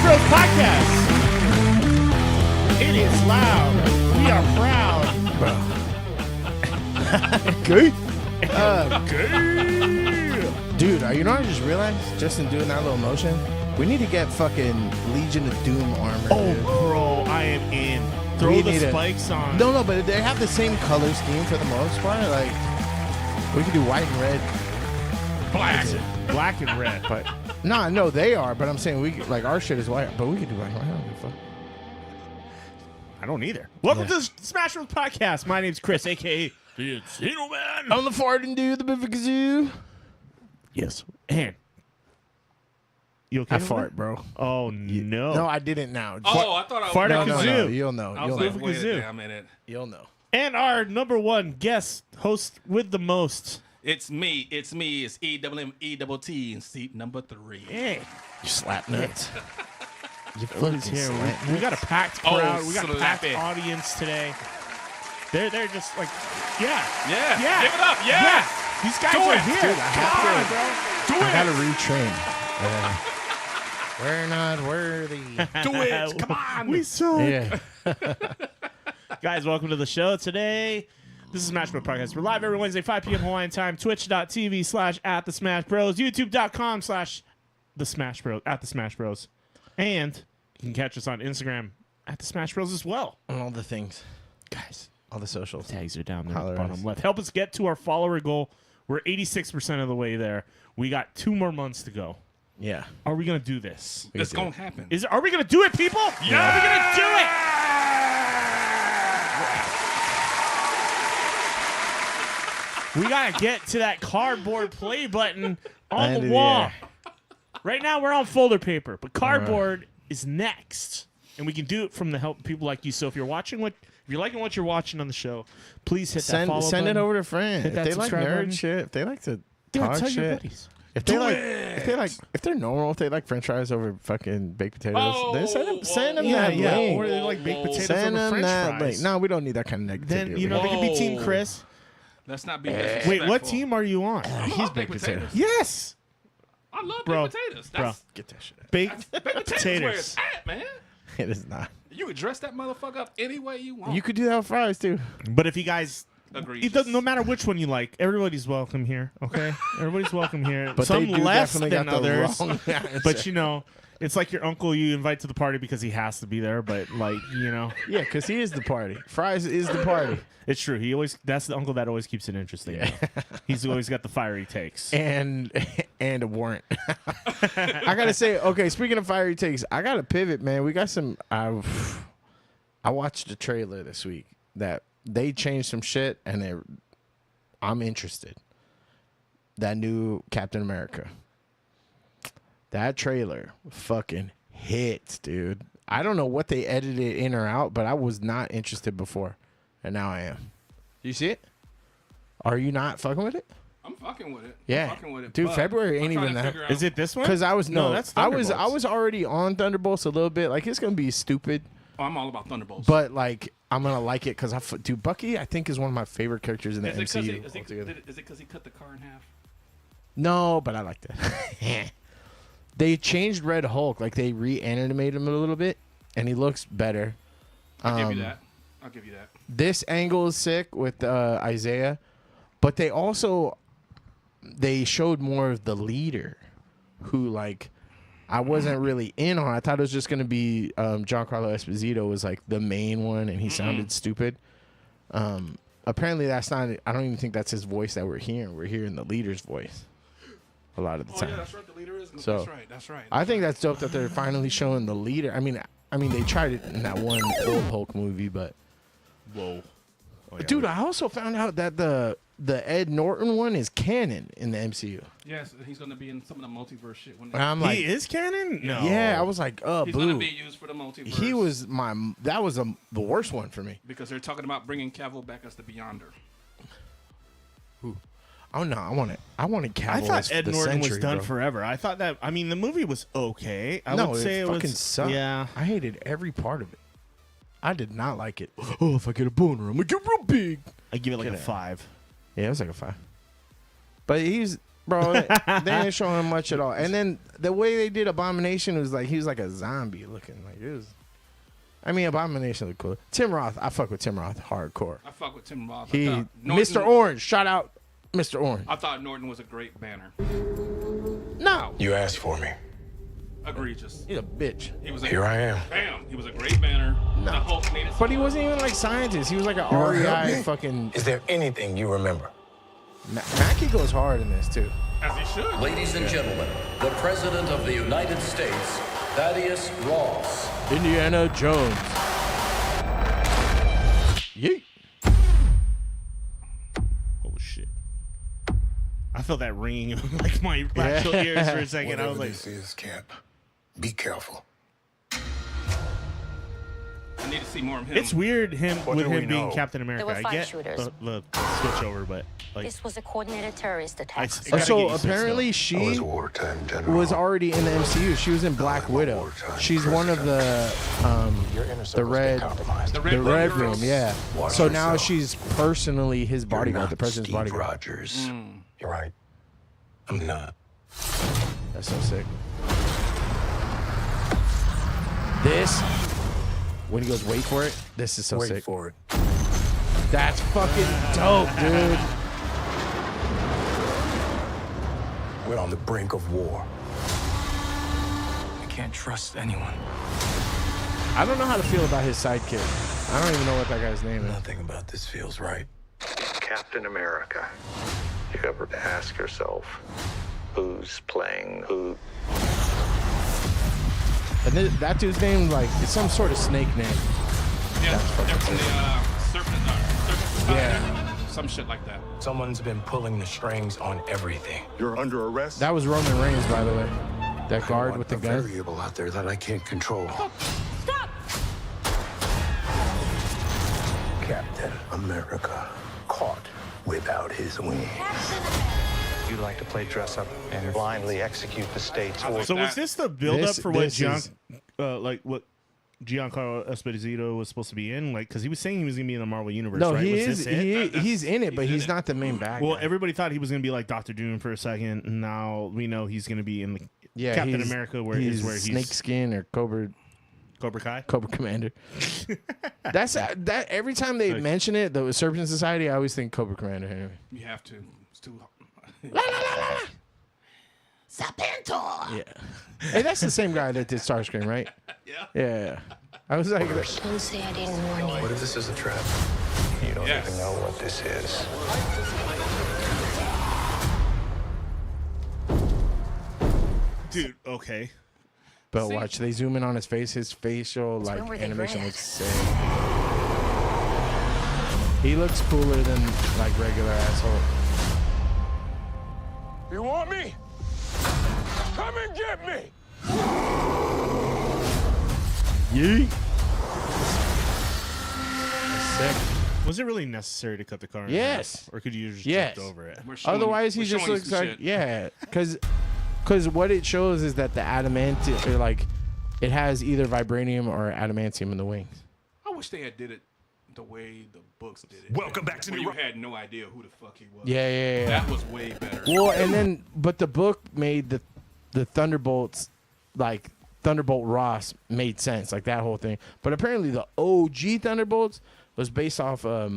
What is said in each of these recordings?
Bros podcast. It is loud. We are proud. Good. Gay. Dude, you know what I just realized? Just in doing that little motion, we need to get fucking Legion of Doom armor. Oh, dude. bro, I am in. Throw We the need spikes on. No, but they have the same color scheme for the most part. Like, we could do white and red. Black and red. But no, they are. But I'm saying like our shit is white, but we could do black and white. I don't either. Welcome to the Smash Bros podcast. My name's Chris, a.k.a. the Encino Man. I'm the farting dude, the Biffy Kazoo. Yes. And you okay? I fart, bro. Oh, no. No, I didn't now. Oh, I thought I was... Fart no, at no, kazoo. no, you'll know. I was You'll like, know. wait Kazoo. a minute. You'll know. And our number one guest host with the most. It's me. It's E-double-M-E-double-T in seat number 3. Hey. You slap nuts. You Look here. We got a packed crowd. We got a packed slap it. audience today. They're just like, yeah. Yeah. Yeah. Give it up. Yeah. Yes. These guys Do are it. here. Dude, I have Come to. on, bro. Do I it. gotta retrain. We're not worthy. Do it. Come on. We suck. Yeah. Guys, welcome to the show today. This is Smash Bros Podcast. We're live every Wednesday, 5 p.m. Hawaiian time. Twitch.tv/@thesmashbros. YouTube.com/thesmashbros @thesmashbros. And you can catch us on Instagram @thesmashbros as well. On all the things. Guys, all the socials. Tags are down there at Holler the at bottom us. left. Help us get to our follower goal. We're 86% of the way there. We got 2 more months to go. Yeah. Are we going to do this? It's going to happen. Are we going to do it, people? Yeah. Are we going to do it? We got to get to that cardboard play button on the wall. Right now, we're on folder paper, but cardboard is next. And we can do it from the help people like you. So if you're liking what you're watching on the show, please hit that follow Send button. it over to friends. Hit If that they like subscribe nerd button. shit, if they like to Yeah, talk tell your shit, buddies. if they're normal, if they like French fries over fucking baked potatoes, then send them Yeah, that yeah. link. Or they like baked potatoes Send over them French that fries. link. No, we don't need that kind of negativity. Then, you know, over they here. could be Team Chris. Let's not be Wait, disrespectful. what team are you on? He's baked potatoes. Yes. I love Bro. baked potatoes. Bro. That's Get that shit out. Baked where potatoes. it's at, man. It is not. You can dress that motherfucker up any way you want. You could do that with fries too. But if you guys, Egregious. it doesn't, no matter which one you like, everybody's welcome here. Okay, everybody's welcome here. But Some they do less definitely than got the others. wrong answer. But you know, it's like your uncle you invite to the party because he has to be there. But like, you know, Yeah, because he is the party. Fries is the party. it's true. That's the uncle that always keeps it interesting. Yeah. He's always got the fiery takes. And a warrant. I gotta say, okay, speaking of fiery takes, I gotta pivot, man. We got some. I watched the trailer this week that they changed some shit, and I'm interested. That new Captain America. That trailer fucking hits, dude. I don't know what they edited in or out, but I was not interested before, and now I am. You see it? Are you not fucking with it? I'm fucking with it. Yeah. I'm fucking with it. Dude, but February I'm ain't trying even to that- figure out- Is it this one? Because I was that's I was Thunderbolts. already on Thunderbolts a little bit. Like, it's gonna be stupid, Oh, I'm all about Thunderbolts. but like I'm gonna like it because dude, Bucky I think is one of my favorite characters in the is it MCU. because altogether. he cut the car in half? No, but I like that. They changed Red Hulk, like they reanimated him a little bit, and he looks better. I'll give you that. I'll give you that. This angle is sick with Isaiah, but they showed more of the leader, who like I wasn't really in on. I thought it was just gonna be Giancarlo Esposito was like the main one, and he sounded stupid. Apparently that's not. I don't even think that's his voice that we're hearing. We're hearing the leader's voice a lot of the Oh time. yeah, that's right. The leader is. So, That's right. I think that's dope that they're finally showing the leader. I mean, they tried it in that one old Hulk movie, but Whoa. Oh, yeah, dude, I also found out that the Ed Norton one is canon in the MCU. Yes, he's gonna be in some of the multiverse shit. When And I'm like, he is canon? No. yeah, I was like, he's gonna boo. be used for the multiverse. He was that was the worst one for me. because they're talking about bringing Cavill back as the Beyonder. Oh no, I wanted Cavill. I thought as Ed the Norton was Sentry, done bro. forever. I thought that. I mean, the movie was okay. I No, would say it fucking was. sucked. Yeah. I hated every part of it. I did not like it. Oh, if I get a boner, I'm gonna get real big. I give it like Get a out. 5. Yeah, it was like a 5. But Bro, they didn't show him much at all. And then the way they did Abomination was like he was like a zombie looking. Like it was. I mean, Abomination looked cool. Tim Roth, I fuck with Tim Roth hardcore. I fuck with Tim Roth. Mr. Orange, shout out Mr. Orange. I thought Norton was a great banner. No, You asked for me. Egregious. he's a bitch. He was Here I am. Bam. He was a great banner. No. The Hulk made it. But he wasn't even like scientist. He was like an wanna help REI me? fucking. Is there anything you remember? Mackie goes hard in this too. As he should. Ladies and gentlemen, the President of the United States, Thaddeus Ross. Indiana Jones. Yeet. Oh shit! I felt that ringing in like my actual ears for a second. I was like, this is, Cap, be careful. I need to see more of him. it's weird What with do we him being know? Captain America. There were I 5 get shooters. the switch over, but like, This was a coordinated terrorist attack. I gotta So get used to it apparently still. I was she a wartime general. was already in the MCU. She was in Black Widow. wartime She's one of the Your inner the circle's been red compromised. The the red room. Girls. Yeah. Watch So now yourself. she's personally his You're bodyguard, not the president's Steve bodyguard. Rogers. You're right. I'm not. That's so sick. This, when he goes, wait for it. This is so Wait sick. for it. That's fucking dope, dude. We're on the brink of war. I can't trust anyone. I don't know how to feel about his sidekick. I don't even know what that guy's name is. Nothing about this feels right. Captain America. You ever ask yourself who's playing who? And that dude's name, like, it's some sort of snake name. Yeah, they're from the Serpent Society. Yeah. Some shit like that. Someone's been pulling the strings on everything. You're under arrest. That was Roman Reigns, by the way. That I guard want with the a gun. variable out there that I can't control. Stop! Captain America caught without his wings. You like to play dress up and blindly execute the state's orders. So was this the build up This- for what this is- what Giancarlo Esposito was supposed to be in? Like, because he was saying he was gonna be in the Marvel universe. No, right? he Was is. this it? He's in it, but he's in he's it. not the main bad Well, guy. everybody thought he was gonna be like Doctor Doom for a second, and now we know he's gonna be in the Captain he's- America, where he's he's Snake Skin or Cobra Kai. Commander. That's that. Every time they mention it, the Serpent Society, I always think Cobra Commander. Anyway. You have to. It's too. Yeah. Hey, that's the same guy that did Starscream, right? Yeah. Yeah. I was like, Don't say I didn't warn you. What if this is a trap? You don't Yes. even know what this is. Dude, okay. but watch, they zoom in on his face. His facial like when were they animation bred? looks sick. He looks cooler than like regular asshole. You want me? Come and get me! Yee. Sick. Was it really necessary to cut the car? in Yes. half, or could you just Yes. jump over it? We're showing Otherwise, you, he we're just showing you looks some like shit. yeah, because what it shows is that the adamant or like it has either vibranium or adamantium in the wings. I wish they had did it the way the books did it. Welcome back to where the you Ro- had no idea who the fuck he was. Yeah. That was way better. Well, and then but the book made the Thunderbolts like Thunderbolt Ross made sense, like that whole thing. But apparently the OG Thunderbolts was based off a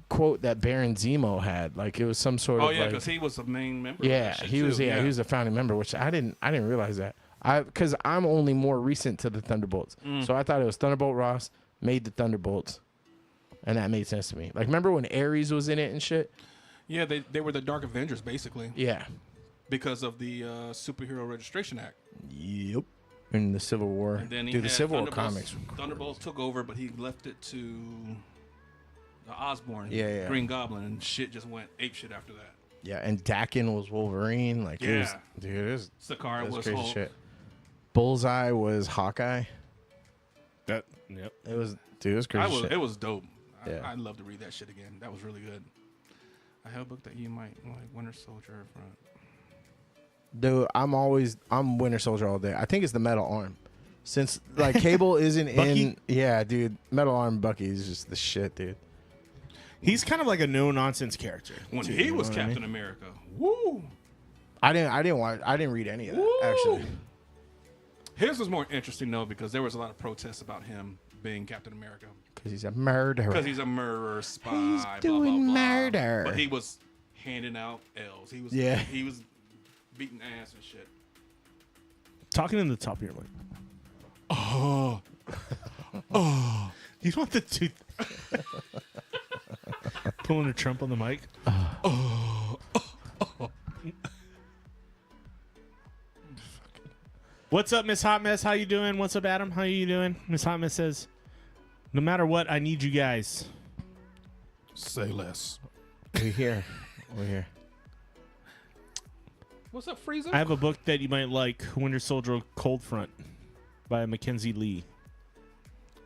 quote that Baron Zemo had. Like it was some sort Oh of yeah, like because he was a main member. yeah, of that shit he was too. he was a founding member, which I didn't realize that. Because I'm only more recent to the Thunderbolts, so I thought it was Thunderbolt Ross made the Thunderbolts, and that made sense to me. Like remember when Ares was in it and shit? Yeah, they were the Dark Avengers basically Yeah. because of the Superhero Registration Act. Yep. In the Civil War, And then he dude, the had Civil War Thunderbolts- comics. were cool. Thunderbolts took over, but he left it to the Osborn, Yeah. Green Goblin, and shit just went ape shit after that. Yeah, and Dakin was Wolverine. Like it was, Yeah. dude, it was Sakaar That's was crazy Hulk. shit. Bullseye was Hawkeye. Yep. It was, dude, it was crazy shit. It was dope. Yeah. I'd love to read that shit again. That was really good. I have a book that you might like, Winter Soldier front. Dude, I'm Winter Soldier all day. I think it's the Metal Arm. Since like Cable isn't in, yeah, dude, Metal Arm Bucky is just the shit, dude. He's kind of like a no nonsense character. When too, he you was know what I Captain mean? America, woo! I didn't read any of that actually. His was more interesting though because there was a lot of protests about him being Captain America Because he's a murderer. because he's a murderer, spy, He's blah, doing blah, blah. murder. But he was handing out L's. He was beating ass and shit. Talking in the top of your mic. Oh, You want the tooth pulling a Trump on the mic? What's up, Miss Hot Mess? How you doing? What's up, Adam? How you doing? Miss Hot Mess says, no matter what, I need you guys. say less. We're here. We're here. What's up, Frieza? I have a book that you might like, Winter Soldier Cold Front by Mackenzie Lee.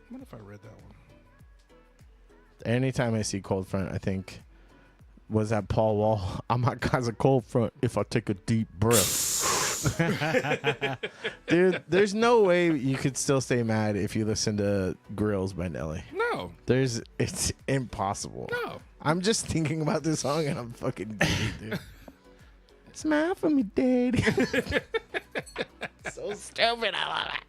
What if I read that one? Anytime I see Cold Front, I think, was that Paul Wall? I might cause a cold front if I take a deep breath. Dude, there's no way you could still stay mad if you listen to Grills by Nelly. No. It's impossible. No. I'm just thinking about this song and I'm fucking giddy, dude. Smile for me, daddy. So stupid. I love it.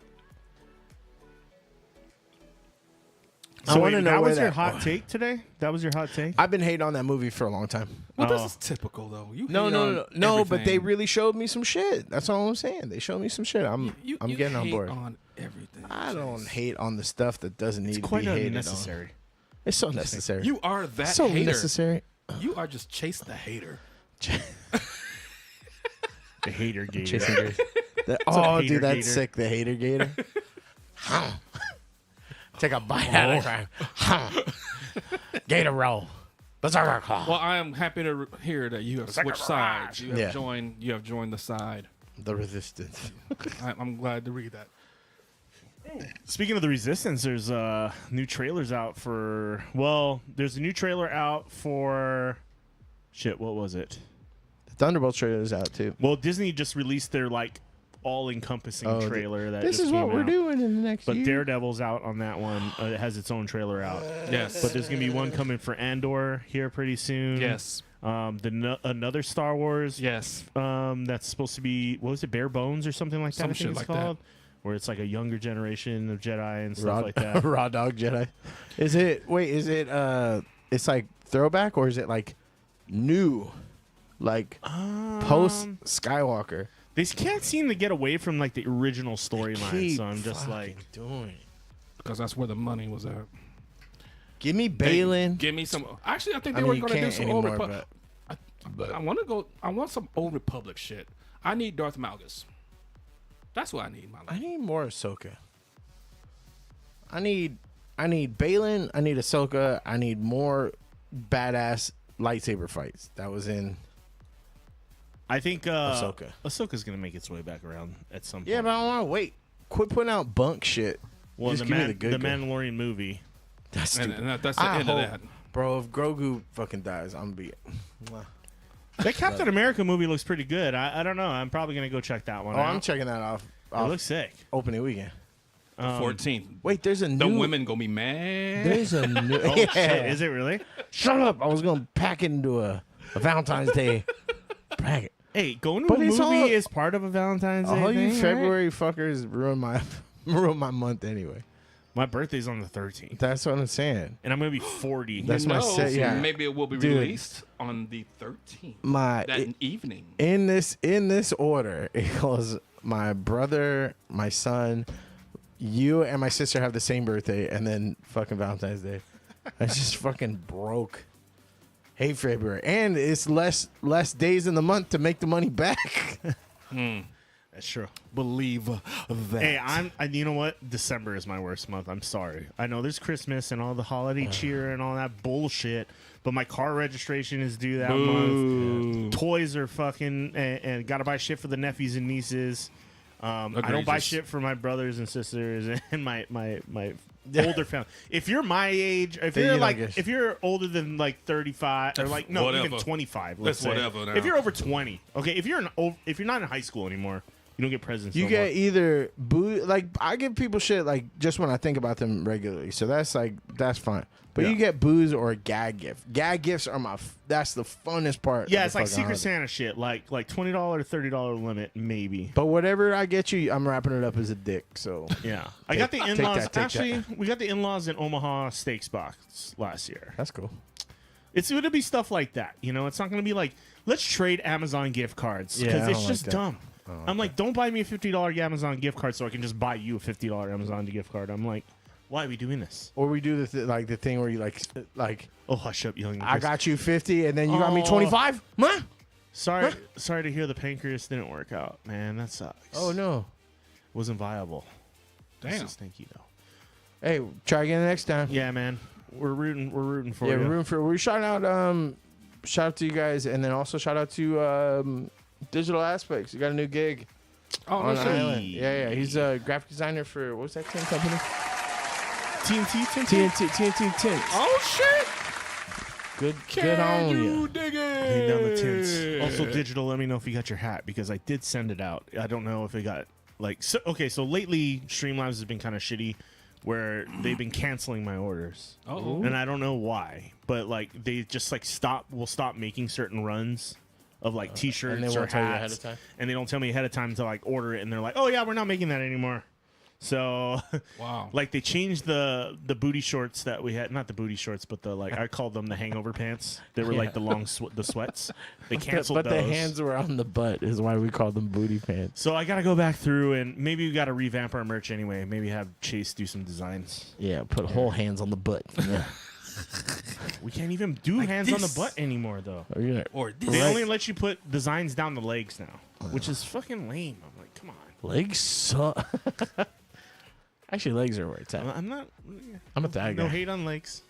So I want to know that where was your that- hot take today? That was your hot take? I've been hating on that movie for a long time. Well, Oh. this is typical though. You No, hate no, on no, no. But they everything. really showed me some shit. That's all I'm saying. They showed me some shit. I'm You getting on hate board. on everything. I don't hate on the stuff that doesn't need It's to quite be hated unnecessary. on. It's so necessary. You are that so hater. necessary. You are just Chase the hater. The hater gator. Chasing Grace. Oh, hater dude, that's gator. sick. The hater gator. Take a bite out of the gator roll. Berserker claw. Well, I am happy to hear that you have switched sides. You have Yeah. joined. You have joined the side. The resistance. I'm glad to read that. Speaking of the Resistance, there's new trailers out for. Well, there's a new trailer out for. Shit, what was it? The Thunderbolts trailer is out too. Well, Disney just released their all-encompassing Oh, trailer that This just is what came we're out. doing in the next But year. Daredevil's out on that one. It has its own trailer out. Yes. But there's gonna be one coming for Andor here pretty soon. Yes. Another Star Wars. Yes. That's supposed to be, what was it, Bare Bones or something like that? Some I think shit it's like that. called. Where it's like a younger generation of Jedi and stuff like that. Raw Dog Jedi. Is it? It's like throwback or is it like new, like post Skywalker? They can't seem to get away from like the original storyline, Keep so I'm just like, doing. Because that's where the money was at. Give me They- Balin. Give me some. Actually, I think they I mean, were you going to do can't some old anymore, Republic. but I want to go. I want some old Republic shit. I need Darth Malgus. That's what I need in my I life. need more Ahsoka. I need Balin. I need Ahsoka. I need more badass lightsaber fights. That was in I think Ahsoka. Ahsoka's gonna make its way back around at some point. Yeah, but I don't want to wait. Quit putting out bunk shit. well, Just the, give me the good. Mandalorian movie. That's And, stupid. that's the I end of hope- that. Bro, if Grogu fucking dies, I'm gonna be. Mwah. That Captain America movie looks pretty good. I don't know. I'm probably gonna go check that one Oh, out. I'm checking that off. It looks sick. Opening weekend. 14th. Wait, there's a The new. women gonna be mad. There's a new. Oh yeah. shit! Is it really? Shut up! I was gonna pack it into a Valentine's Day packet. Hey, going to But a it's movie all- is part of a Valentine's Day All you thing, right? February fuckers ruin my month anyway. My birthday's on the 13th, That's what I'm saying. and I'm gonna be 40. That's my set. so Yeah, maybe it will be Dude. released on the 13th. my That evening. in this order, it goes my brother, my son, you, and my sister have the same birthday, and then fucking Valentine's Day. I just fucking broke. Hate February, and it's less days in the month to make the money back. That's true. Believe that. Hey, you know what? December is my worst month. I'm sorry. I know there's Christmas and all the holiday cheer and all that bullshit, but my car registration is due that month. Toys are fucking and gotta buy shit for the nephews and nieces. I don't buy Egregious. shit for my brothers and sisters and my older family. If you're my age, if Then you're you like, don't get if you're older than like 35 or like no, even Whatever. 25, That's let's say. whatever now. If you're over 20, okay. If you're not in high school anymore, You don't get presents. You no get more. either booze. Like I give people shit like just when I think about them regularly. So that's fine. But Yeah. you get booze or a gag gift. Gag gifts are that's the funnest part. Yeah, of it's the like fucking Secret holiday. Santa shit. Like $20, $30 limit, maybe. But whatever I get you, I'm wrapping it up as a dick. So Yeah, I got the take in-laws. that, take Actually, we got the in-laws in Omaha Steaks box last year. that's cool. It's going to be stuff like that. You know, it's not going to be like, let's trade Amazon gift cards Yeah, because I it's don't just like that. dumb. I'm like, don't buy me a $50 Amazon gift card so I can just buy you a $50 Amazon gift card. I'm like, why are we doing this? Or we do the thing where you like Oh, hush up, young. I got you 50 and then you got me Oh. 25. Huh? Sorry to hear the pancreas didn't work out, man. That sucks. Oh no. Wasn't viable. Damn. This is stinky though. Hey, try again next time. Yeah, man. We're rooting for Yeah, you. room for we shout out to you guys and then also shout out to Digital Aspects. You got a new gig Oh, on no the shit. island. Yeah. He's a graphic designer for what's that tin company? TNT Tintin? TNT Tints. Oh shit! Good on you. dig it? Laying down the tints. Also, digital. Let me know if you got your hat because I did send it out. I don't know if it got like. So, okay, so lately Streamlabs has been kind of shitty, where they've been canceling my orders, Oh, and I don't know why. But like they just like will stop making certain runs of like T-shirts and they or won't tell you hats, ahead of time? and they don't tell me ahead of time to like order it, and they're like, oh yeah, we're not making that anymore. So, wow. like they changed the booty shorts that we had, not the booty shorts, but the like I called them the hangover pants. They were like the long the sweats. They canceled But those. the hands were on the butt is why we call them booty pants. So I got to go back through and maybe we got to revamp our merch anyway. Maybe have Chase do some designs. Yeah, put whole hands on the butt. Yeah. We can't even do hands on the this. butt anymore though. Or you're Or this. They only let you put designs down the legs now, which is fucking lame. I'm like, come on. legs suck. Actually, legs are where it's at. I'm not. I'm a thigh No guy. hate on legs.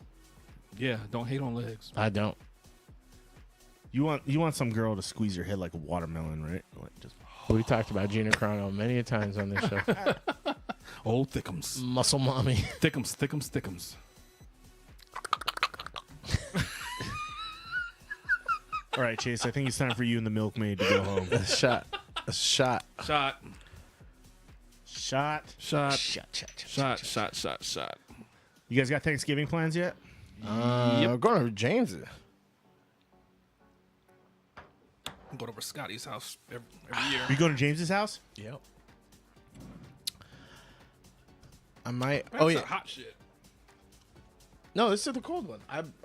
Yeah, don't hate on legs. I don't. You want some girl to squeeze your head like a watermelon, right? Like just. We talked about Gina Carano many a times on this show. Old thickums. Muscle mommy. Thickums. All right, Chase. I think it's time for you and the milkmaid to go home. A shot. Shot. Shot. You guys got Thanksgiving plans yet? We're going to James's. Go over to Scotty's house every year. You going to James's house? Yep. I might. That's Oh yeah. that hot shit. No, this is the cold one.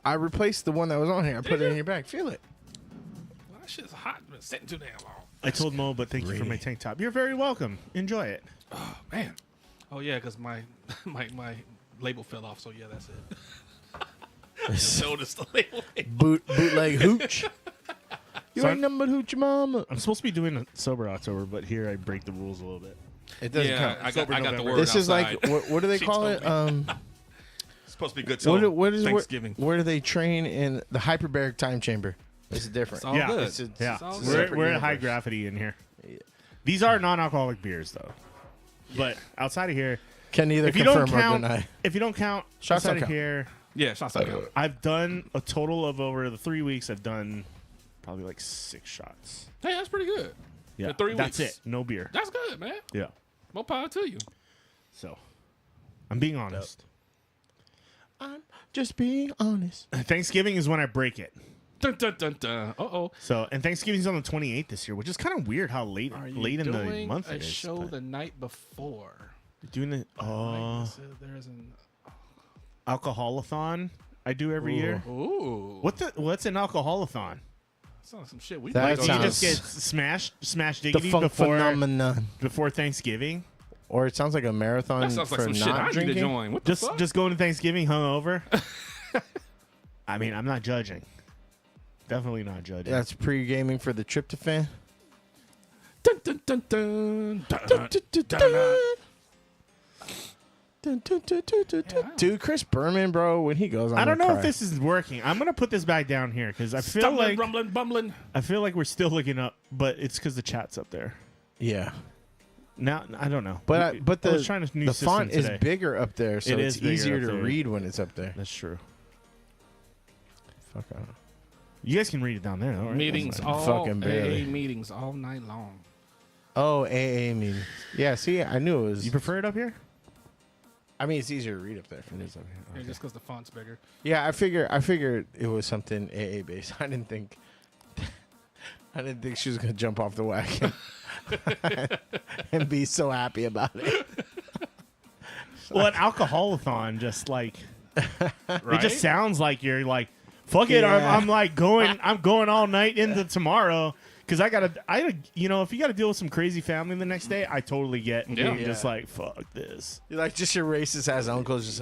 I replaced the one that was on here. I put it in your bag. Feel it. Well, that shit's hot. Been sitting too damn long. I told Mo, but thank you for my tank top. You're very welcome. Enjoy it. Oh man. Oh yeah, because my label fell off. So yeah, that's it. Just noticed the label. Bootleg hooch. You So ain't nothing but hooch, mama. I'm supposed to be doing a sober October, but here I break the rules a little bit. It doesn't Yeah, count. I Sober got the November. word This is like outside. what do they She call told it? It's supposed to be good till What is Thanksgiving. where do they train in the hyperbaric time chamber? It's different. It's all Yeah. good. It's a- Yeah, all it's a good. separate we're at high universe. gravity in here. These are non-alcoholic beers, though. But outside of here, Can neither if you confirm don't or count, deny. if you don't count Shots outside don't of count. here, Yeah, shots out. I've done a total of over the 3 weeks. I've done probably like 6 shots. Hey, that's pretty good. Yeah, For 3 that's weeks. it. No beer. That's good, man. Yeah. More power to you. So, I'm being honest. I'm just being honest. Thanksgiving is when I break it. Dun dun dun dun. Uh-oh. So, and Thanksgiving's on the 28th this year, which is kind of weird how late Are you in the doing month a it is. show but the night before? doing the There's an alcoholathon I do every year. ooh. What's an alcoholathon? Sounds like some shit we That might Like, go do you do. just get smash The diggity funk before phenomenon. Thanksgiving? Or it sounds like a marathon That sounds like for some shit I not need to drinking. join. What the Just fuck? just going to Thanksgiving hungover? I mean, I'm not judging. Definitely not judging. That's pre-gaming for the tryptophan. Dun, dun, dun, dun. Dun, dun, dun, dun. Dude, Chris Berman, bro, when he goes on, I don't know cry. if this is working. I'm gonna put this back down here because I feel Stumbling, like rumbling, bumbling. I feel like we're still looking up, but it's because the chat's up there. Yeah, Now I don't know. but I the was trying a new the system font today. is bigger up there, so It it's is bigger easier up to there. read when it's up there. That's true. Fuck off. You guys can read it down there, though, right? Meetings That's fine. all Fucking barely. AA meetings all night long. Oh, AA meeting. Yeah, see, I knew it was. You prefer it up here? I mean, it's easier to read up there. It is up here. Yeah, just because the font's bigger. Yeah, I figured it was something AA based. I didn't think she was gonna jump off the wagon and be so happy about it. Well, an alcoholathon just like Right? it just sounds like you're like, fuck it. Yeah. I'm like going. I'm going all night into tomorrow because I gotta. If you gotta deal with some crazy family the next day, I totally get. Yeah. Being just like fuck this. You're like just your racist ass uncle's just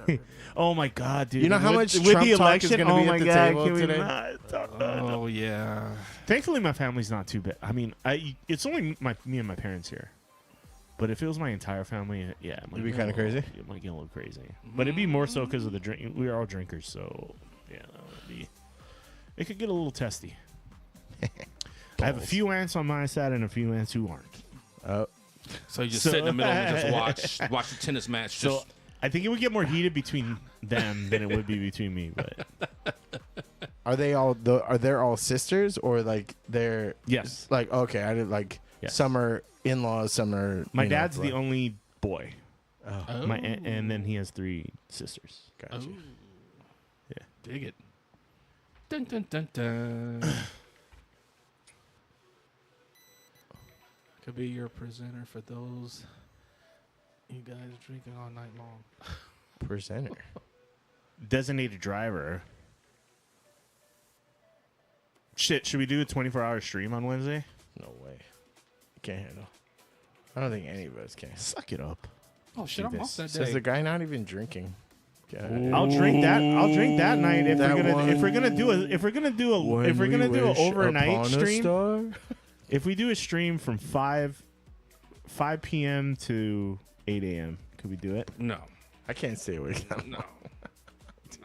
like. Oh my god, dude! You know how much with Trump the talk is election? gonna Oh be at my the god, table can we today? not talk about it? Oh, yeah. Thankfully, my family's not too bad. I mean, it's only me and my parents here. But if it was my entire family, yeah, it might It'd be get kinda a little- crazy? It might get a little crazy, but it'd be more so because of the drink. We are all drinkers, so yeah, it could get a little testy. I have a few aunts on my side and a few aunts who aren't. Oh, So you just sit in the middle and just watch the tennis match. So Just, I think it would get more heated between them than it would be between me. But are they all? Are they all sisters or like they're? yes, Like okay, I did like Yes. some are in-laws, some are. my you know, dad's the like- only boy. oh, And then he has 3 sisters. Gotcha. dig it. Dun, dun, dun, dun. Could be your presenter for those you guys drinking all night long. Presenter. Designated driver. Shit, should we do a 24-hour stream on Wednesday? No way. Can't handle. I don't think any of us can. Suck it up. Oh shit, I'm off that Says day. the guy not even drinking. God. I'll drink that. I'll drink that night if That we're gonna do a overnight stream. If we do a stream from 5 p.m. to 8 a.m., could we do it? No, I can't stay awake. no.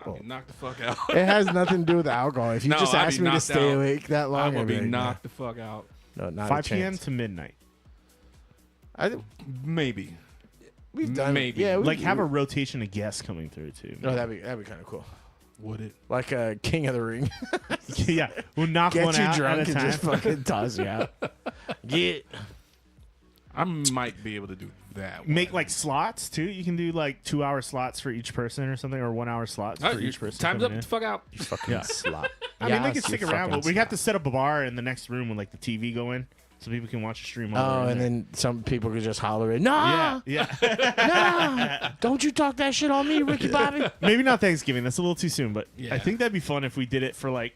I'll be knocked the fuck out. It has nothing to do with alcohol. If you No, just I'd asked be me to knocked stay out. awake that long, I I'd will be like, knocked the fuck out. No, not 5 a p.m. chance. to midnight. Maybe. We've done Maybe. Yeah, Like have a rotation of guests coming through too. No, that'd be kind of cool. Would it? Like a King of the Ring. Yeah, we'll knock Get one you out drunk at a and time. just fucking toss you out. Get. I might be able to do that. Make one. like slots too. You can do like 2-hour slots for each person or something, or 1-hour slots for each person. Time's up. coming in. The fuck out. Fucking slot. I mean, they can Yes, stick you around, but fucking we have to set up a bar in the next room with like the TV going, so people can watch the stream. While Oh, they're in and there. then some people could just holler it. Nah, yeah. don't you talk that shit on me, Ricky Bobby. Maybe not Thanksgiving. That's a little too soon, but Yeah. I think that'd be fun if we did it for like,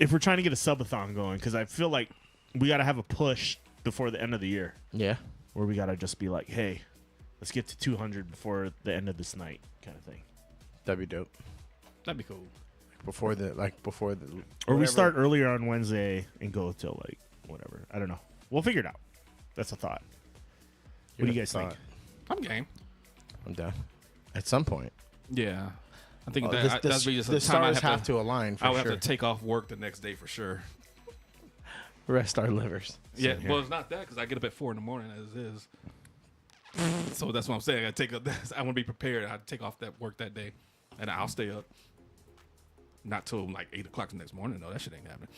if we're trying to get a subathon going, because I feel like we got to have a push before the end of the year, Yeah. where we got to just be like, hey, let's get to 200 before the end of this night, kind of thing. That'd be dope. That'd be cool. Before the Or we whatever. start earlier on Wednesday and go till like whatever. I don't know. We'll figure it out. That's a thought. What do you guys think? I'm game. I'm down. At some point. Yeah. I think The that'd be just the a time I stars have to align for I would sure. have to take off work the next day for sure. Rest our livers. Yeah, here. well, it's not that because I get up at 4 in the morning as is. So that's what I'm saying. I take up. I want to be prepared. I take off that work that day, and I'll stay up. Not till like 8 o'clock the next morning though. That shit ain't happening.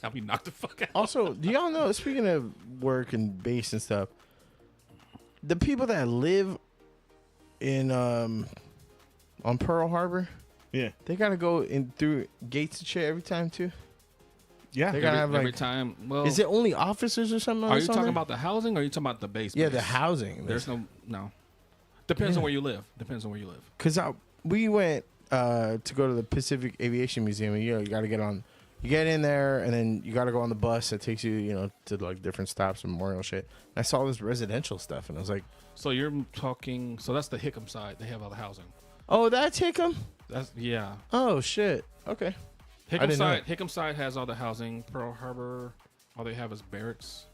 I'll be knocked the fuck out. Also, do y'all know, speaking of work and base and stuff, the people that live in on Pearl Harbor, Yeah. they gotta go in through gates and shit every time too. Yeah. They gotta have Every like. time. Well, Is it only officers or something? Are you talking about the housing or are you talking about the base? Yeah, base? the housing. There's no. Depends on where you live. Depends on where you live. Because we went to go to the Pacific Aviation Museum, and you got to get on. You get in there, and then you got to go on the bus that takes you, to like different stops and memorial shit. And I saw this residential stuff, and I was like, So you're talking. So that's the Hickam side. They have all the housing. "Oh, that's Hickam." That's yeah. Oh shit. Okay. Hickam didn't know side. it. Hickam side has all the housing. Pearl Harbor, all they have is barracks.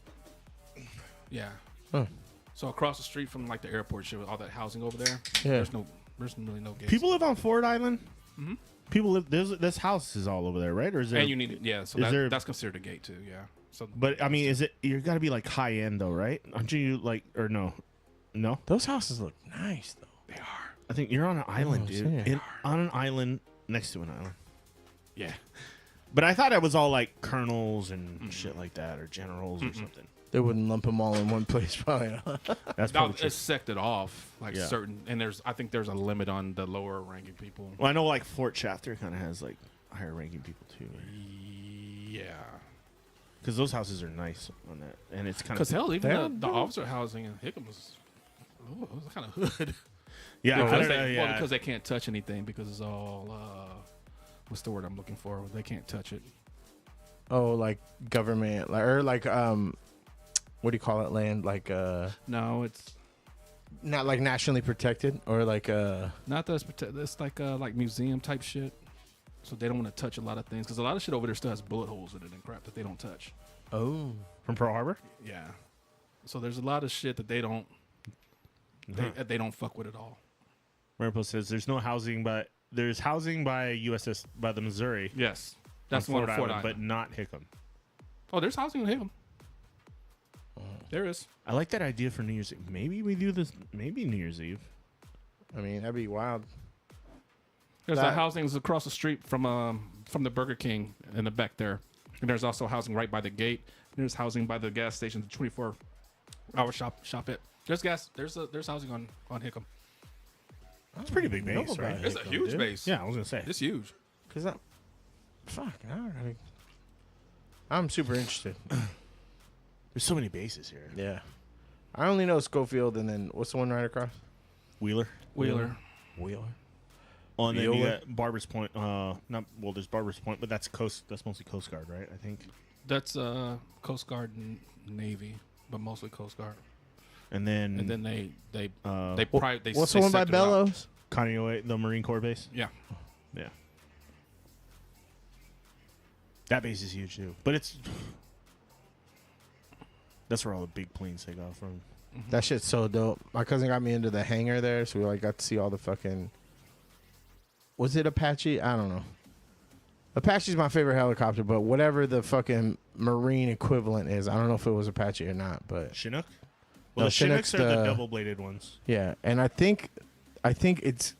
Yeah. Huh. So across the street from like the airport, shit, with all that housing over there. Yeah. There's really no gates. People live on Ford Island. Mhm. People live. There's houses all over there, right? Or is there? and you need it. Yeah. So Is there- that's considered a gate too. Yeah. So. But I mean, is it? You got to be like high end though, right? Aren't you like? Or no? No. Those houses look nice though. They are. I think you're on an island, dude. saying. On an island next to an island. Yeah. But I thought it was all like colonels and shit like that, or generals or something. They wouldn't lump them all in one place, probably. That's No, probably true. it's sected off like Yeah. certain, and I think there's a limit on the lower ranking people. Well, I know like Fort Shafter kind of has like higher ranking people too. Yeah, Because those houses are nice on that, and it's kind because of hell, even the officer housing in Hickam was kind of hood. yeah, I Because don't they, know, yeah. because they can't touch anything because it's all what's the word I'm looking for? They can't touch it. Oh, like government, or like what do you call it? Land, like No, it's not like nationally protected, or like not that it's like museum type shit. So they don't want to touch a lot of things because a lot of shit over there still has bullet holes in it and crap that they don't touch. oh, from Pearl Harbor. Yeah. So there's a lot of shit that they don't fuck with at all. Maripo says there's no housing, but there's housing by USS by the Missouri. Yes. That's on one Fort of Fort Island, Island. but not Hickam. Oh, there's housing in Hickam. There is. I like that idea for New Year's Eve. Maybe we do this. Maybe New Year's Eve. I mean that'd be wild. There's That- a housing across the street from the Burger King in the back there. And there's also housing right by the gate. There's housing by the gas station, the 24-hour shop it. There's housing on Hickam. It's a pretty big base, about right? it. It's a huge dude. base. Yeah, I was gonna say. It's huge. Cause I'm super interested. There's so many bases here. Yeah, I only know Schofield, and then what's the one right across? Wheeler. Wheeler. Wheeler. Oh, and then you Wheeler? got Barber's Point. There's Barber's Point, but that's That's mostly Coast Guard, right? I think. That's Coast Guard and Navy, but mostly Coast Guard. And then And then they What's the one by sector it out. Bellows? Kaneohe, the Marine Corps base. Yeah. Yeah. That base is huge too, but that's where all the big planes take off from. That shit's so dope. My cousin got me into the hangar there, so we like got to see all the fucking. Was it Apache? I don't know. Apache's my favorite helicopter, but whatever the fucking Marine equivalent is, I don't know if it was Apache or not, but Chinook. No, Well, the Chinooks Chinook's are the the- double-bladed ones. yeah, and I think it's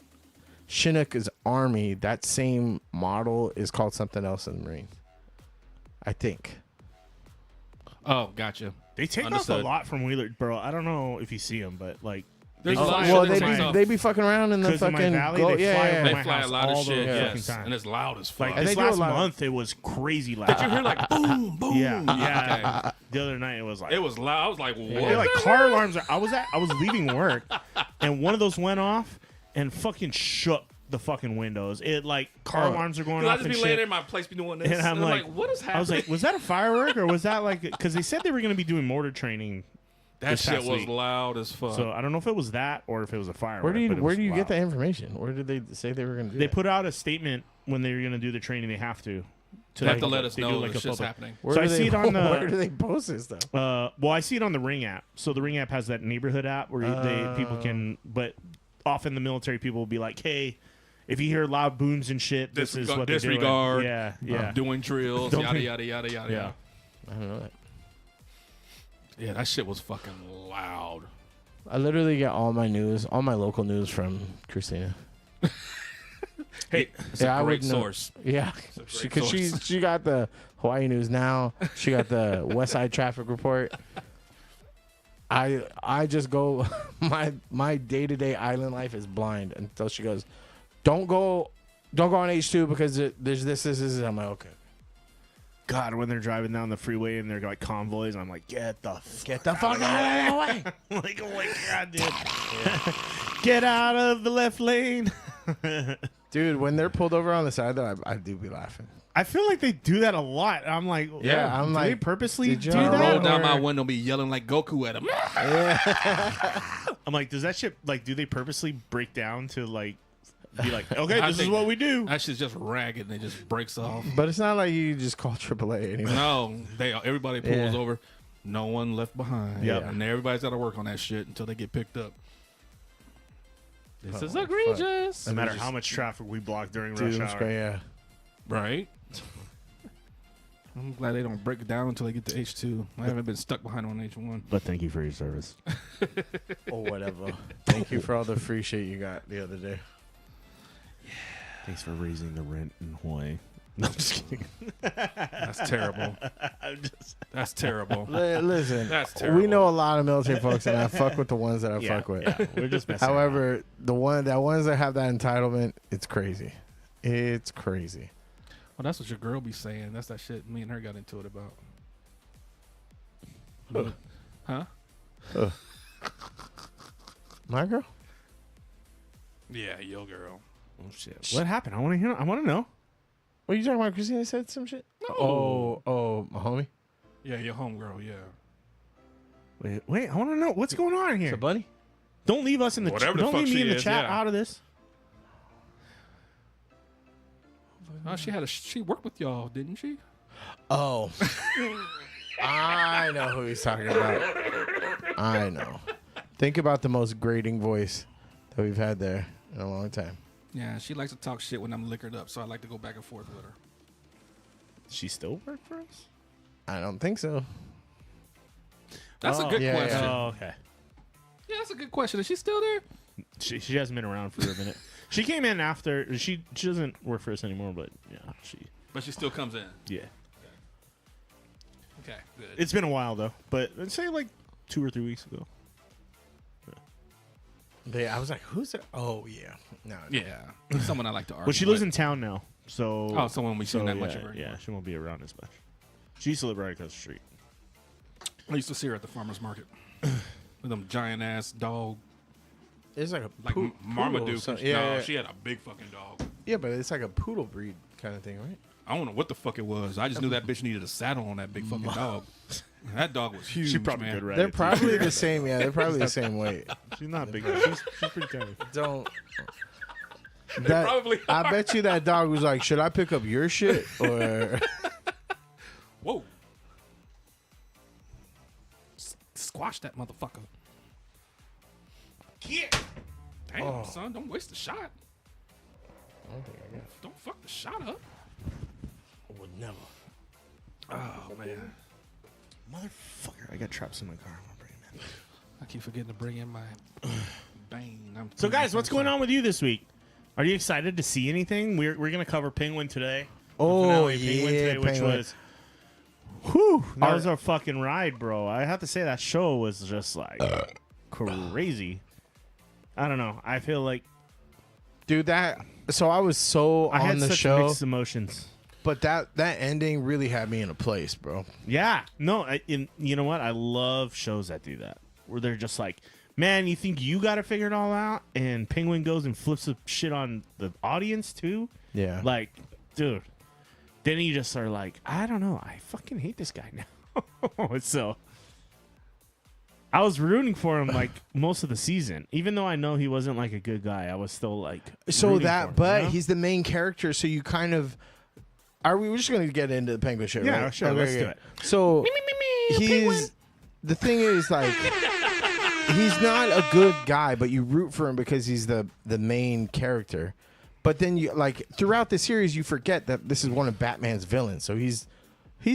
Chinook is Army. That same model is called something else in the Marine. I think. Oh, gotcha. They take Understood. off a lot from Wheeler, bro. I don't know if you see them, but like There's they a lot fly of Well, shit they that takes be off. they be fucking around in the 'Cause in my fucking valley, go, they yeah, fly yeah, over They my fly a house lot of all the shit, fucking yes, time. and it's loud as fuck. Like And this they do a last lot of- month, it was crazy loud. Did you hear like boom, boom? Yeah. Okay. The other night, it was like It was loud. I was like, what? they're like car alarms. I was leaving work, and one of those went off and fucking shook the fucking windows. It like car alarms are going 'Cause I off just and be laying shit. in my place, be doing this, And I'm like, what is happening? I was like, was that a firework or was that like? Because they said they were going to be doing mortar training. that this shit past was week. loud as fuck. So I don't know if it was that or if it was a firework. Where do you but it was get loud. that information? Where did they say they were going to do They that? put out a statement when they were going to do the training. They have to. they have to like, let us they do know like that a shit's public- happening. Where So do I they, see it on the- where do they post this stuff? Well, I see it on the Ring app. So the Ring app has that neighborhood app where people can. But often the military people will be like, "Hey, if you hear loud booms and shit, this is what they're doing." disregard. Yeah, yeah. Doing drills, Don't yada be- yada yada yada. Yeah. I don't know that. Yeah, that shit was fucking loud. I literally get all my local news from Christina. Hey, it's Yeah, I a great would know. source. Yeah, great because source. she got the Hawaii News Now. She got the West Side Traffic Report. I just go my day-to-day island life is blind until she goes, don't go on H2 because there's this. I'm like, okay. God, when they're driving down the freeway and they're like convoys, I'm like, get the Get the fuck out of the way. like, oh my God, dude. Get out of the left lane. Dude, when they're pulled over on the side, though, I do be laughing. I feel like they do that a lot. I'm like, Yeah, I'm do like, they purposely did do y'all that? Roll down or- my window, be yelling like Goku at him. I'm like, does that shit like? Do they purposely break down to like be like, okay, I this is think- what we do? That shit's just ragged and it just breaks off. But it's not like you just call AAA anymore. No, everybody pulls Yeah. over. No one left behind. Yep. And everybody's got to work on that shit until they get picked up. This is fuck. egregious. No matter how much traffic we block during Dude, rush it's hour. great, yeah. Right? I'm glad they don't break it down until they get to H2. I haven't been stuck behind on H1. But thank you for your service. Or whatever. Thank you for all the free shit you got the other day. Thanks for raising the rent in Hawaii. No, I'm just kidding. That's terrible. That's terrible. Listen, That's terrible. we know a lot of military folks, and I fuck with the ones that I Yeah, fuck with. yeah, we're just messing around. However, the ones that have that entitlement, it's crazy. It's crazy. Well, that's what your girl be saying. That's that shit me and her got into it about. Huh? My girl? Yeah, your girl. Oh shit! What happened? I want to hear. I want to know. What are you talking about? Christina said some shit? No. Oh, my homie? Yeah, your homegirl, yeah. Wait! I want to know what's going on here. It's a bunny? Don't leave us in the Whatever the don't fuck leave me she in the is, chat yeah. out of this. She worked with y'all, didn't she? Oh. I know who he's talking about. I know. Think about the most grating voice that we've had there in a long time. Yeah, she likes to talk shit when I'm liquored up, so I like to go back and forth with her. Does she still work for us? I don't think so. That's a good yeah, question. yeah. Oh, okay. Yeah, that's a good question. Is she still there? She hasn't been around for a minute. She came in after. She doesn't work for us anymore, but yeah, But she still comes in. yeah. Okay, good. It's been a while though, but I'd say like 2 or 3 weeks ago. I was like, who's that? Oh, yeah. No. yeah, someone I like to argue. But she lives with. in town now, so someone we seen that much yeah, of her. yeah, she won't be around as much. She used to live right across the street. I used to see her at the farmer's market with them giant ass dog, It's like a like Marmaduke. So, No, yeah, she had a big fucking dog. yeah, but it's like a poodle breed kind of thing, right? I don't know what the fuck it was. I just knew that bitch needed a saddle on that big fucking dog. That dog was huge. She probably man. could ride They're it, too. probably the same. Yeah, they're probably the same weight. She's not big. She's pretty tiny. Don't. That, probably I bet you that dog was like, should I pick up your shit or? Whoa! Squash that motherfucker. Yeah. Damn, son, don't waste the shot. Don't fuck the shot up. Would never. Oh man, Motherfucker! I got traps in my car. I'm gonna bring them in. I keep forgetting to bring in my bang. So guys, what's going on with you this week? Are you excited to see anything? We're gonna cover Penguin today. The Oh, finale, yeah, Penguin today, which Penguin. was. Whew, that was a fucking ride, bro. I have to say that show was just like crazy. I don't know. I feel like Dude, so I was so I on had the such show, mixed emotions. but that ending really had me in a place, bro. Yeah, no, you know what? I love shows that do that, where they're just like, man, you think you got to figure it all out, and Penguin goes and flips the shit on the audience too. Yeah. Like, dude, then you just are like, I don't know, I fucking hate this guy now. So I was rooting for him like most of the season, even though I know he wasn't like a good guy. I was still like, So rooting that, for him, but you know? he's the main character, so you kind of. We're just going to get into the Penguin shit, Yeah, right? sure, let's do it. So he's the thing is like he's not a good guy, but you root for him because he's the main character. But then you like throughout the series, you forget that this is one of Batman's villains. So he's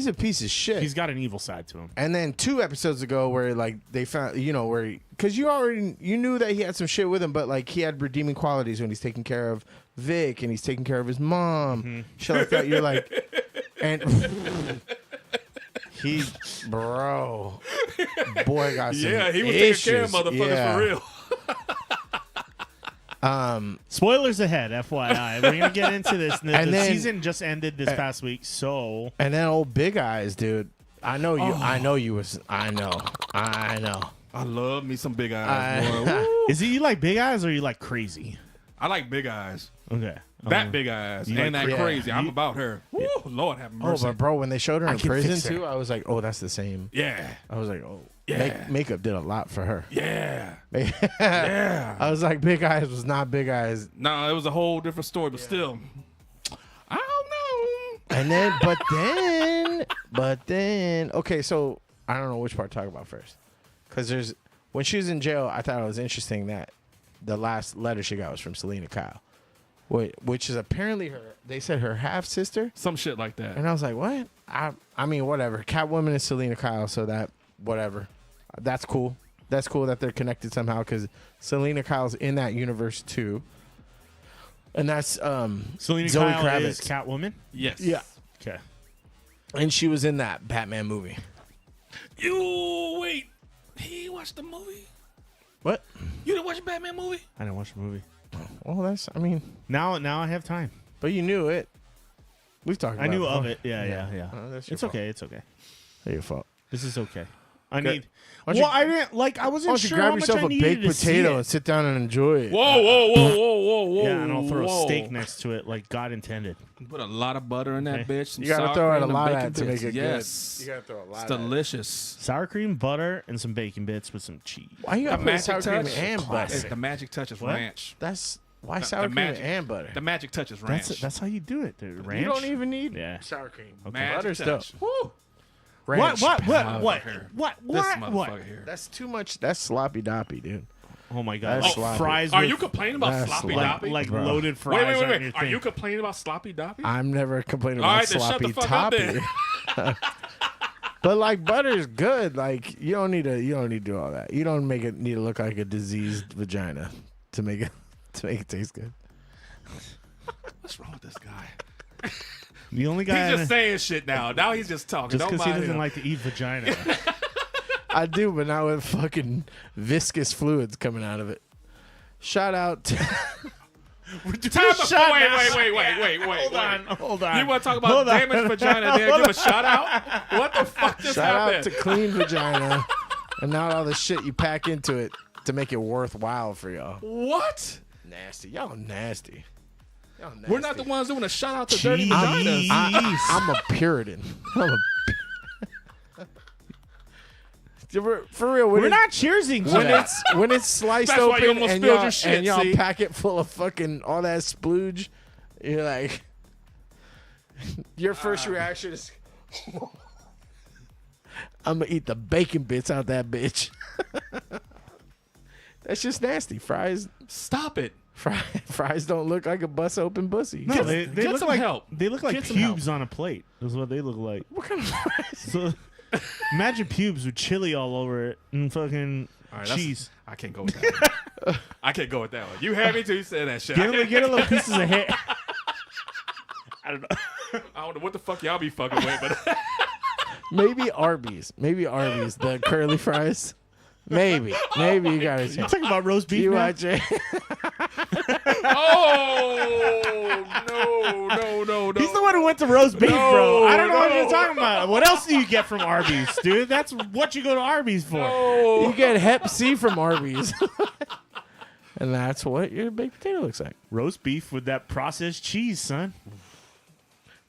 a piece of shit. He's got an evil side to him. And then 2 episodes ago, where like they found, because you knew that he had some shit with him, but like he had redeeming qualities when he's taking care of Vic and he's taking care of his mom, shit like that. You're like, and boy got some Yeah, he was issues. taking care of motherfuckers Yeah. for real. Spoilers ahead, FYI. We're gonna get into this. The And then- season just ended this past week, so And then old Big Eyes, dude. I know you. I know you was. I know. I love me some big eyes. boy. Woo. is it you like big eyes or you like crazy? I like big eyes. Okay, That big eyes you and like that cra- crazy. I'm about her. Woo, Lord have Oh, mercy. but bro, when they showed her in can prison fix her. too, I was like, oh, that's the same. Yeah, I was like, oh, Yeah. makeup did a lot for her. yeah, yeah. I was like, Big Eyes was not Big Eyes. No, it was a whole different story, but still, I don't know. And then, but then, okay, so I don't know which part to talk about first. Because when she was in jail, I thought it was interesting that the last letter she got was from Selena Kyle, which is apparently they said her half sister. Some shit like that. And I was like, what? I mean, whatever. Catwoman is Selena Kyle, so that, whatever. That's cool. That's cool that they're connected somehow because Selena Kyle's in that universe too. And that's Selena Zoe Kyle Kravitz. is Catwoman. Yes. Yeah. Okay. And she was in that Batman movie. You wait. He watched the movie. What? You didn't watch a Batman movie? I didn't watch the movie. Well, Now I have time. but you knew it. We've talked about I knew it of before. it. Yeah. that's your It's fault. okay. It's okay. That's your fault. This is okay. I Good. need. Why don't you- Well, I didn't like. I Why wasn't don't you sure grab how much yourself I a needed baked to see potato it. and sit down and enjoy it? Whoa. Yeah, and I'll throw whoa. a steak next to it, like God intended. Put a lot of butter in that Okay. bitch. Some You gotta sour throw out cream a and lot of bacon that to bits. make it yes. good. You gotta throw a lot It's of that. delicious. Sour cream, butter, and some bacon bits with some cheese. Why you The gotta put magic sour cream touch. and butter? The magic touch is What? ranch. That's why The- sour the cream magic- and butter. The magic touch is ranch. That's how you do it, dude. Ranch. You don't even need Yeah. sour cream. magic Butter touch. stuff. Woo. Ranch. What? Motherfucker. This What? motherfucker here. That's too much. That's sloppy doppy, dude. Oh my God. That's Oh, sloppy. fries. Are with, you complaining about That's sloppy like- doppy? like Bro. loaded fries? wait. aren't your Are thing. you complaining about sloppy doppy? I'm never complaining All about right, then shut the sloppy fuck up toppy. But like butter's good. Like you don't need to do all that. You don't need to look like a diseased vagina to make it taste good. What's wrong with this guy? The only guy. He's just saying shit now. Now he's just talking. just Don't because he mind doesn't him. like to eat vagina. I do, but not with fucking viscous fluids coming out of it. Shout out to Time to- Shut wait. Hold on. You want to talk about Hold on. damaged vagina and then give a shout out? What the fuck just shout out happened? to clean vagina and not all the shit you pack into it to make it worthwhile for y'all. What? Nasty. Y'all nasty. Y'all nasty. We're not the ones doing a shout out to dirty vaginas. I'm a Puritan. For real, We're not cheersing to that. when it's sliced That's why you open almost and spilled y'all, your shit, and y'all see? pack it full of fucking all that splooge, you're like, your first reaction is, I'm gonna eat the bacon bits out that bitch. That's just nasty. Fries Stop it. don't look like a bust open pussy. No, they get look some like help. They look like Get some help. pubes on a plate. Is what they look like. What kind of fries? So imagine pubes with chili all over it and fucking All right, that's- cheese. I can't go with that one. I can't go with that one. You had me till you said that shit. Get a little pieces of hair. I don't know. I don't know what the fuck y'all be fucking with, but Maybe Arby's. The curly fries. Maybe you got You it. talking about roast beef? You now? watch it. no. He's the one who went to roast beef, No, bro. I don't know what no. you're talking about. What else do you get from Arby's, dude? That's what you go to Arby's for. You get Hep C from Arby's. And that's what your baked potato looks like. Roast beef with that processed cheese, son.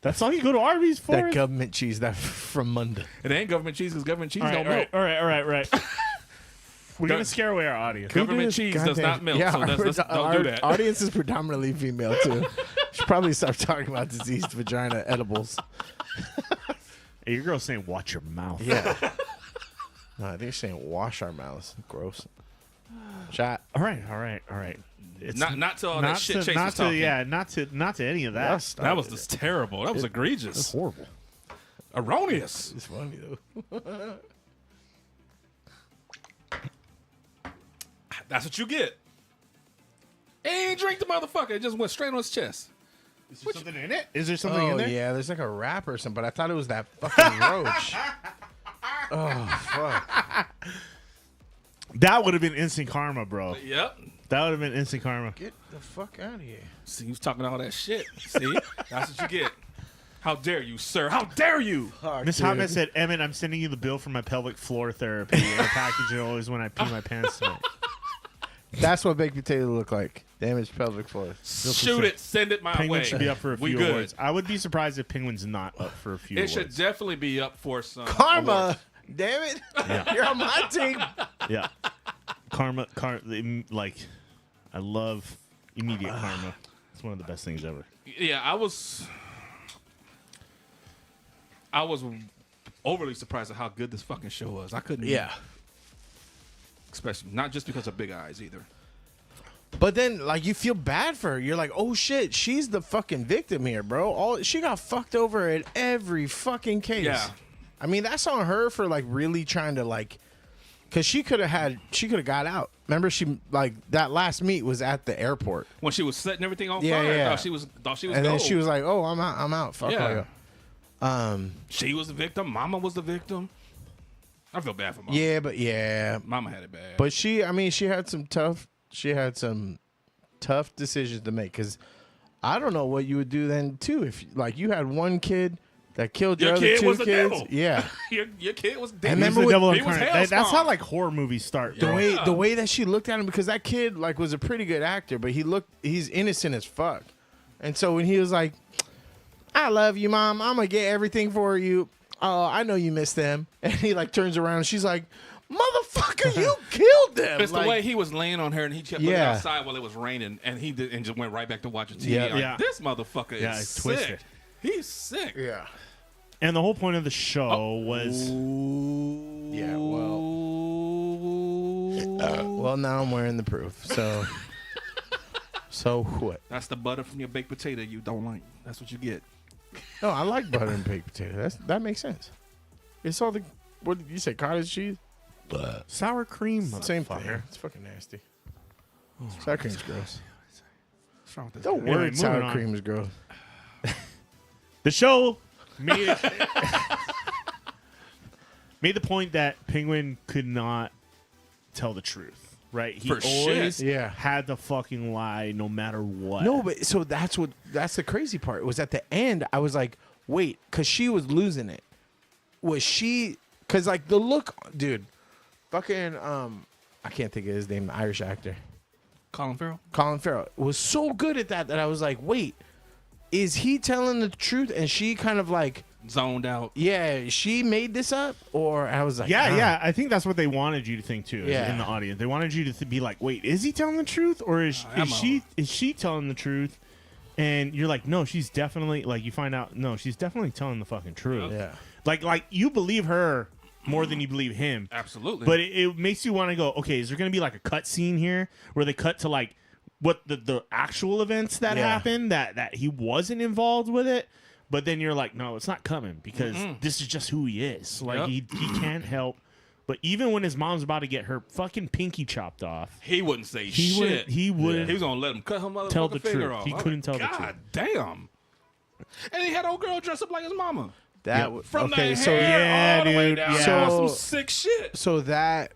That's all you go to Arby's for? That government cheese that from Monday. It ain't government cheese because government cheese all don't right, melt. all right. We're going to scare away our audience. Government cheese does not melt, so don't do that. Our audience is predominantly female, too. Should probably start talking about diseased vagina edibles. Hey, your girl's saying, watch your mouth. Yeah. No, I think you're saying wash our mouths. Gross. Shot. All right. It's Not to all that shit Chase was talking. not to any of that. That was just terrible. That was egregious. It's horrible. Erroneous. It's funny, though. That's what you get. Ain't drink the motherfucker. It just went straight on his chest. Is there something in it? Is there something in there? Yeah, there's like a wrap or something, but I thought it was that fucking roach. Oh, fuck. That would have been instant karma, bro. Yep. That would have been instant karma. Get the fuck out of here. See, he was talking all that shit. See? That's what you get. How dare you, sir? How dare you? Miss Hotman said, Emmett, I'm sending you the bill for my pelvic floor therapy. And the package is always when I pee my pants tonight. That's what baked potato look like. Damaged pelvic floor. Shoot it. Send it my Penguin way. should be up for a We few good. awards. I would be surprised if Penguin's not up for a few It awards. should definitely be up for some Karma. awards. Damn it. Yeah. You're on my team. Yeah. Karma, like, I love immediate karma. It's one of the best things ever. Yeah, I was overly surprised at how good this fucking show was. I couldn't. Yeah. Especially not just because of Big Eyes either. But then, like, you feel bad for her. You're like, oh shit, she's the fucking victim here, bro. She got fucked over at every fucking case. Yeah. I mean, that's on her for like really trying to like Because she could have got out. Remember, she like that last meet was at the airport. When she was setting everything on Yeah, fire, yeah. thought she was And then gold. she was like, "Oh, I'm out. Fuck Yeah. all you." She was the victim. Mama was the victim. I feel bad for Mama. Yeah, but yeah, Mama had it bad. but she had some tough decisions to make. Because I don't know what you would do then too if like you had one kid that killed your other kid two was the kids. devil. Yeah. your kid was dead. And He's remember the what- devil he was incarnate. Hellspawn. That's how like horror movies start. Yeah. The way that she looked at him, because that kid like was a pretty good actor, but he's innocent as fuck. And so when he was like, "I love you, Mom. I'm gonna get everything for you. Oh, I know you miss them." And he like turns around and she's like, "Motherfucker, you killed them." It's like, the way he was laying on her and he kept looking Yeah. outside while it was raining and he did, and just went right back to watching TV. Yeah. Like, Yeah. This motherfucker is it's sick. twisted. He's sick. Yeah. And the whole point of the show was Yeah. Well, now I'm wearing the proof. So. So what? That's the butter from your baked potato you don't like. That's what you get. No, I like butter and baked potato. That makes sense. It's all the what did you say? Cottage cheese. sour cream. Same thing. motherfucker. It's fucking nasty. Sour cream's gross. What's wrong with this The guy? Anyway, word moving sour on. cream is gross. The show made made the point that Penguin could not tell the truth. Right? He For shit. always Yeah. had to fucking lie no matter what. No, but so that's the crazy part. It was at the end, I was like, wait, because she was losing it. Was she, because like the look, dude, fucking, I can't think of his name, the Irish actor. Colin Farrell? Colin Farrell was so good at that I was like, wait, is he telling the truth? And she kind of like, Zoned out. yeah, she made this up? Or I was like, Yeah, ah. yeah. I think that's what they wanted you to think too. Yeah. In the audience, they wanted you to be like, "Wait, is he telling the truth, or is she telling the truth?" And you're like, "No, she's definitely like." You find out, no, she's definitely telling the fucking truth. Yeah. Like you believe her more than you believe him. Absolutely. But it makes you want to go, okay, is there going to be like a cut scene here where they cut to like what the actual events that Yeah. happened that he wasn't involved with it? But then you're like, no, it's not coming because this is just who he is. Like Yep. he can't help. But even when his mom's about to get her fucking pinky chopped off, he wouldn't say he shit. wouldn't. He wouldn't. He was gonna let him cut her motherfucking Tell the finger truth. off. He I was couldn't tell the God truth. damn. And he had old girl dressed up like his mama. That From okay, the so hair Yeah, all the way dude, down. yeah. So, So- some sick shit. so that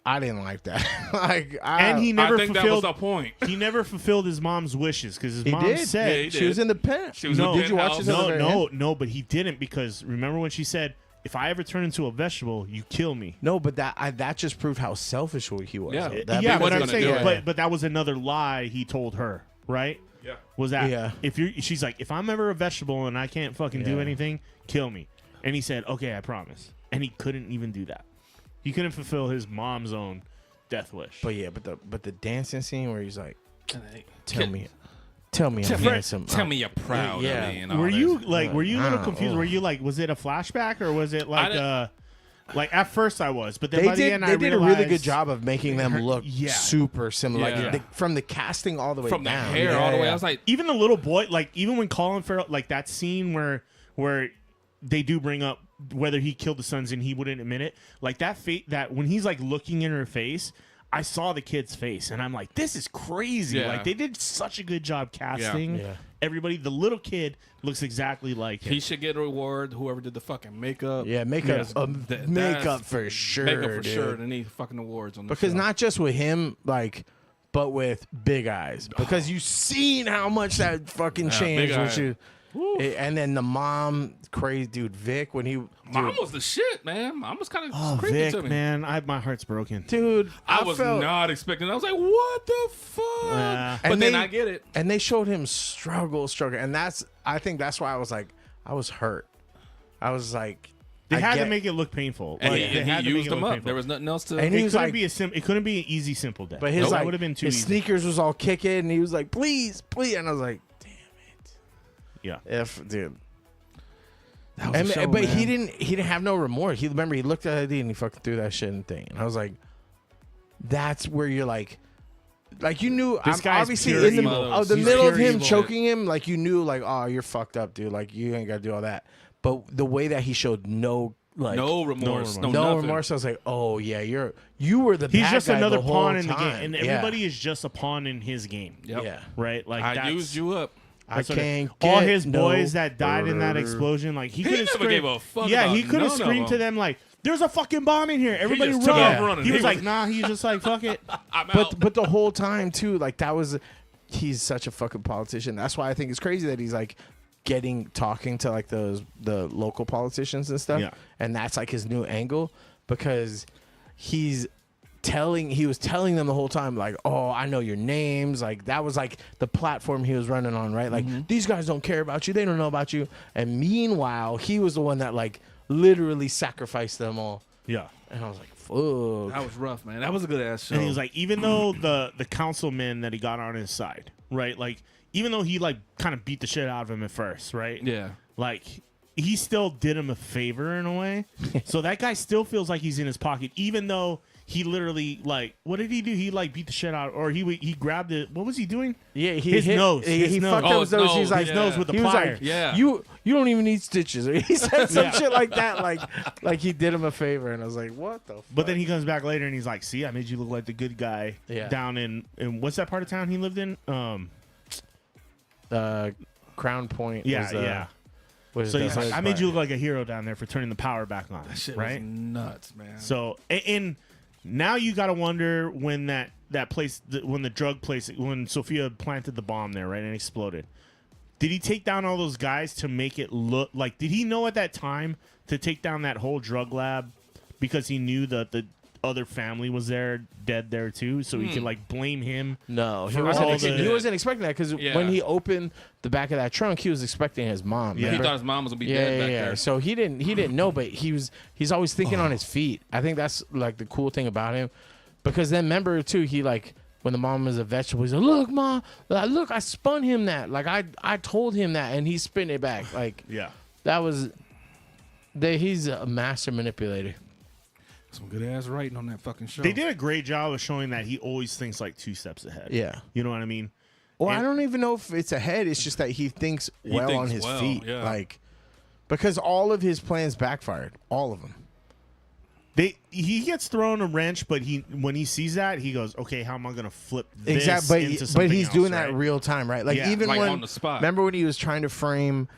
I didn't like that. Like, and he never I think that was fulfilled. the point. He never fulfilled his mom's wishes because his he mom did. said Yeah, he She was did. in the pen. She was No. in the Did you watch penthouse. this? at the very end? no, but he didn't because remember when she said, "If I ever turn into a vegetable, you kill me." No, but that just proved how selfish he was. Yeah. That Yeah, he but wasn't I'm gonna saying, do it. but that was another lie he told her, right? Yeah. Was that Yeah. if you're? She's like, if I'm ever a vegetable and I can't fucking do Yeah. anything, kill me. And he said, okay, I promise. And he couldn't even do that. He couldn't fulfill his mom's own death wish. But yeah, but the dancing scene where he's like, Tell tell me I'm handsome. Tell me you're proud Yeah. of me. And all were that you shit. like? Were you a little Ah, confused? oh. Were you like? Was it a flashback or was it like like at first I was, but then They by the did. end They I did a really good realized- job of making them look yeah. super similar. Yeah. Like from the casting all the way from the down. hair Yeah, all the way? yeah. I was like, Even the little boy, like even when Colin Farrell, like that scene where they do bring up whether he killed the sons and he wouldn't admit it, like that when he's like looking in her face, I saw the kid's face and I'm like, this is crazy. Yeah. Like they did such a good job casting Yeah. everybody. The little kid looks exactly like him. he should get a reward. Whoever did the fucking makeup. Yeah, makeup, Yes, makeup that's- for sure. Makeup for dude. sure. They need fucking awards on the Because show. not just with him, like, but with Big Eyes. Because you've seen how much that fucking Yeah, changed. Big With Eye. you. And then the mom, crazy dude, Vic, when he. Mom was the shit, man. Mom was kind of Oh, creepy Vic, to me. man, my heart's broken. Dude, I was felt, not expecting. I was like, "What the fuck?" Yeah. But And then they- I get it. And they showed him struggle, and I think that's why I was like, I was hurt. I was like, They I had get- to make it look painful. And Like, he, they and had he to make used it them look up. painful. There was nothing else to. And he It was couldn't like, be it couldn't be an easy, simple death. but his That like, would have been too his easy. sneakers was all kicking, and he was like, please, and I was like, Yeah. if dude. that was a show, But man. he didn't have no remorse. He looked at it and he fucking threw that shit in the thing. And I was like, that's where you're like you knew. This I'm guy's obviously pure in the evil. of the He's middle of pure him evil. choking him, you knew, oh, you're fucked up, dude. Like you ain't gotta do all that. But the way that he showed no like No remorse. No, no nothing. remorse. I was like, oh yeah, you were the He's bad just guy another the whole pawn in the time. game, and Yeah. everybody is just a pawn in his game. Yep. Yeah. Right? Like I that's, used you up. I can't all get his no boys that died in that further. explosion. Like he He could have never screamed. gave a fuck Yeah, about he could have none of screamed to them. them like, "There's a fucking bomb in here! Everybody just run!" took off running. He was He like, was- "Nah." He's just like, "Fuck it." I'm out. But the whole time too, like that was, he's such a fucking politician. That's why I think it's crazy that he's like talking to like the local politicians and stuff. Yeah. And that's like his new angle because he was telling them the whole time like, oh, I know your names. Like that was like the platform he was running on, right? Like these guys don't care about you. They don't know about you. And meanwhile, he was the one that like literally sacrificed them all. Yeah. And I was like, fuck. That was rough, man. That was a good ass show. And he was like, even though the councilman that he got on his side, right? Like, even though he like kind of beat the shit out of him at first, right? yeah. Like, he still did him a favor in a way. So that guy still feels like he's in his pocket, even though he literally like, what did he do? He like beat the shit out, or he grabbed it. What was he doing? Yeah, His nose. He His nose. fucked up his Oh, nose. no, He's like, his nose with the he was plier. like, Yeah. you don't even need stitches. Or he said some shit like that, like he did him a favor, and I was like, what the? Fuck? But then he comes back later and he's like, "See, I made you look like the good guy Yeah. down in what's that part of town he lived in? Crown Point. Yeah, was, yeah. Was So the he's like, hood I made part. you look like a hero down there for turning the power back on, That shit right? was nuts, man. So and now you got to wonder when that place, when the drug place, when Sophia planted the bomb there, right, and exploded. Did he take down all those guys to make it look like? Did he know at that time to take down that whole drug lab because he knew that the other family was there, dead there too, so he could like blame him? No, he for wasn't. all He the- wasn't expecting that because Yeah. when he opened the back of that trunk, he was expecting his mom. Yeah. he remember? thought his mom was gonna be Yeah, dead yeah, back yeah. there. So he didn't know, but he's always thinking on his feet. I think that's like the cool thing about him, because then remember too, he like when the mom was a vegetable, he's like, "Look, ma, look, I spun him that. Like I told him that, and he spin it back. Like Yeah. that was, he's a master manipulator. Some good ass writing on that fucking show. They did a great job of showing that he always thinks like 2 steps ahead. Yeah. You know what I mean? Well, And- I don't even know if it's ahead. It's just that he thinks well on thinks his well, feet, yeah. like because all of his plans backfired, all of them. He gets thrown a wrench, but when he sees that, he goes, "Okay, how am I gonna flip this Exactly, into but something he's else, doing right? that real time, right? Like Yeah, even like when on the spot. remember when he was trying to frame,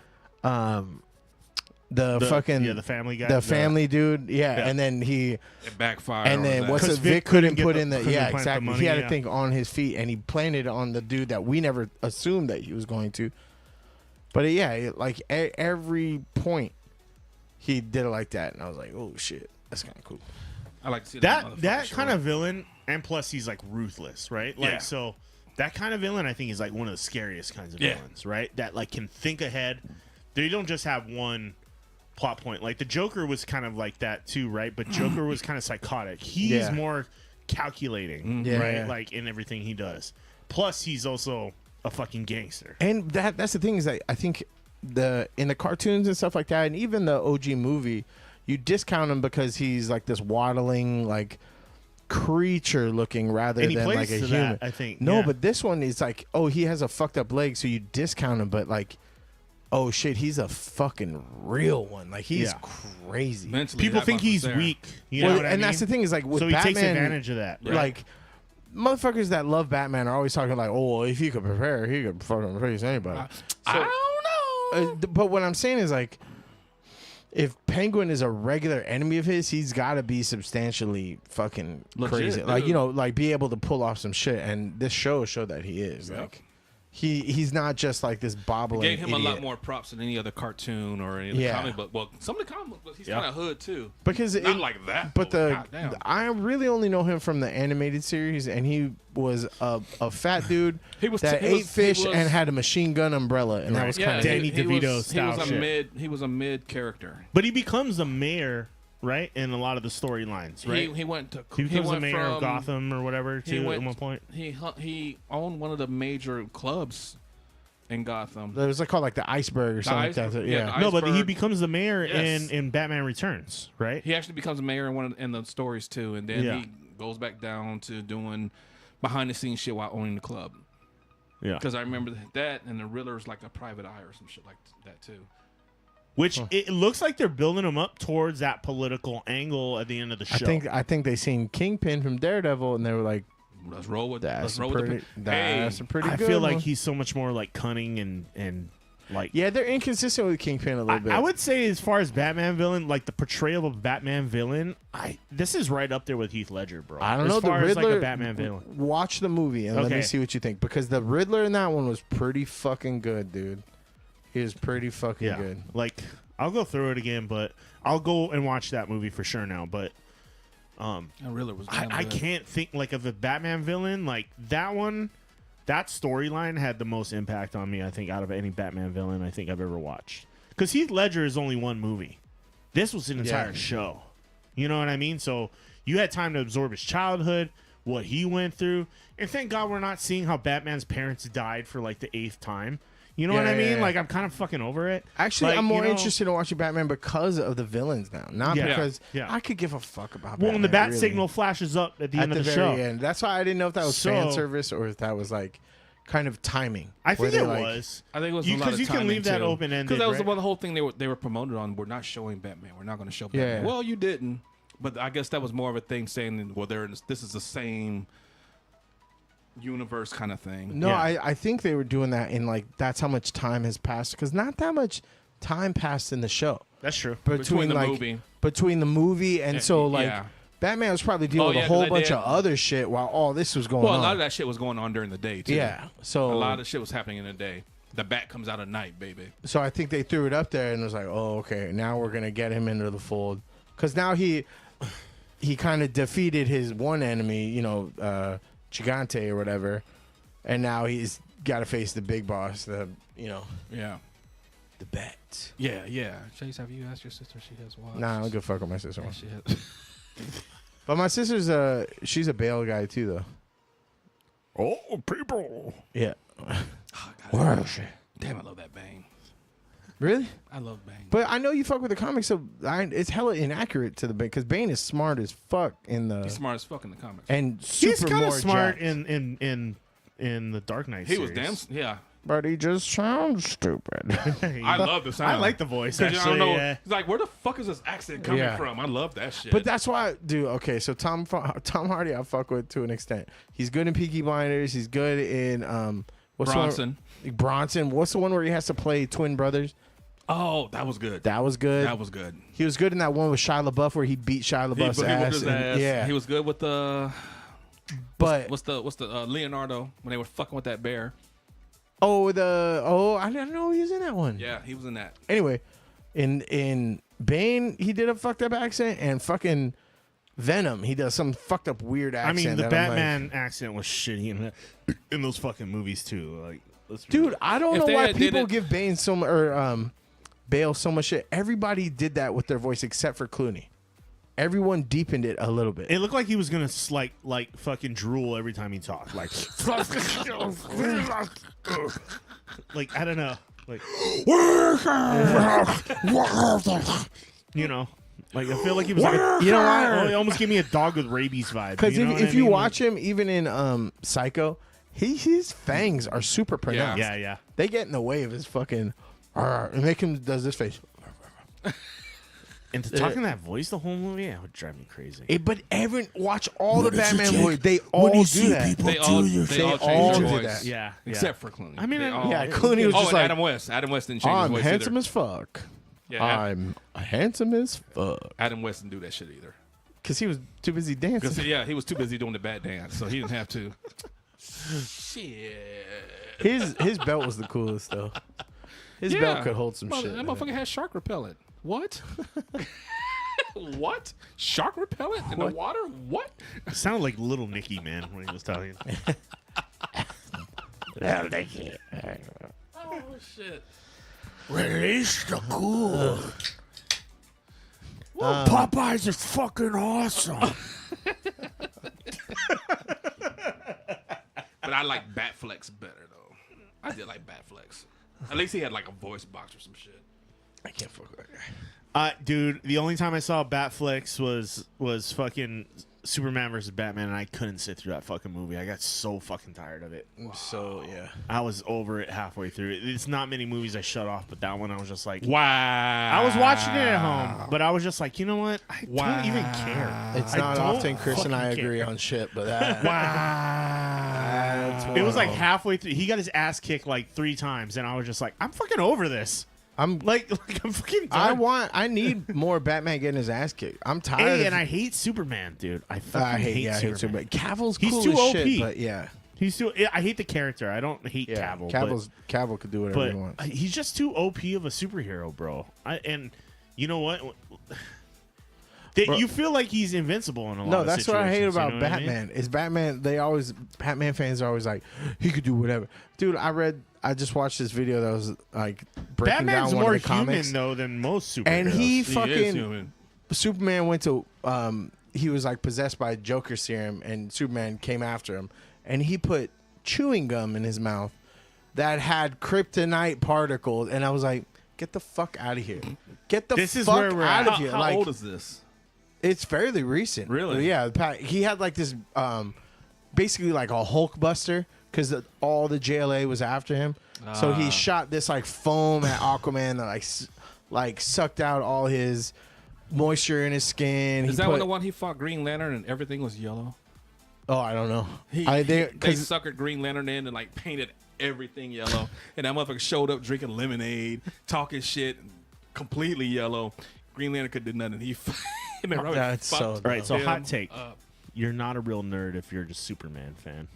the fucking the family guy, the family dude, yeah, Yeah. and then It backfired. and on then his what's ass. it? 'Cause Vic Vic couldn't couldn't put get in the- the couldn't yeah plant the exactly. money, He had to yeah. think on his feet, and he planted on the dude that we never assumed that he was going to. But like every point, he did it like that, and I was like, oh shit, that's kind of cool. I like to see that motherfucker show kind up. of villain, and plus he's like ruthless, right? Like Yeah. so that kind of villain, I think, is like one of the scariest kinds of Yeah. villains, right? That like can think ahead. They don't just have one plot point. Like the Joker was kind of like that too, right? But Joker was kind of psychotic. He's Yeah. more calculating, Yeah, right? yeah. Like in everything he does. Plus, he's also a fucking gangster. And that's the thing is that I think in the cartoons and stuff like that, and even the OG movie, you discount him because he's like this waddling like creature looking rather And he than plays like a to human. that, I think. No, yeah. but this one is like, oh, he has a fucked up leg, so you discount him, but like, oh shit, he's a fucking real one. Like he's Yeah. crazy. Mentally, people that think motherfucker's he's there. weak. You Well, know what I and mean? that's the thing is like with so he Batman, takes advantage of that. Right? like motherfuckers that love Batman are always talking like, oh, well, if he could prepare, he could fucking face anybody. I don't know. But what I'm saying is like, if Penguin is a regular enemy of his, he's got to be substantially fucking Legit, crazy. Like, you dude. know, like be able to pull off some shit. And this show showed that he is. Yep. Like, he's not just like this bobbling Gave him a lot idiot. more props than any other cartoon or any other Yeah. comic book. Well, some of the comic books, he's Yeah. kind of hood too. Because Not like that. But goddamn. I really only know him from the animated series, and he was a fat dude He was- that he ate was- he fish was- and had a machine gun umbrella, and that was kind of Danny he DeVito was, style he was a shit. He was a mid character. But he becomes the mayor, right? In a lot of the storylines, right? He went to. He becomes the went mayor from, of Gotham or whatever, He too, went, at one point. He owned one of the major clubs in Gotham. It was like called like the iceberg or something like that. Iceberg, yeah, Yeah. the No, but he Iceberg. becomes the mayor Yes. in Batman Returns, right? He actually becomes a mayor in the stories too, and then Yeah. he goes back down to doing behind the scenes shit while owning the club. Yeah. Because I remember that, and the Riddler's like a private eye or some shit like that too. Which it looks like they're building him up towards that political angle at the end of the show. I think they seen Kingpin from Daredevil, and they were like, Let's roll with that. "That's Let's roll with pretty, the that's a pretty I good feel like one." he's so much more like cunning and like. Yeah, they're inconsistent with Kingpin a little bit. I would say as far as Batman villain, like the portrayal of Batman villain, this is right up there with Heath Ledger, bro. I don't as know. far The as Riddler. like a Batman villain. Watch the movie and let me Okay. see what you think, because the Riddler in that one was pretty fucking good, dude. He was pretty fucking Yeah, good. like I'll go through it again, but I'll go and watch that movie for sure now. But And Riddler was damn I good. can't think like of a Batman villain like that one. That storyline had the most impact on me, I think, out of any Batman villain I think I've ever watched. Because Heath Ledger is only one movie. This was an entire show. You know what I mean? So you had time to absorb his childhood, what he went through, and thank God we're not seeing how Batman's parents died for like the 8th time. You know what I mean? Yeah. Like I'm kind of fucking over it. Actually, Like, I'm more you know- interested in watching Batman because of the villains now, not Yeah. because Yeah. I could give a fuck about. Well, Batman, when the bat really. signal flashes up at the end at of the the very show, end, that's why I didn't know if that was fan So- service or if that was like kind of timing. I where think they, it like- was. I think it was a lot Because of you can timing, leave that too. open ended. Because that was right? the whole thing they were promoted on. We're not showing Batman. We're not going to show Batman. Yeah. Well, you didn't. But I guess that was more of a thing saying, well, this is the same universe kind of thing. No, Yeah. I think they were doing that in like that's how much time has passed, because not that much time passed in the show That's true. Between the like movie. between the movie and so like yeah. Batman was probably dealing Oh, with yeah, a 'cause whole they bunch did. of other shit while all this was going Well, on. a lot of that shit was going on during the day, too. Yeah, so A lot of shit was happening in the day. The bat comes out at night, baby. So I think they threw it up there and was like, oh, okay, now we're gonna get him into the fold, because now he kind of defeated his one enemy, Gigante or whatever, and now he's got to face the big boss, the Yeah. bat. Yeah. Chase, have you asked your sister if she has watched? Nah, I don't give a fuck with my sister. Yeah, she has. But my sister's she's a Bale guy too, though. Oh, people. Yeah. Where is she? Damn, I love that Bane. Really? I love Bane. But I know you fuck with the comics, so it's hella inaccurate to the Bane, because Bane is smart as fuck in the He's smart as fuck in the comics. and super He's kind more of smart jacked. in the Dark Knight. He was series. yeah. But he just sounds stupid. I love the sound. I like the voice. 'Cause Actually, I don't know. yeah. It's like, where the fuck is this accent coming Yeah. from? I love that shit. But that's why, dude. Okay, so Tom Hardy, I fuck with to an extent. He's good in Peaky Blinders. He's good in what's the Bronson. one? Bronson. What's the one where he has to play twin brothers? Oh, that was good. That was good. That was good. He was good in that one with Shia LaBeouf where he beat Shia He LaBeouf's whooped ass. his and- ass. Yeah, He was good with the but what's the Leonardo when they were fucking with that bear. I didn't know he was in that one. Yeah, he was in that. Anyway, in Bane, he did a fucked up accent, and fucking Venom, he does some fucked up weird I accent. mean, the that I'm like, Batman accent was shitty in those fucking movies too. Like, let's be dude, real. I don't If know they why had did people it- give Bane Bale so much shit. Everybody did that with their voice except for Clooney. Everyone deepened it a little bit. It looked like he was gonna like fucking drool every time he talked. Like, like I don't know. Like, you know, like I feel like he was like, You know why? oh, he almost gave me a dog with rabies vibe. Because you know what if I you mean? watch him, even in Psycho, his fangs are super pronounced. yeah. They get in the way of his fucking. And make him does this face. And to talk in that voice the whole movie, that would drive me crazy. But watch all the Batman movies. They all do that. They all all changed did their voice. that. Yeah, Except for Clooney. I mean, They all- Yeah, Clooney was Oh, just and like, Adam West. Adam West didn't change I'm his voice handsome either. as fuck. Yeah, I'm handsome as fuck. Adam West didn't do that shit either. Because he was too busy Because dancing. yeah, he was too busy doing the bad dance, so he didn't have to. Shit. His belt was the coolest though. His belt could hold some shit. That in it. motherfucker had shark repellent. What? What? Shark repellent in the water? What? it sounded like Little Nicky, man, when he was talking. Oh shit. Release the cool. Popeyes is fucking awesome. But I like Batflex better though. I did like Batflex. At least he had like a voice box or some shit. I can't fuck with that guy. Dude, the only time I saw Batflex was fucking Superman versus Batman, and I couldn't sit through that fucking movie. I got so fucking tired of it. So yeah. I was over it halfway through. It's not many movies I shut off, but that one I was just like, Wow. I was watching it at home, but I was just like, you know what? I don't even care. It's I not don't often Chris and I fucking agree care. on shit, but that. It was like halfway through. He got his ass kicked like 3 times, and I was just like, I'm fucking over this. I'm fucking done. I need more Batman getting his ass kicked. I'm tired. And I hate Superman, dude. I fucking hate Superman. Cavill's He's cool too as OP. shit, but yeah. He's too. I hate the character. I don't hate Yeah, Cavill. Cavill could do whatever he wants. But he's just too OP of a superhero, bro. And you know what? You feel like he's invincible in a lot of No, that's what I hate situations, about you know what I mean? Batman. Is Batman? Batman fans are always like, he could do whatever. Dude, I just watched this video that was like breaking Batman's down one more of the comics, human though than most superheroes. and he is fucking human. Superman went to he was like possessed by Joker serum, and Superman came after him, and he put chewing gum in his mouth that had kryptonite particles, and I was like, get the fuck out of here. Get the This is fuck where we're out at. of here. How Like, old is this? it's fairly recent. Really? Yeah. He had like this, basically like a Hulk buster because all the JLA was after him. So he shot this like foam at Aquaman that like sucked out all his moisture in his skin. Is that the one he fought Green Lantern and everything was yellow? Oh, I don't know. They suckered Green Lantern in and like painted everything yellow. And that motherfucker showed up drinking lemonade, talking shit, completely yellow. Green Lantern could do nothing. He That's so All right, so him hot take. up. You're not a real nerd if you're just Superman fan.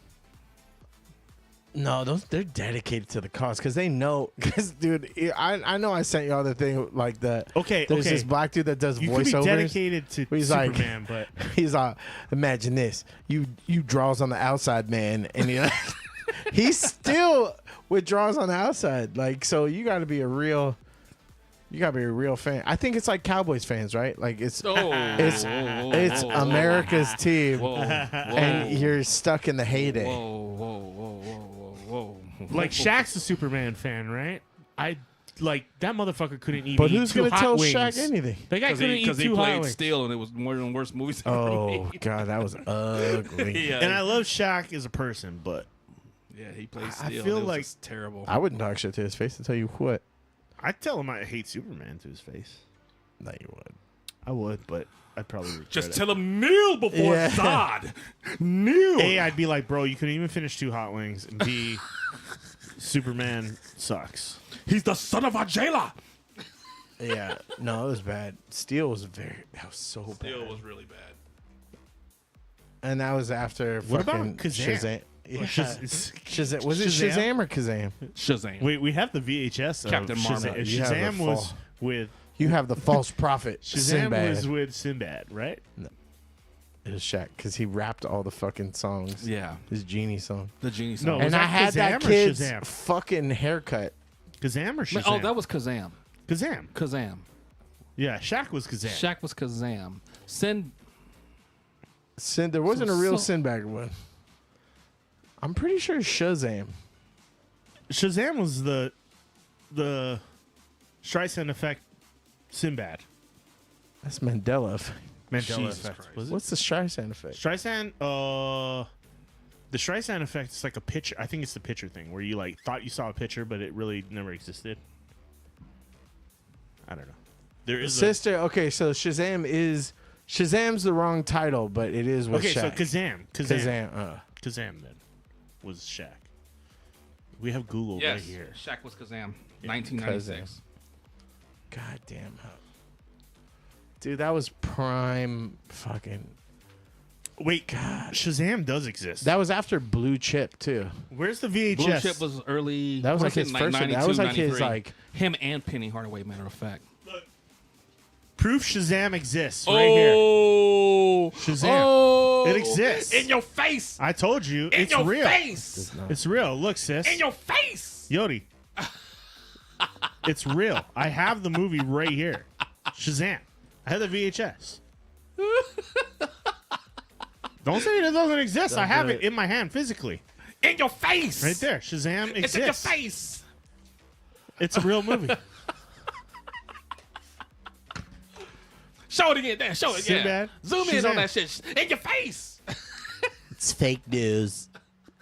No, they're dedicated to the cause because they know. Because, dude, I know I sent y'all the thing like that. There's this black dude that does You voiceovers. could be dedicated to He's Superman, like, but he's like, imagine this: you draws on the outside, man, and he still withdraws on the outside. Like, so you got to be a real fan. I think it's like Cowboys fans, right? Like it's America's team, and you're stuck in the heyday. Whoa. like Shaq's a Superman fan, right? I like that motherfucker couldn't even. But eat who's two gonna hot tell wings. Shaq anything? That guy couldn't eat Because he two hot played wings. Steel and it was one of the worst movies ever Oh made. god, that was ugly. Yeah. And I love Shaq as a person, but Yeah, he played I Steel. feel It was like- just terrible. I wouldn't talk shit to his face to tell you what. I tell him I hate Superman to his face. No, you would. I would, but I'd probably regret Just it. tell him kneel before Yeah. Zod. Kneel. A, I'd be like, bro, you couldn't even finish 2 hot wings. And B, Superman sucks. He's the son of a jailer. Yeah, no, it was bad. Steel was so bad. Steel was really bad. And that was after What about fucking Kazam? Shazam. Yeah. Shaz- Shazam. Was it Shazam? Shazam or Kazam? Shazam. we have the VHS of Captain Marvel. Shazam. You have the Shazam was fall. with You have the false prophet. Shazam Sinbad. was with Sinbad, right? It was Shaq because he rapped all the fucking songs. Yeah. His genie song. The genie No, song. was And that I had that Kazam or kid's Shazam? fucking haircut. Kazam or Shazam? Oh, that was Kazam. Kazam. Kazam. Yeah, Shaq was Kazam. Shaq was Kazam. There wasn't a real so- Sinbad one. I'm pretty sure Shazam. Shazam was the Streisand effect Sinbad. That's Mandela effect. Mandela Jesus effect. Christ. Was it? What's the Streisand effect? Streisand, the Streisand effect is like a picture. I think it's the picture thing where you like thought you saw a picture, but it really never existed. I don't know. There is Sister. Okay, so Shazam's the wrong title, but it is with okay, so Shaq. Kazam then was Shaq. We have Google right here. Shaq was Kazam. 1996. God damn. Dude, that was prime fucking. Wait, Shazam does exist. That was after Blue Chip too. Where's the VHS? Blue Chip was early. That was like his first. That was like his 92, like. Him and Penny Hardaway, matter of fact. Proof Shazam exists right here. Shazam. Oh, It exists. In your face. I told you, In it's your real. face. It's real. Look, sis. In your face. Yodi. It's real. I have the movie right here. Shazam. I have the VHS. Don't say it doesn't exist. I have it in my hand physically. In your face. Right there. Shazam It's in your exists. face. It's a real movie. Show it again. Damn, show it again. Sinbad? Zoom in Shazam. on that shit. In your face. It's fake news.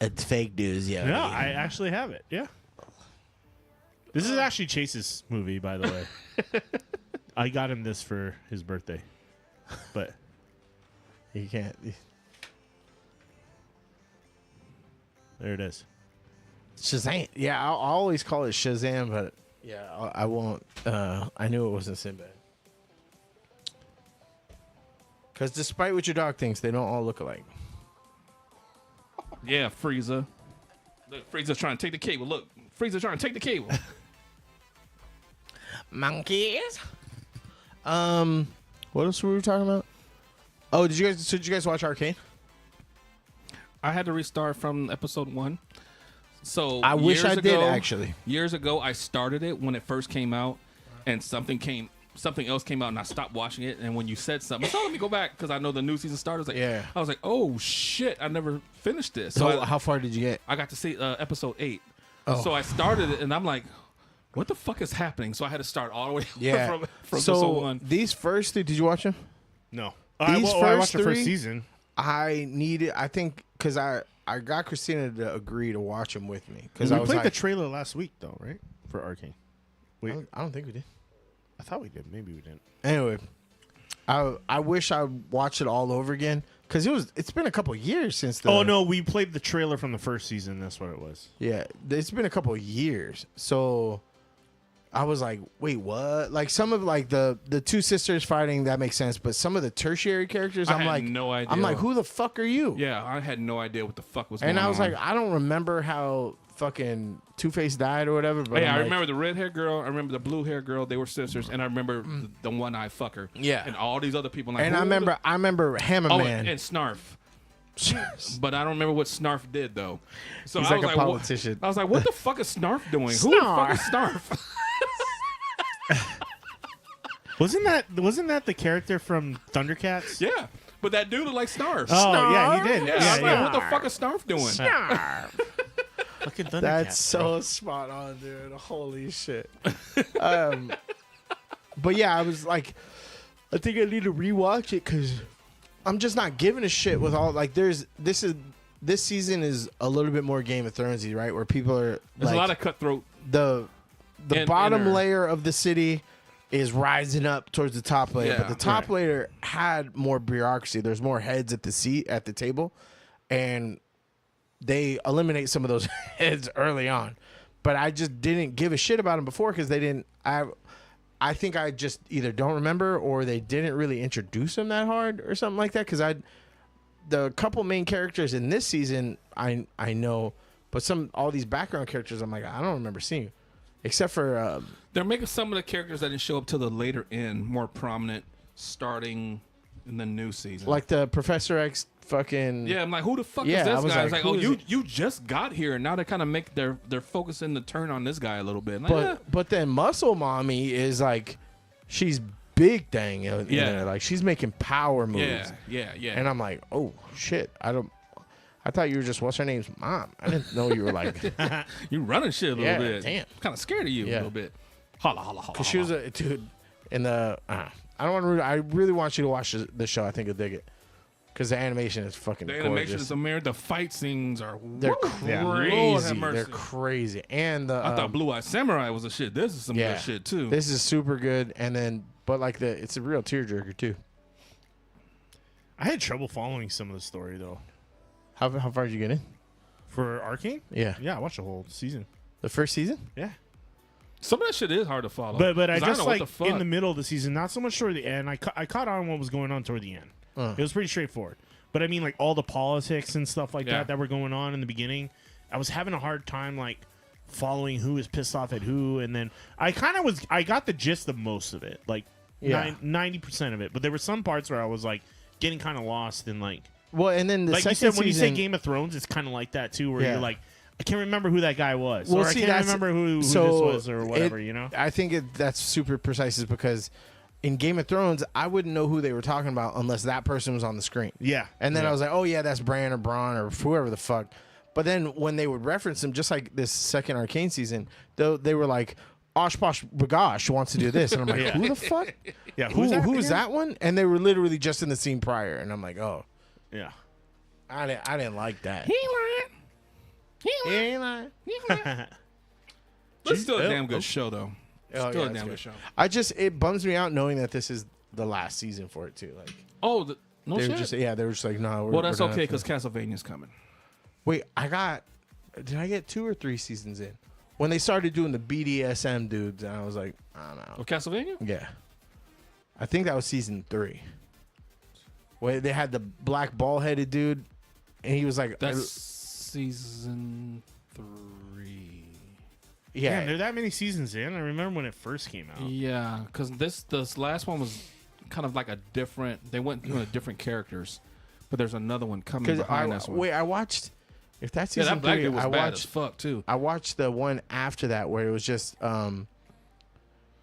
It's fake news, yeah. No, I actually have it. Yeah. This is actually Chase's movie, by the way. I got him this for his birthday. But You can't. there it is. Shazam. Yeah, I'll always call it Shazam, but yeah, I won't. I knew it wasn't Sinbad. Because despite what your dog thinks, they don't all look alike. Yeah, Frieza. Look, Frieza's trying to take the cable. Look, Frieza's trying to take the cable. Monkeys. What else were we talking about? Oh, did you guys watch Arcane? I had to restart from episode 1. So I wish years I did, ago- actually. Years ago, I started it when it first came out, and something else came out, and I stopped watching it. And when you said something, so let me go back because I know the new season started. I was like, oh shit, I never finished this. So I, how far did you get? I got to see episode 8. Oh. So I started it, and I'm like, what the fuck is happening? So I had to start all the way from so episode 1. these first three, did you watch them? No. These I first watched the first three- season. I think, because I got Christina to agree to watch them with me. Because We I was played like, the trailer last week, though, right? For Arcane. I don't think we did. I thought we did. Maybe we didn't. Anyway, I wish I watched it all over again because it's been a couple years since the. Oh, no. We played the trailer from the first season. That's what it was. Yeah, it's been a couple years. So I was like, wait, what? Like some of like the two sisters fighting, that makes sense. But some of the tertiary characters, I I'm had like, no idea. I'm like, who the fuck are you? Yeah, I had no idea what the fuck was going on. And I was like, I don't remember how fucking Two-Face died or whatever. But Hey, I'm I like, remember the red hair girl. I remember the blue hair girl. They were sisters, and I remember the one eye fucker. Yeah. and all these other people. Like, And who I remember Hammer Oh, Man. and Snarf. But I don't remember what Snarf did though. So He's I like was a like, politician. I was like, what the fuck is Snarf doing? Who the fuck is Snarf? Wasn't that the character from Thundercats? Yeah, but that dude looked like Snarf. Oh, yeah, he did. Yeah, I was like, what the fuck is Snarf doing? Fucking Thundercats. That's so bro. spot on, dude. Holy shit. But yeah, I was like, I think I need to rewatch it because I'm just not giving a shit with all like. This season is a little bit more Game of Thronesy, right? Where people are There's like, a lot of cutthroat. the bottom inner- layer of the city is rising up towards the top layer, but Yeah, the top right. layer had more bureaucracy. There's more heads at the table, and they eliminate some of those heads early on. But I just didn't give a shit about them before because they didn't. I think I just either don't remember or they didn't really introduce them that hard or something like that. Because the couple main characters in this season I know, but all these background characters I'm like I don't remember seeing, except for They're making some of the characters that didn't show up till the later end more prominent, starting in the new season. like the Professor X fucking yeah, I'm like, who the fuck Yeah, is I this was guy? like, It's like, who oh, is you it? you just got here, and now they kind of make they're focusing the turn on this guy a little bit. Like, eh. but then Muscle Mommy is like she's big thing, Yeah. like she's making power moves. yeah. And I'm like, oh shit, I thought you were just what's her name's mom. I didn't know you were like You running shit a little Yeah, bit. damn. Kind of scared of you a Yeah. little bit. Holla, holla, holla. because she was a dude in the. I don't want to. I really want you to watch the show. I think you'll dig it because the animation is fucking. The animation gorgeous. is amazing. The fight scenes are They're woo. crazy. Lord have mercy. They're crazy, and the I thought Blue Eye Samurai was a shit. This is some good shit too. This is super good, and then but like it's a real tearjerker too. I had trouble following some of the story, though. How far did you get in? For Arcane? Yeah, Yeah, I watched the whole season. the first season. Yeah. Some of that shit is hard to follow. But I 'Cause just don't know like what the fuck. in the middle of the season, not so much toward the end. I caught on what was going on toward the end. It was pretty straightforward. But I mean, like all the politics and stuff like Yeah. that were going on in the beginning, I was having a hard time like following who was pissed off at who, and then I got the gist of most of it, like Yeah. 90% of it. But there were some parts where I was like getting kind of lost in like Well, and then the like you second said when you say season- Game of Thrones, it's kind of like that too, where Yeah. you're like, I can't remember who that guy was, Well, or see, I can't that's- remember who this so was, or whatever, it- you know. I think that's super precise is because in Game of Thrones, I wouldn't know who they were talking about unless that person was on the screen. Yeah. And then Yeah. I was like, oh, yeah, that's Bran or Braun or whoever the fuck. But then when they would reference him, just like this second Arcane season, they were like, Oshposh Bagosh wants to do this, and I'm like, who the fuck? Yeah, Who's again? that one? And they were literally just in the scene prior, and I'm like, oh, Yeah. I didn't like that. He lying. He ain't lying. But it's still a damn good show, though. Oh, Still yeah, a it's damn good. good show. It bums me out knowing that this is the last season for it too. Like Oh, no they were shit. they were just like, no. Well, that's we're okay because Castlevania's coming. wait, did I get 2 or 3 seasons in? When they started doing the BDSM dudes, and I was like, I don't know. Of Castlevania? Yeah, I think that was season 3. Where they had the black ball headed dude, and he was like, That's season 3. Yeah, yeah, there are that many seasons in. I remember when it first came out. Yeah, because this last one was kind of like a different. They went doing different characters, but there's another one coming because behind this one. I watched. If that's Yeah, season that black 3, dude was I bad as watched. fuck too. I watched the one after that where it was just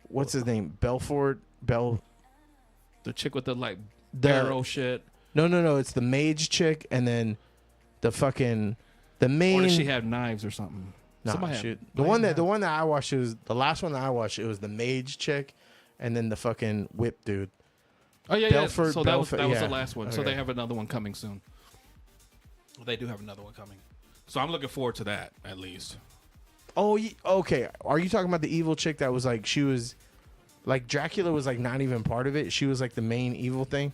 what's his name? Belfort. The chick with the like The- barrel shit, No. It's the mage chick, and then the main. or did she have knives or something? No, Somebody had shoot. The blazing one that I watched, it was the last one that I watched. It was the mage chick, and then the fucking whip dude. Oh yeah, Belfort- yeah. So that was Belfort, the yeah. last one. So Okay. they have another one coming soon. They do have another one coming. So I'm looking forward to that at least. Oh, okay. Are you talking about the evil chick that was like she was, like Dracula was like not even part of it? She was like the main evil thing.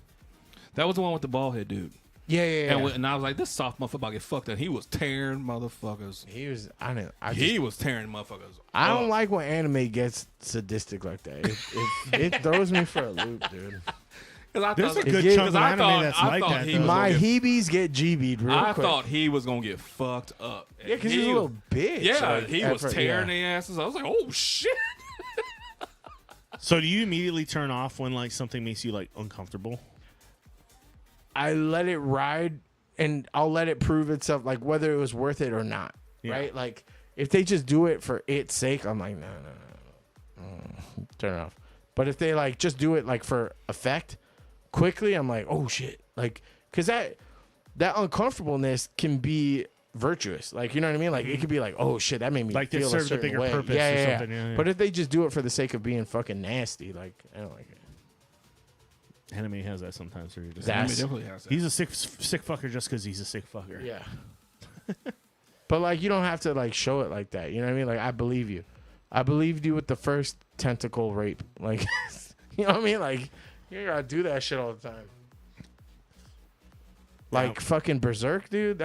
That was the one with the bald head dude. Yeah. And I was like, this soft motherfucker about to get fucked up. He was tearing motherfuckers. He was. He was tearing motherfuckers. I don't up. like when anime gets sadistic like that. It throws me for a loop, dude. 'Cause I There's thought- a good It chunk of I anime thought- that's I like thought that. he though. was- My gonna heebies get GB'd real I quick. thought he was gonna get fucked up. Yeah, because he's a little bitch. Yeah, like, he at was first, tearing yeah. their asses. I was like, oh shit. So do you immediately turn off when like something makes you like uncomfortable? I let it ride, and I'll let it prove itself, like whether it was worth it or not. Yeah. Right? Like if they just do it for its sake, I'm like, no. Turn it off. But if they like just do it like for effect, quickly, I'm like, oh shit, like because that uncomfortableness can be virtuous. Like you know what I mean? Like it could be like, oh shit, that made me Like it feel a serves a certain bigger way. purpose yeah, or yeah, something, yeah. But if they just do it for the sake of being fucking nasty, like I don't like it. Anime has that sometimes. Where you're just That's- He definitely has that. he's a sick fucker just because he's a sick fucker. Yeah. But like you don't have to like show it like that. You know what I mean? Like I believe you. I believed you with the first tentacle rape. Like you know what I mean? Like you gotta do that shit all the time. Like fucking Berserk, dude.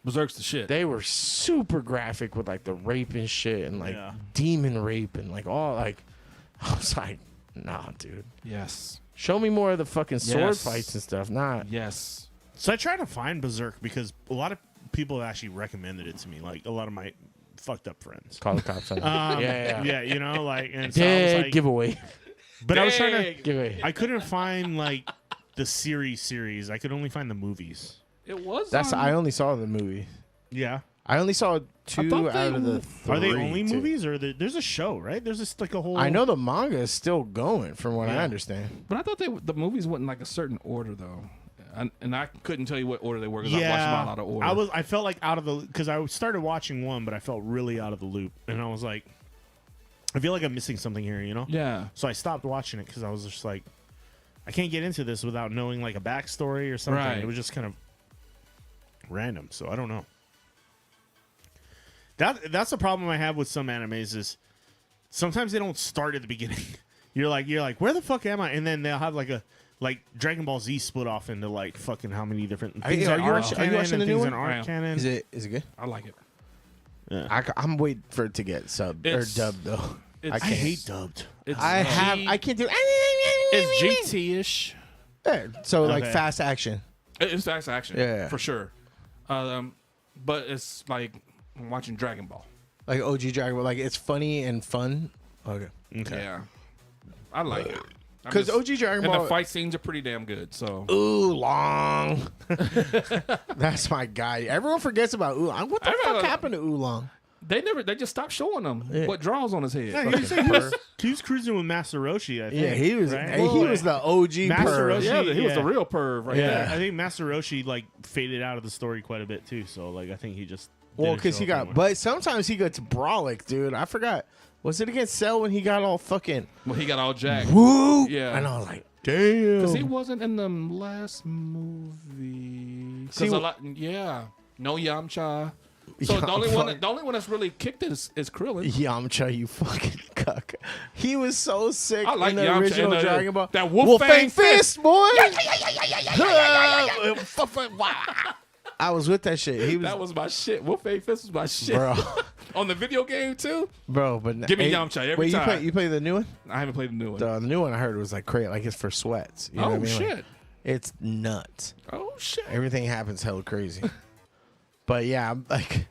Berserk's the shit. They were super graphic with like the rape and shit and like Yeah. demon rape and like all like I was like, nah, dude. Yes. Show me more of the fucking sword Yes. fights and stuff. Nah. Yes. So I try to find Berserk because a lot of people have actually recommended it to me. Like a lot of my fucked up friends. Call the cops on it. Yeah, you know, like and so I was Dead like, giveaway. but I was trying to. Giveaway. I couldn't find like the series. I could only find the movies. It was. That's on, I only saw the movie. Yeah. I only saw 2 thought they out of the were- 3. Are they only too. movies or there's a show, right? There's just like a whole. I know the manga is still going, from what I Yeah. understand. But I thought the movies went in like a certain order though, and I couldn't tell you what order they were because I watched them all out of order. I felt like out of the because I started watching one, but I felt really out of the loop, and I was like, I feel like I'm missing something here, you know? Yeah. So I stopped watching it because I was just like, I can't get into this without knowing like a backstory or something. Right. It was just kind of random, so I don't know. That's the problem I have with some animes is sometimes they don't start at the beginning. You're like, where the fuck am I? And then they'll have like Dragon Ball Z split off into like fucking how many different things Are you arc watching canon the and new things one? in arc Yeah. canon. Is it good? I like it. I'm waiting for it to get subbed or It's- dubbed though. It's, I can't. hate dubbed. It's I can't do. It's GT-ish. Yeah, so like Okay. fast action. It's fast action. Yeah. For sure. But it's like I'm watching Dragon Ball. Like OG Dragon Ball. Like it's funny and fun. Okay. Okay. Yeah. I like it. I'm Because just- OG Dragon and Ball. the fight scenes are pretty damn good. So Oolong. That's my guy. Everyone forgets about Oolong. What the I fuck remember- happened to Oolong? they just stopped showing him what draws on his head. Yeah, he was cruising with Master Roshi, I think. Yeah, he was. right? Hey, he was the OG Master perv. Roshi- Yeah, he was Yeah. the real perv right Yeah. there. I think Master Roshi like faded out of the story quite a bit too. So like I think he just Well, didn't because show he up got. anymore. But sometimes he gets brolic, dude. I forgot. Was it against Cell when he got all fucking Well, he got all jacked. woo? Yeah. And I was like, damn. Because he wasn't in the last movie. See, Because a lot, yeah. No Yamcha. So the only one that's really kicked it is Krillin. Yamcha, you fucking cuck. He was so sick I like in the Yamcha original in the- Dragon Ball. that Wolfang Fist, boy. I was with that shit. He was, That was my shit. Wolfang Fist was my shit. bro, On the video game too. bro. But Give me Yamcha every wait, time. you play the new one? I haven't played the new one. The new one I heard was like crazy, like it's for sweats. You know what I Oh mean? Like, shit. it's nuts. Oh shit. Everything happens hella crazy. But yeah, I'm like,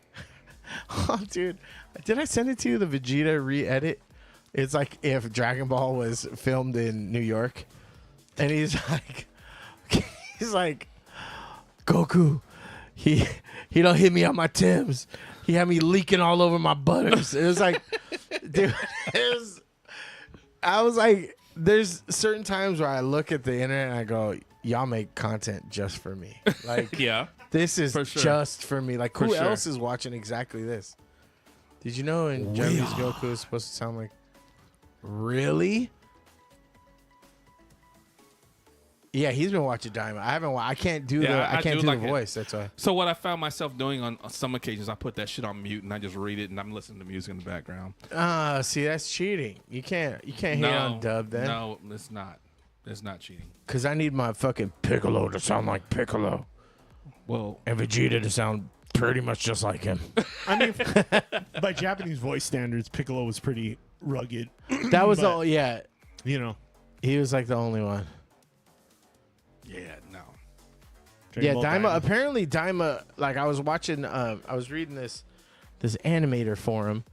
oh, dude, did I send it to you? The Vegeta re-edit. It's like if Dragon Ball was filmed in New York, and he's like, Goku, he don't hit me on my Timbs. He had me leaking all over my butters. It was like, dude, I was like, there's certain times where I look at the internet and I go, y'all make content just for me. Like, Yeah. this is For sure. just for me. Like, who For sure. else is watching exactly this? Did you know in Japanese Goku is supposed to sound like, really? Yeah, he's been watching Daima. I can't do Yeah, I I can't do do like the it. voice. That's why. So what I found myself doing on some occasions, I put that shit on mute and I just read it and I'm listening to music in the background. See, that's cheating. You can't hate on dub then. No, it's not. It's not cheating. Cause I need my fucking Piccolo to sound like Piccolo Well, and Vegeta to sound pretty much just like him. I mean, by Japanese voice standards, Piccolo was pretty rugged. That was But- yeah. You know. He was like the only one. yeah, no. Yeah, Dragon Daima. Ball Apparently, Daima. Like I was watching. I was reading this animator forum,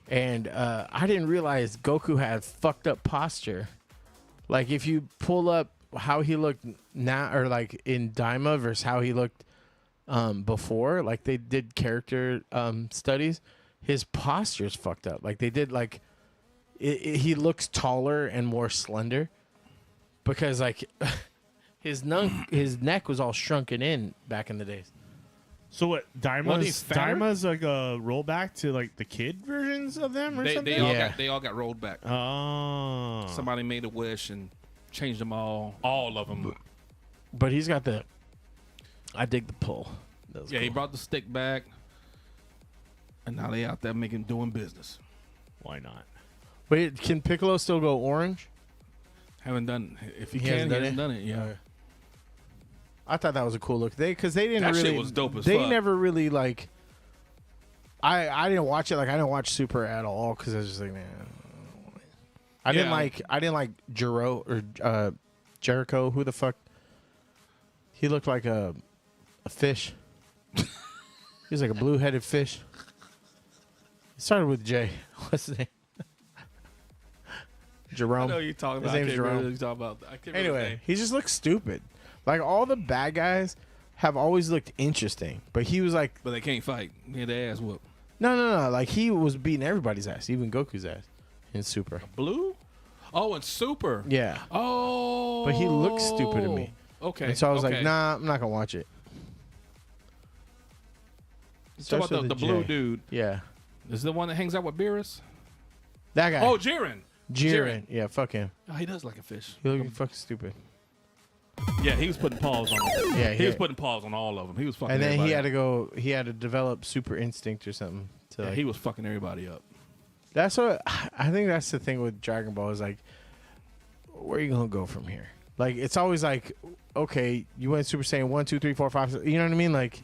and I didn't realize Goku had fucked up posture. Like if you pull up how he looked now, or like in Daima versus how he looked before, like they did character studies, his posture's fucked up. Like they did like he looks taller and more slender because like. His neck was all shrunken in back in the days. So what? Wasn't he fatter? Daima's like a rollback to like the kid versions of them or something. They all got rolled back. Oh, Somebody made a wish and changed them all of them. But he's got the. I dig the pull. That was Yeah, he cool. brought the stick back, and now they out there doing business. why not? Wait, can Piccolo still go orange? Haven't done. If he, He can, hasn't he done hasn't it? done it. Yeah. I thought that was a cool look. Because they didn't That really. shit was dope as they fuck. never really like. I didn't watch it. Like I didn't watch Super at all because I was just like, man. I didn't like Jericho or Jericho. Who the fuck? He looked like a fish. He was like a blue-headed fish. It started with J. What's his name? Jerome. I know you're talking His about. name's Jerome. You're talking about. I can't remember his Anyway, name. he just looks stupid. Like all the bad guys have always looked interesting, but he was like, But they can't fight. He had their ass whooped. no. Like he was beating everybody's ass, even Goku's ass in Super. Blue? Oh, and Super. Yeah. Oh. But he looks stupid to me. Okay. And so I was okay. like, nah, I'm not gonna watch it. Talk Starts about with the a blue J. dude. Yeah. Is the one that hangs out with Beerus? That guy. Oh, Jiren. Jiren. Yeah, fuck him. Oh, he does like a fish. He looking fucking stupid. Yeah, he was putting paws on them. Yeah, He was putting paws on all of them. He was fucking And then everybody up. he had to develop super instinct or something. To Yeah, like, he was fucking everybody up. that's what I think that's the thing with Dragon Ball is like, where are you gonna go from here? Like it's always like, okay, you went Super Saiyan 1, 2, 3, 4, 5, you know what I mean? Like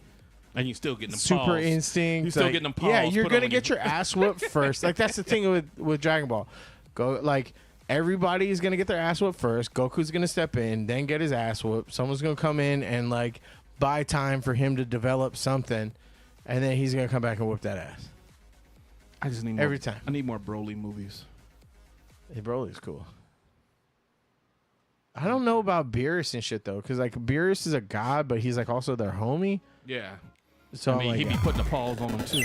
And you still getting them super paws. instinct. You still like, getting them paws Yeah, you're put gonna on get you. your ass whooped first. Like that's the thing with Dragon Ball. Go like everybody is gonna get their ass whooped first. Goku's gonna step in, then get his ass whooped. Someone's gonna come in and like buy time for him to develop something, and then he's gonna come back and whoop that ass. I just need more, Every time. I need more Broly movies. Hey, Broly's cool. I don't know about Beerus and shit though, because like Beerus is a god, but he's like also their homie. Yeah. So I mean, I'm he like, be putting the paws on them too.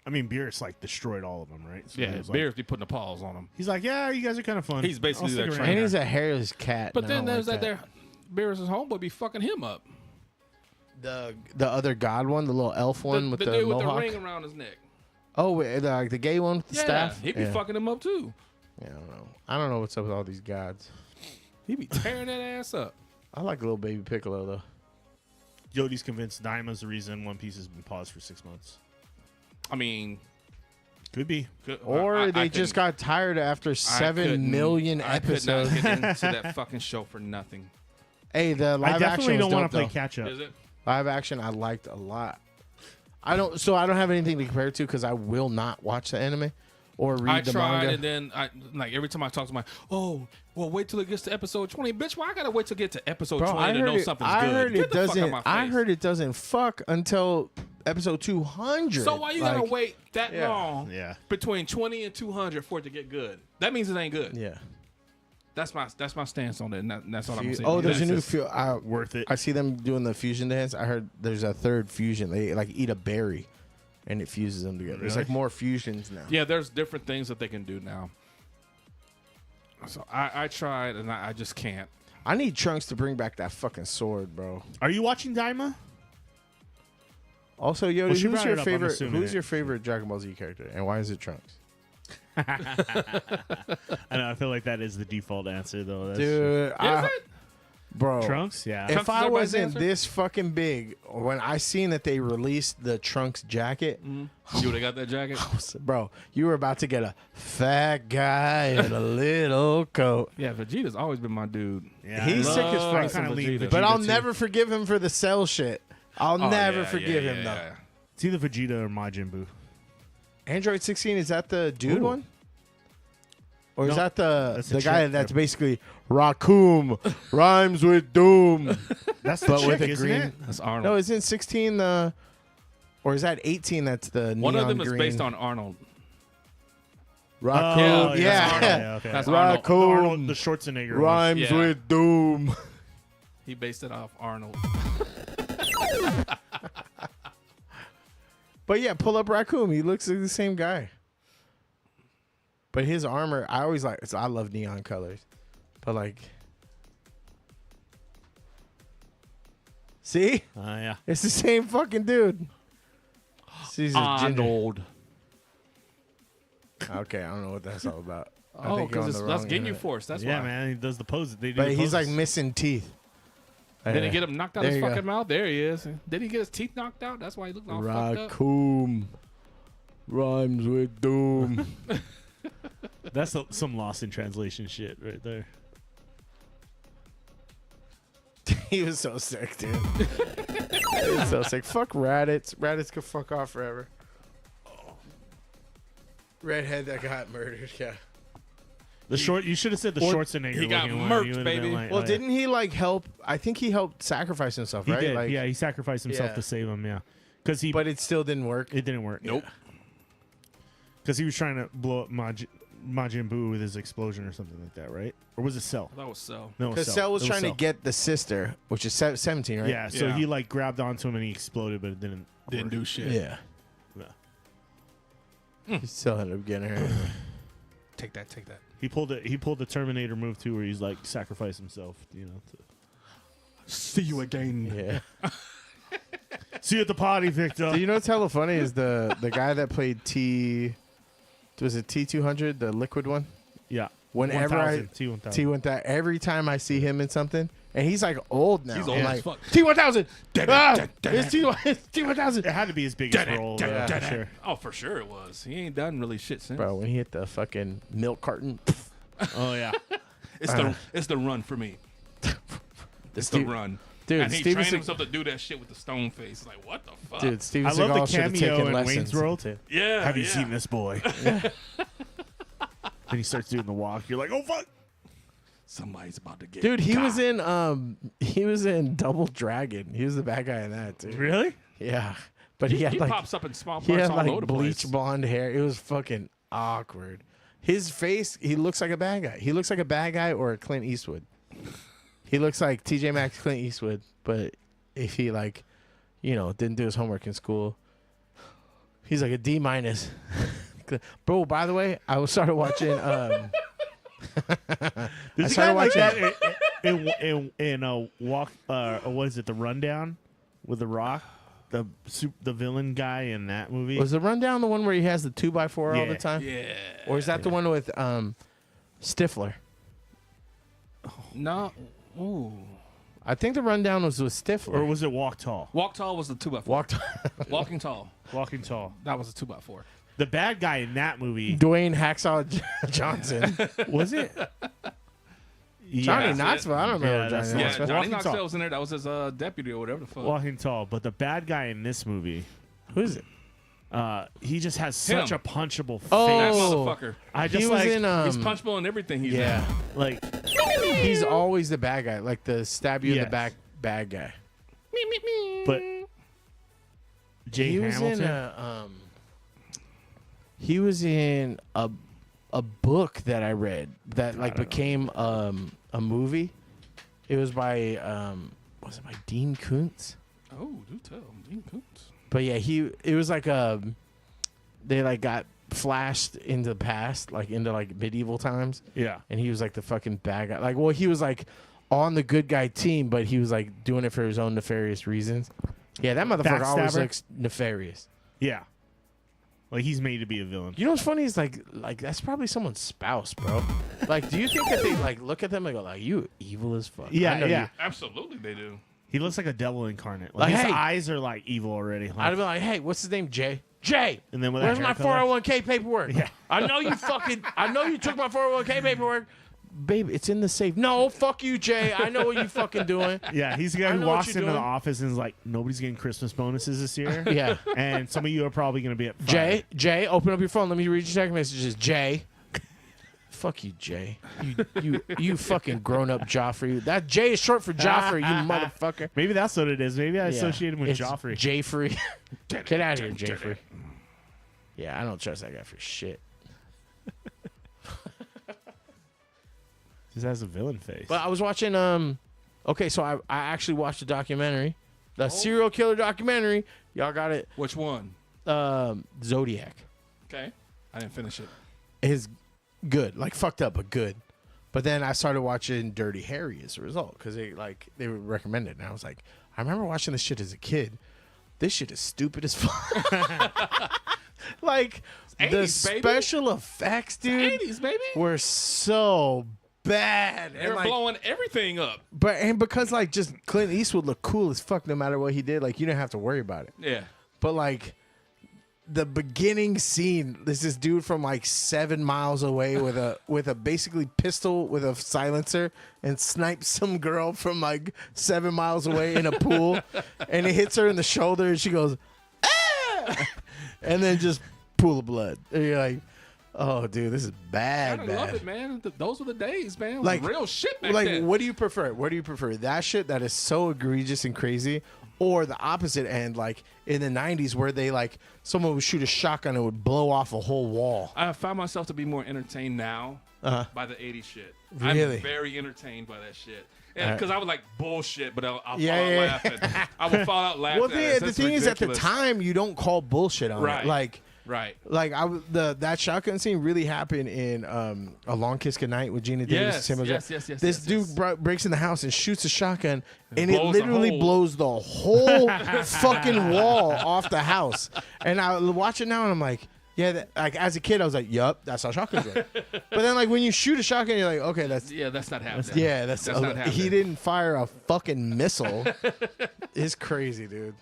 I mean, Beerus like destroyed all of them, right? So Yeah, he was like- Beerus be putting the paws on them. He's like, yeah, you guys are kind of fun. He's basically I'll stick their around trainer. and here." he's a hairless cat. But and I then don't there's like that there. Beerus' homeboy be fucking him up. The other god one, the little elf one with the the dude with mohawk. the ring around his neck. Oh, like the gay one with the Yeah, staff? he be fucking him up too. Yeah, I don't know. I don't know what's up with all these gods. He be tearing that ass up. I like little baby Piccolo, though. Yodi's convinced Daima's the reason One Piece has been paused for 6 months. I mean, Could be. Or they just got tired after 7 million episodes. I could not get into that fucking show for nothing. Hey, the I live definitely action don't was want dope, to play though. catch up. Is it? Live action, I liked a lot. I don't have anything to compare it to because I will not watch the anime or read the tried, manga. and then every time I talk to wait till it gets to episode 20. Bitch, why I gotta wait till get to episode Bro, 20 to know something's I good? heard Get it the fuck out doesn't. my I face. heard it doesn't fuck until episode 200. So why you gotta wait that yeah. long Yeah. between 20 and 200 for it to get good? That means it ain't good. Yeah. That's my stance on it, and that's all I'm gonna say. Oh, there's a That's new just- Worth it. I see them doing the fusion dance. I heard there's a third fusion. They like eat a berry, and it fuses them together. There's Really? like more fusions now. Yeah, there's different things that they can do now. So I tried, and I just can't. I need Trunks to bring back that fucking sword, bro. Are you watching Daima? Also, Yoda, Well, she who's brought your it up, I'm favorite? assuming Who's it. your favorite Dragon Ball Z character, and why is it Trunks? I know. I feel like that is the default answer, though. That's Dude, bro, Trunks? Yeah. If Trunks is I everybody's wasn't answer? this fucking big, when I seen that they released the Trunks jacket, You would have got that jacket. bro, you were about to get a fat guy in a little coat. Yeah, Vegeta's always been my dude. Yeah, He's I sick as love fuck. some Vegeta. But I'll too. never forgive him for the Cell shit. I'll Oh, never yeah, forgive yeah, him, yeah, though. yeah. It's either Vegeta or Majin Buu. Android 16, is that the dude Ooh. one? Or is No, that the that's a guy chick. that's basically Raccoon rhymes with doom? That's the But chick, with a isn't green- it? That's Arnold. No, isn't 16 the... Or is that 18 that's the One neon of them is green? based on Arnold. Raccoon. Oh, yeah. that's Arnold, yeah, okay. That's Raccoon Arnold, the Schwarzenegger one. rhymes Yeah. with doom. He based it off Arnold. But yeah, pull up Raccoon. He looks like the same guy. But his armor, I always like. So I love neon colors, but like, see, Yeah. it's the same fucking dude. He's a ginger. Arnold. Okay, I don't know what that's all about. I Oh, think you're on because the that's wrong Ginyu internet. Force. That's Yeah, why. man. He does the poses. They do But the he's like poses. missing teeth. Did he get him knocked out There his you go. fucking mouth? There he is. Did he get his teeth knocked out? That's why he looked all fucked up. Raccoon rhymes with doom. That's some lost in translation shit right there. He was so sick, dude. He was so sick. Fuck Raditz. Raditz could fuck off forever. Redhead that got murdered, yeah. The short. You should have said the Schwarzenegger. he got looking one. murked, You would've been baby. like, Well, oh, yeah. didn't he like help? I think he helped sacrifice himself, He right? did. Like, Yeah, he sacrificed himself Yeah. to save him. Yeah, because he. But it still didn't work. it didn't work. Nope. Because he was trying to blow up Majin Buu with his explosion or something like that, right? Or was it Cell? That was so. No, it Because was Cell was It trying to Cell. get the sister, which is 17, right? Yeah, so Yeah. he like grabbed onto him and he exploded, but it didn't. Didn't work. do shit. Yeah. Yeah. He still ended up getting her. Anyway. Take that. Take that. He pulled the Terminator move too, where he's like sacrifice himself. You know. See you again. Yeah. See you at the party, Victor. Do you know what's hella funny is the guy that played was it T200, the liquid one? Yeah. Whenever 1000, T1000. T1000, every time I see him in something, and he's like old now. He's old I'm as like, fuck. T1000. It's T1000. It had to be his biggest role, though, for sure. Oh, for sure it was. He ain't done really shit since. Bro, when he hit the fucking milk carton, Oh yeah. It's the run for me. It's the Dude- run. dude, and he Steven trained Seagal- himself to do that shit with the stone face. Like, what the fuck? dude, Steven I love the Seagal should have cameo taken in lessons. Wayne's World. too. Yeah. Have you yeah. seen this boy? Then he starts doing the walk. You're like, oh fuck. Somebody's about to get Dude, he got. was in Double Dragon. He was the bad guy in that, too. Really? Yeah. But he had He like pops up in small he parts had all like over the bleach place. blonde hair. It was fucking awkward. His face, he looks like a bad guy. He looks like a bad guy or a Clint Eastwood. He looks like TJ Maxx Clint Eastwood, but if he like, didn't do his homework in school, he's like a D-. Bro, by the way, I started watching There's I a guy started like watching- that in a walk. What is it? The Rundown with The Rock. the villain guy in that movie. Was the Rundown the one where he has the 2x4 all Yeah. the time? Yeah. Or is that the one with Stifler? No. Ooh. I think the Rundown was with Stifler. Or was it Walk Tall? Walk Tall was the 2x4. Walking Tall. Walking Tall. That was a 2x4. The bad guy in that movie. Dwayne Hacksaw Johnson. Was it? Johnny Yeah. Knoxville. I don't remember Yeah, that's Johnny it. Yeah, Knoxville. Johnny Walking Knoxville Tall. was in there. That was his deputy or whatever the fuck. Walking Tall. But the bad guy in this movie, Who is it? he just has such Him. a punchable face. Oh. that motherfucker. I just He was like, in He's punchable in everything he's yeah. like He's always the bad guy, like the stab you in the Yes. back bad guy. but Jay He was Hamilton. in he was in a book that I read that like became a movie. It was by was it by Dean Koontz? Oh, do tell. Dean Koontz. But yeah, it was like they like got flashed into the past, like into like medieval times, yeah. and he was like the fucking bad guy. Like, well, he was like on the good guy team, but he was like doing it for his own nefarious reasons. Yeah, that motherfucker always Backstabber? looks nefarious. Yeah. Like he's made to be a villain. You know what's funny is like that's probably someone's spouse, bro. Like, do you think that they like look at them and go like, "You evil as fuck"? Yeah, I know yeah. you- Absolutely, they do. He looks like a devil incarnate. Like, Like, his hey. eyes are like evil already. Like, I'd be like, "Hey, what's his name? Jay? Jay, And then with that where's my haircut, like- 401k paperwork? Yeah. I know you fucking. I know you took my 401k paperwork, babe. It's in the safe. No, fuck you, Jay. I know what you fucking doing. yeah, he's the I guy who know what walks you're into the doing. office and is like, nobody's getting Christmas bonuses this year. Yeah. And some of you are probably going to be at fired. Jay, open up your phone. Let me read your text messages. Jay. Fuck you, Jay. You fucking grown up Joffrey. That Jay is short for Joffrey, you motherfucker. Maybe that's what it is. Maybe I Yeah. associate him with It's Joffrey. Jayfrey. Get out of here, Jayfrey. Yeah, I don't trust that guy for shit. Just has a villain face. But I was watching okay, so I actually watched a documentary. The serial killer documentary. Y'all got it. Which one? Zodiac. Okay. I didn't finish it. Is good. Like fucked up, but good. But then I started watching Dirty Harry as a result because they would recommend it, and I was like, I remember watching this shit as a kid. This shit is stupid as fuck. Like the 80s, baby. special effects, dude, 80s, baby. were so bad. They're And blowing everything up. but because like just Clint Eastwood looked cool as fuck no matter what he did. Like you didn't have to worry about it. Yeah. But like the beginning scene, there's this dude from like 7 miles away with a basically pistol with a silencer and snipes some girl from like 7 miles away in a pool, and it hits her in the shoulder and she goes, ah! And then just pool of blood. And you're like, oh dude, this is bad. I bad. love it, man. Those were the days, man. It was Like real shit back like then. what do you prefer? What do you prefer? That shit that is so egregious and crazy, or the opposite end, like in the 90s where they like someone would shoot a shotgun and would blow off a whole wall. I found myself to be more entertained now by the 80s shit. Really? I'm very entertained by that shit. And because I was like bullshit, but I'll fall Yeah, out yeah. laughing. I will fall out laughing. Well, the thing is, at the ridiculous. time, you don't call bullshit on Right. it. Like Right. that shotgun scene really happened in A Long Kiss Goodnight with Gina Davis. Yes, and Samuel yes, Jackson. yes, This yes, dude yes. breaks in the house and shoots a shotgun, and it blows the literally whole- blows the whole fucking wall off the house. And I watch it now, and I'm like, yeah, like as a kid, I was like, yup, that's how shotguns work. But then, like when you shoot a shotgun, you're like, okay, that's not happening. yeah, that's not happening. he didn't fire a fucking missile. It's crazy, dude.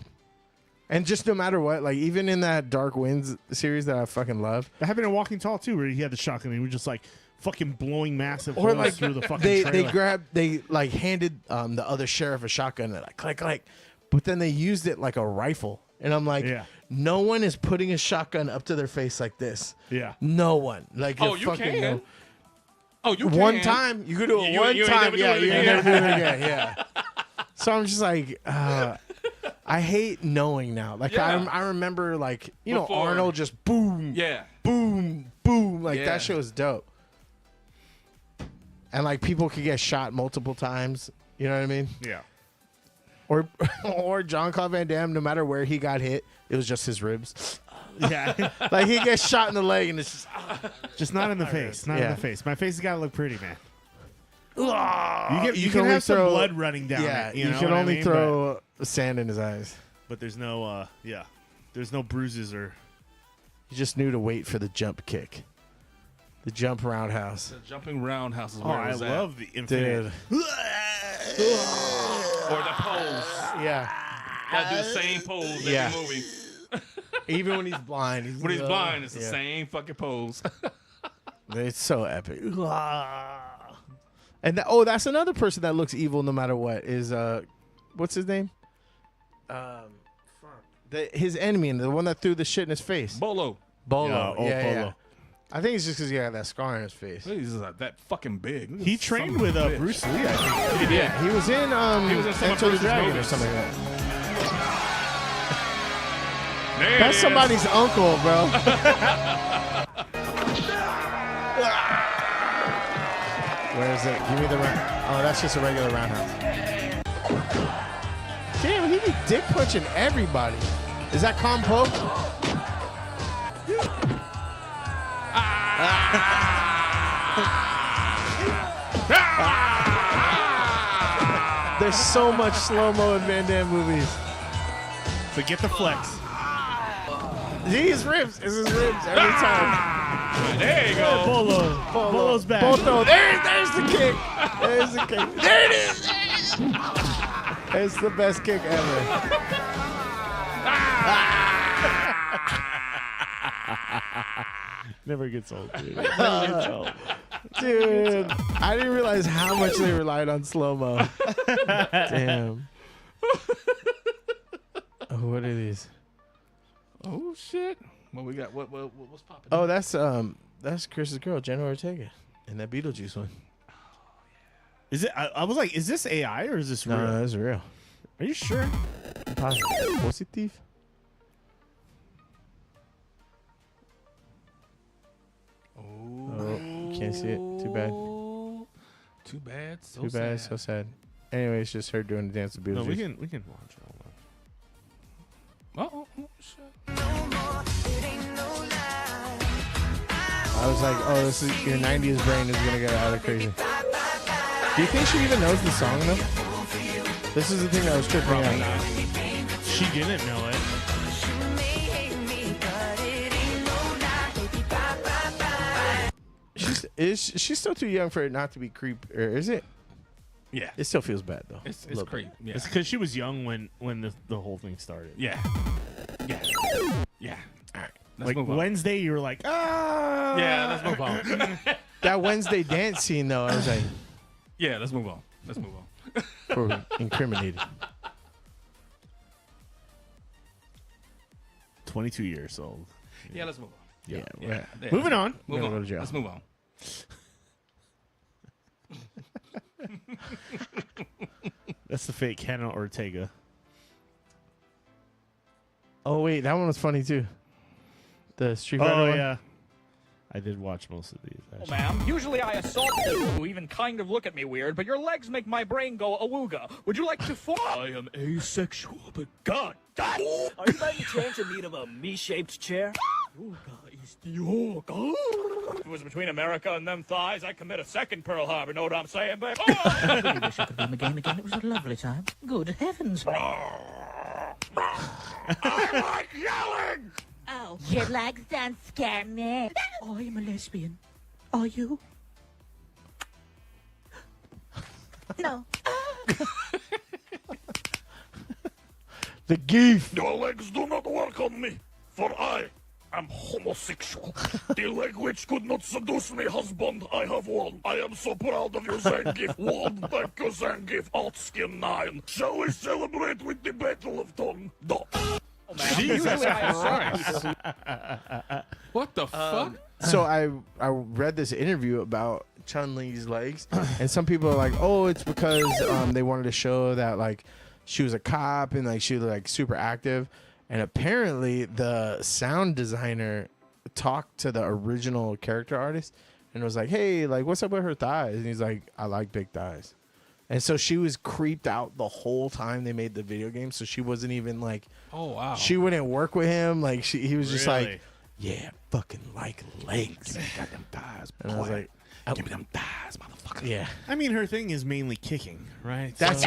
And just no matter what, like even in that Dark Winds series that I fucking love, that happened in Walking Tall too, where he had the shotgun and he was just like fucking blowing massive or holes like through the fucking they trailer. they like handed the other sheriff a shotgun and like click, but then they used it like a rifle, and I'm like, Yeah. no one is putting a shotgun up to their face like this. Yeah. No one. Like Oh, you're you fucking can. no- Oh, you one can. time you could do it You one ain't time, never do yeah, it you ain't again. never do it again, yeah. So I'm just like, I hate knowing now. Like Yeah. I remember, like you Before. know, Arnold just boom, Yeah. boom, boom, like Yeah. that shit was dope. And like people could get shot multiple times. You know what I mean? Yeah. Or John Claude Van Damme, no matter where he got hit, it was just his ribs. Yeah. Like he gets shot in the leg and it's just Just not in the face. Not in Yeah. the face. My face has got to look pretty, man. you You can only have some throw blood running down Yeah, it. you know can what I only mean? throw sand in his eyes. but there's no there's no bruises or. He just knew to wait for the jump kick, the jump roundhouse. The jumping roundhouse is Oh, where I it was at. love the infinite. Dude, Or the pose. yeah, Gotta do the same pose Yeah. every movie. even when he's blind. When he's blind, it's the Yeah. same fucking pose. It's so epic. And that's another person that looks evil no matter what. Is what's his name? His enemy and the one that threw the shit in his face. Bolo. Bolo. Yeah, Yeah, Bolo. I think it's just because he had that scar on his face. He's that fucking big. He trained with Bruce Lee, I think. Yeah, he was in He was in some of Enter the Bruce's Dragon or movies. something like that. There That's it is. somebody's uncle, bro. Where is it? Give me the round. Oh, that's just a regular roundhouse. Damn, he be dick punching everybody. Is that Calm Poke? There's so much slow-mo in Van Damme movies. Forget the flex. His ribs. It's his ribs every time. There you go. Bolo. Bolo's back. Boto. There's the kick. There's the kick. There it is. It's the best kick ever. Never gets old, dude. Never gets old. Dude, I didn't realize how much they relied on slow-mo. Damn. Oh, what are these? Oh shit. What we got? What's popping? Oh, that's Chris's girl, Jenna Ortega, in that Beetlejuice one. Is it? I was like, is this AI or is this real? No, that's real. Are you sure? Positive. Oh, can't see it. Too bad. Too bad. So Too bad. sad. So sad. Anyway, it's just her doing the dance to Beetlejuice. No, we can watch it. Hold on. Oh shit. I was like, oh, this is your 90s brain is gonna get out of crazy. Do you think she even knows the song though? This is the thing that was tripping out. She didn't know it. She's still too young for it not to be creep, or is it? Yeah. It still feels bad though. It's A little creep. bit. Yeah. It's because she was young when the whole thing started. Yeah. Yeah. Yeah. All right. Let's Like move on. Wednesday, you were like, ah. Yeah. Let's move on. That Wednesday dance scene though, I was like, Yeah. Let's move on. Let's move on. for incriminated. 22 years old. Yeah. Let's move on. Yeah. Yeah. Moving on. We're Move gonna on. go to jail. Let's move on. That's the fake Hannah Ortega. Oh wait, that one was funny too. The Street Fighter Oh one. yeah, I did watch most of these. Actually. Ma'am, usually I assault people who even kind of look at me weird, but your legs make my brain go awooga. Would you like to fall? I am asexual, but god damn. Are you by any chance in need of a me-shaped chair? Yoga is the yoga. If it was between America and them thighs, I'd commit a second Pearl Harbor. Know what I'm saying, babe? Oh! I really wish I could be in the game again. It was a lovely time. Good heavens. I like yelling! Oh, your legs don't scare me. I am a lesbian. Are you? No. The geef. Your legs do not work on me, for I am homosexual. The leg which could not seduce me, husband, I have won. I am so proud of you, Zangief. Won, thank you, Zangief. Outskin 9. Shall we celebrate with the Battle of Tongue? No. Jesus Christ. What the fuck? So I read this interview about Chun-Li's legs, and some people are like, oh, it's because they wanted to show that like she was a cop and like she was like super active, and apparently the sound designer talked to the original character artist and was like, hey, like what's up with her thighs? And he's like, I like big thighs. And so she was creeped out the whole time they made the video game, so she wasn't even like, Oh wow. she wouldn't work with him. Like he was just Really? like, yeah, fucking like legs. got them thighs. And I was like, Give me them thighs, motherfucker. Yeah. I mean, her thing is mainly kicking, right? That's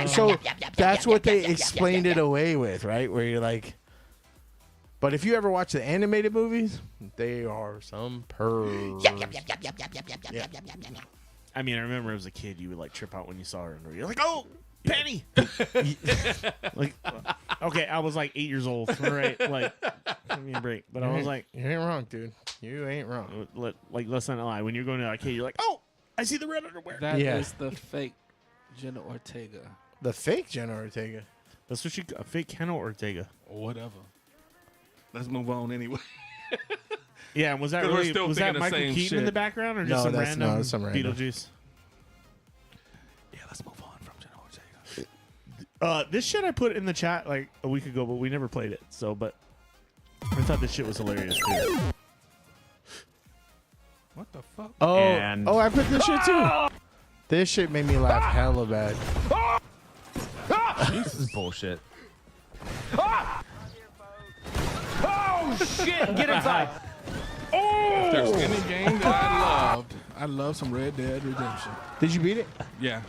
that's what they explained it away with, right? Where you're like, but if you ever watch the animated movies, they are some pervs. I mean, I remember as a kid, you would like trip out when you saw her, and you're like, "Oh, Penny!" Like, okay, I was like 8 years old, right? Like, give me a break. But I was like, you ain't wrong, dude. You ain't wrong. let's not lie. When you're going to the arcade, you're like, "Oh, I see the red underwear." That Yeah. is the fake Jenna Ortega. The fake Jenna Ortega. That's what a fake Kenna Ortega. Or whatever. Let's move on anyway. Yeah, and was that 'Cause we're really still was that thinking the Michael same Keaton in shit. the background or No, just some that's- random no, that's some random. Beetlejuice? Yeah, let's move on from Jenna Ortega. This shit I put in the chat like a week ago, but we never played it. So, but I thought this shit was hilarious too. What the fuck? Oh, And- I put this shit too. This shit made me laugh hella bad. This is bullshit. Oh shit! Get inside. If there's any game that I love some Red Dead Redemption. Did you beat it? Yeah.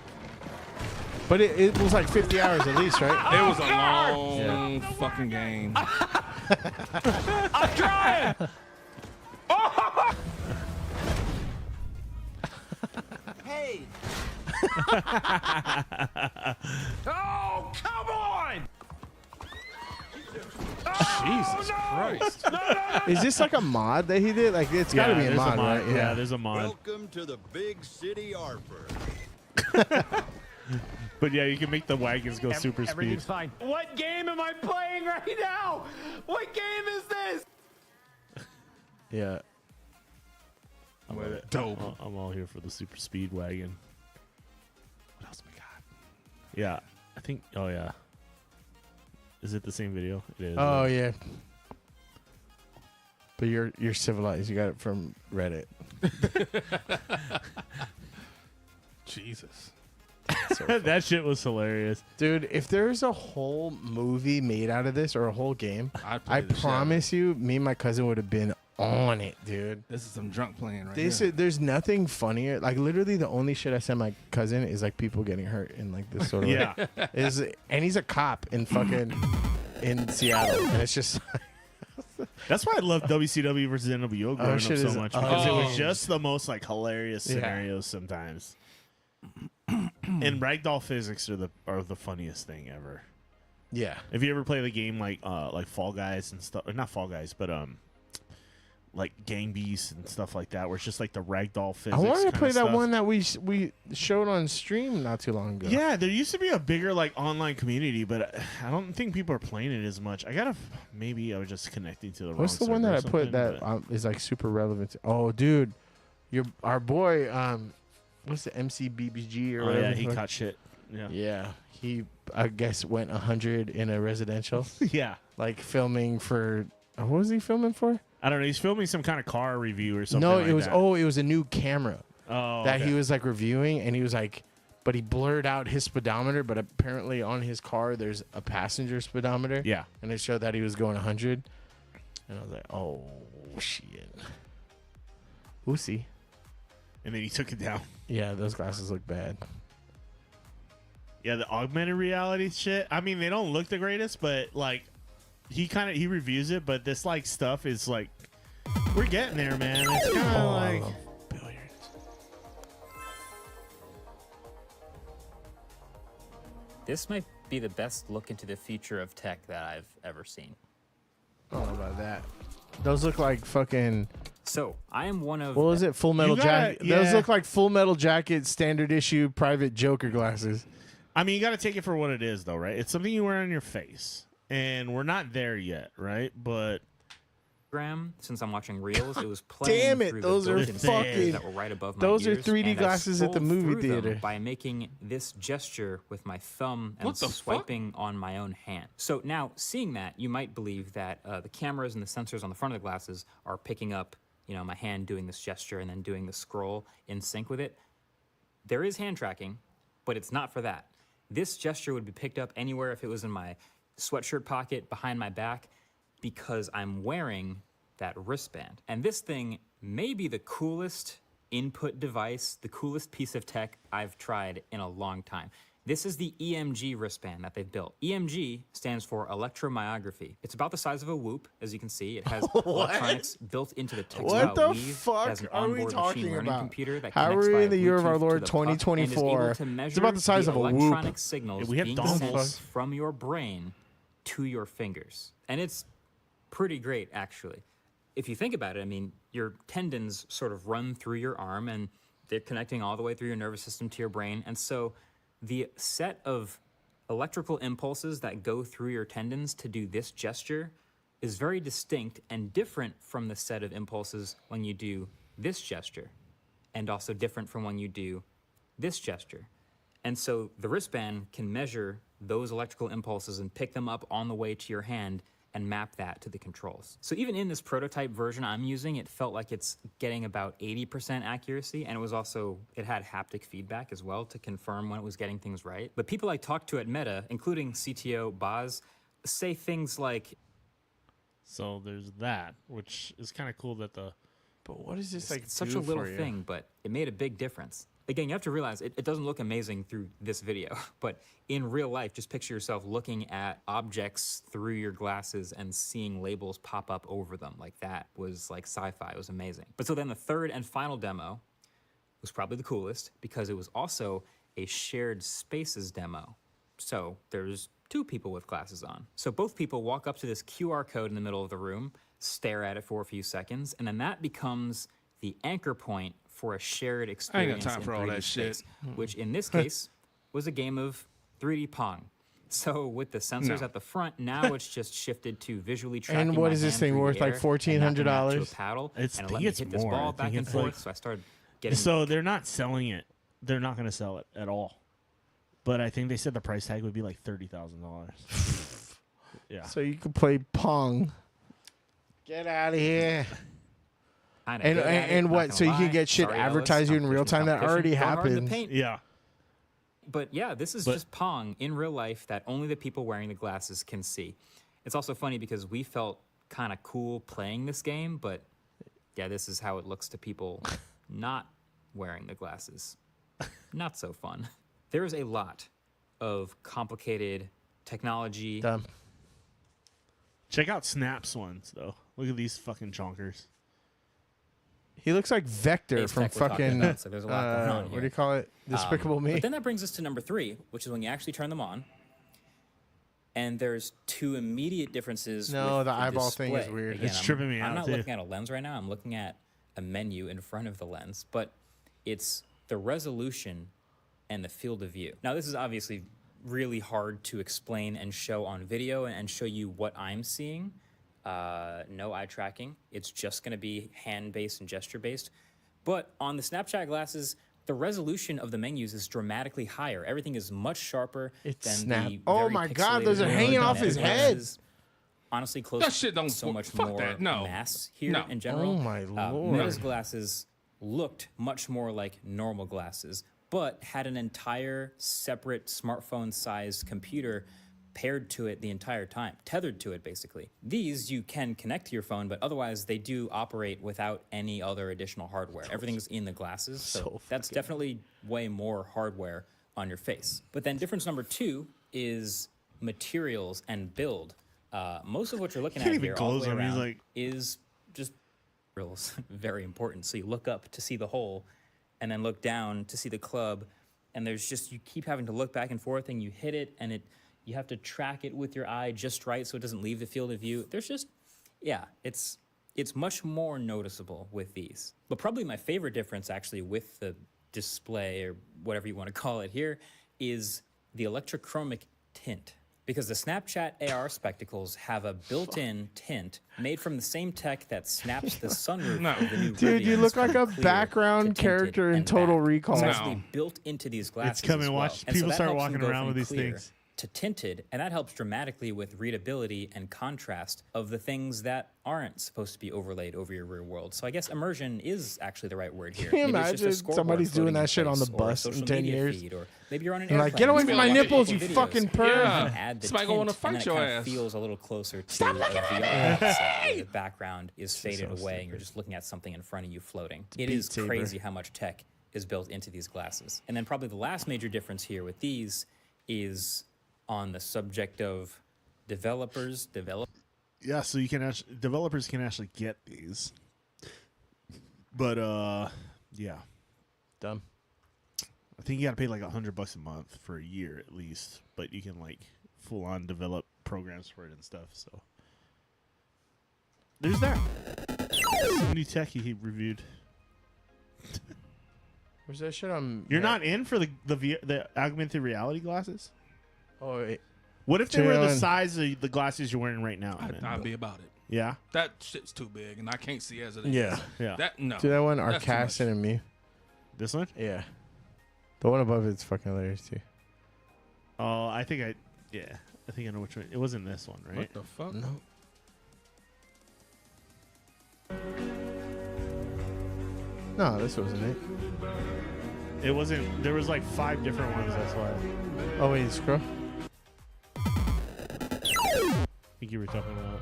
But it was like 50 hours at least, right? It was a long fucking game. I'm trying. Hey. Oh, come on! Jesus Christ. Is this like a mod that he did? Like, it's got to be a there's mod, right? Yeah, there's a mod. Welcome to the big city, Harper. But yeah, you can make the wagons go super speed. Everything's fine. What game am I playing right now? What game is this? Yeah. I'm with it. Dope. I'm all here for the super speed wagon. What else we got? Yeah, I think. Oh yeah. Is it the same video? It is. Oh, yeah. But you're civilized. You got it from Reddit. Jesus. That shit was hilarious. Dude, if there's a whole movie made out of this or a whole game, I promise you, me and my cousin would have been on it, dude. This is some drunk playing right This here. there's nothing funnier. Like, literally, the only shit I send my cousin is like people getting hurt in like this sort of Yeah. way. And he's a cop in fucking in Seattle, and it's just That's why I love WCW versus NWO growing up shit so is- much because it was oh. just the most like hilarious Yeah. scenarios sometimes. And ragdoll physics are the funniest thing ever. yeah. If you ever play the game like Fall Guys and stuff, or not Fall Guys, but like Gang Beasts and stuff like that, where it's just like the ragdoll physics. I wanted to kinda play that stuff. one that we showed on stream not too long ago. Yeah, there used to be a bigger like online community, but I don't think people are playing it as much. Maybe I was just connecting to the wrong What's the one server that or I put something, that but- is like super relevant? Oh, dude, our boy, what's the MCBBG or Oh whatever? yeah, he caught shit. Yeah. Yeah, he I guess went 100 in a residential, Yeah. like filming for. What was he filming for? I don't know. He's filming some kind of car review or something. No, like it was that. it was a new camera that okay. he was like reviewing, and he was like, but he blurred out his speedometer, but apparently on his car there's a passenger speedometer. Yeah. And it showed that he was going 100, and I was like, oh shit, oopsie. And then he took it down. Yeah, those glasses look bad. Yeah, the augmented reality shit. I mean, they don't look the greatest, but like he reviews it, but this like stuff is like we're getting there, man. It's kind of like billiards. This might be the best look into the future of tech that I've ever seen. I don't know about that. Those look like fucking. So, I am one of... What was it? Full Metal gotta- Jacket. Those yeah. look like Full Metal Jacket standard issue private Joker glasses. I mean, you got to take it for what it is, though, right? It's something you wear on your face, and we're not there yet, right? But Since I'm watching Reels, it was playing Damn it, through those the are built-in fucking- speakers that were right above my those are ears, 3D and I glasses at the scrolled movie through them theater. by making this gesture with my thumb and What the fuck? swiping on my own hand. So now, seeing that, you might believe that the cameras and the sensors on the front of the glasses are picking up, my hand doing this gesture and then doing the scroll in sync with it. There is hand tracking, but it's not for that. This gesture would be picked up anywhere if it was in my sweatshirt pocket behind my back because I'm wearing that wristband. And this thing may be the coolest input device, the coolest piece of tech I've tried in a long time. This is the EMG wristband that they've built. EMG stands for electromyography. It's about the size of a Whoop, as you can see. It has electronics built into the textile What the weave. It fuck has an are we onboard talking machine learning about? computer that How are connects we via in the year of our Bluetooth to Lord the puck and is able 2024? to measure It's about the size of a Whoop. electronic signals we have being dongle sent fucks. from your brain to your fingers. And it's pretty great, actually. If you think about it, I mean, your tendons sort of run through your arm and they're connecting all the way through your nervous system to your brain. And so the set of electrical impulses that go through your tendons to do this gesture is very distinct and different from the set of impulses when you do this gesture, and also different from when you do this gesture. And so the wristband can measure those electrical impulses and pick them up on the way to your hand and map that to the controls. So even in this prototype version I'm using, it felt like it's getting about 80% accuracy, and it had haptic feedback as well to confirm when it was getting things right. But people I talked to at Meta, including CTO Boz, say things like, So there's that, which is kind of cool that the... But what is this like? it's such a little thing, but it made a big difference. Again, you have to realize it doesn't look amazing through this video, but in real life, just picture yourself looking at objects through your glasses and seeing labels pop up over them. Like that was like sci-fi. It was amazing. But so then the third and final demo was probably the coolest because it was also a shared spaces demo. So there's two people with glasses on. So both people walk up to this QR code in the middle of the room, stare at it for a few seconds, and then that becomes the anchor point for a shared experience time for in all 3D that shit. space, which in this case was a game of 3D Pong. So with the sensors at the front, now it's just shifted to visually tracking. And what my is this hand thing through worth, the like air and mapping that to a $1,400? paddle, It's- and I it let think me it's hit this more. ball I back think and it's like- forth. So I started getting. So they're not selling it. They're not going to sell it at all. But I think they said the price tag would be like $30,000. Yeah. So you can play Pong. Get out of here. Kinda And good at it, and not what? gonna So you lie. can get shit Sorry, Ellis, advertised you in real time. That already Going hard in the happened. paint. Yeah. But yeah, this is just Pong in real life that only the people wearing the glasses can see. It's also funny because we felt kind of cool playing this game, but yeah, this is how it looks to people not wearing the glasses. Not so fun. There's a lot of complicated technology. Dumb. Check out Snap's ones, though. Look at these fucking chonkers. He looks like Vector Base from tech we're talking fucking. about, so there's a lot going on What do here. you call it? Despicable Me. But then that brings us to number 3, which is when you actually turn them on. And there's two immediate differences. No, with the eyeball display. thing is weird. It's tripping me I'm out, not too. looking at a lens right now. I'm looking at a menu in front of the lens, but it's the resolution and the field of view. Now, this is obviously really hard to explain and show on video and show you what I'm seeing. No eye tracking. It's just going to be hand-based and gesture-based. But on the Snapchat glasses, the resolution of the menus is dramatically higher. Everything is much sharper It's than Snap. the Oh very my God, those are pixelated hanging off Meta his head. glasses. Honestly, close That shit don't- so much fuck more that, no. mass here No. in general. Oh my Lord. Meta's glasses looked much more like normal glasses, but had an entire separate smartphone-sized computer paired to it the entire time, tethered to it basically. These you can connect to your phone, but otherwise they do operate without any other additional hardware. Everything's in the glasses, so that's definitely way more hardware on your face. But then difference number 2 is materials and build. Most of what you're looking at Can't even here all the close way them. He's around like- is just materials. Very important. So you look up to see the hole and then look down to see the club, and there's just, you keep having to look back and forth and you hit it and you have to track it with your eye just right so it doesn't leave the field of view. There's just, yeah, it's much more noticeable with these. But probably my favorite difference actually with the display, or whatever you want to call it here, is the electrochromic tint. Because the Snapchat AR spectacles have a built-in tint made from the same tech that snaps the sunroof of the new Dude, you Rivians look like from a clear to background tinted character in and Total back. Recall. It's actually built into these glasses. It's coming. as well. Watch And so people that start helps them walking go around from with these clear things. to tinted, and that helps dramatically with readability and contrast of the things that aren't supposed to be overlaid over your real world. So I guess immersion is actually the right word here. Can you Maybe it's just a imagine scoreboard somebody's doing floating that shit on the place, or a bus in social 10 media years? feed, or maybe you're on an And airplane. like, get away from my watching nipples, you videos. fucking perv. You Yeah. can add the Somebody tint, gonna and fight then it your kind of ass. feels a little closer to a VR headset, where the background is faded away, and you're just looking at something in front of you floating. It is Saber. crazy how much tech is built into these glasses. And then probably the last major difference here with these is on the subject of developers. Yeah, so you can actually, developers can actually get these. But yeah, Dumb. I think you got to pay like $100 a month for a year at least. But you can like full on develop programs for it and stuff. So there's that. Some new tech he reviewed. Where's that shit on? You're not in for the augmented reality glasses? Oh, wait. What if they were the Jalen. size of the glasses you're wearing right now? I'd be about it. Yeah. That shit's too big, and I can't see as it is. Yeah. Yeah. That no. See that one? That's too Arcassin much. and me. This one? Yeah. The one above it's fucking hilarious too. Oh, I think I know which one. It wasn't this one, right? What the fuck? No. No, this wasn't it. It wasn't. There was like 5 different ones. That's why. Oh wait, scroll. I think you were talking about.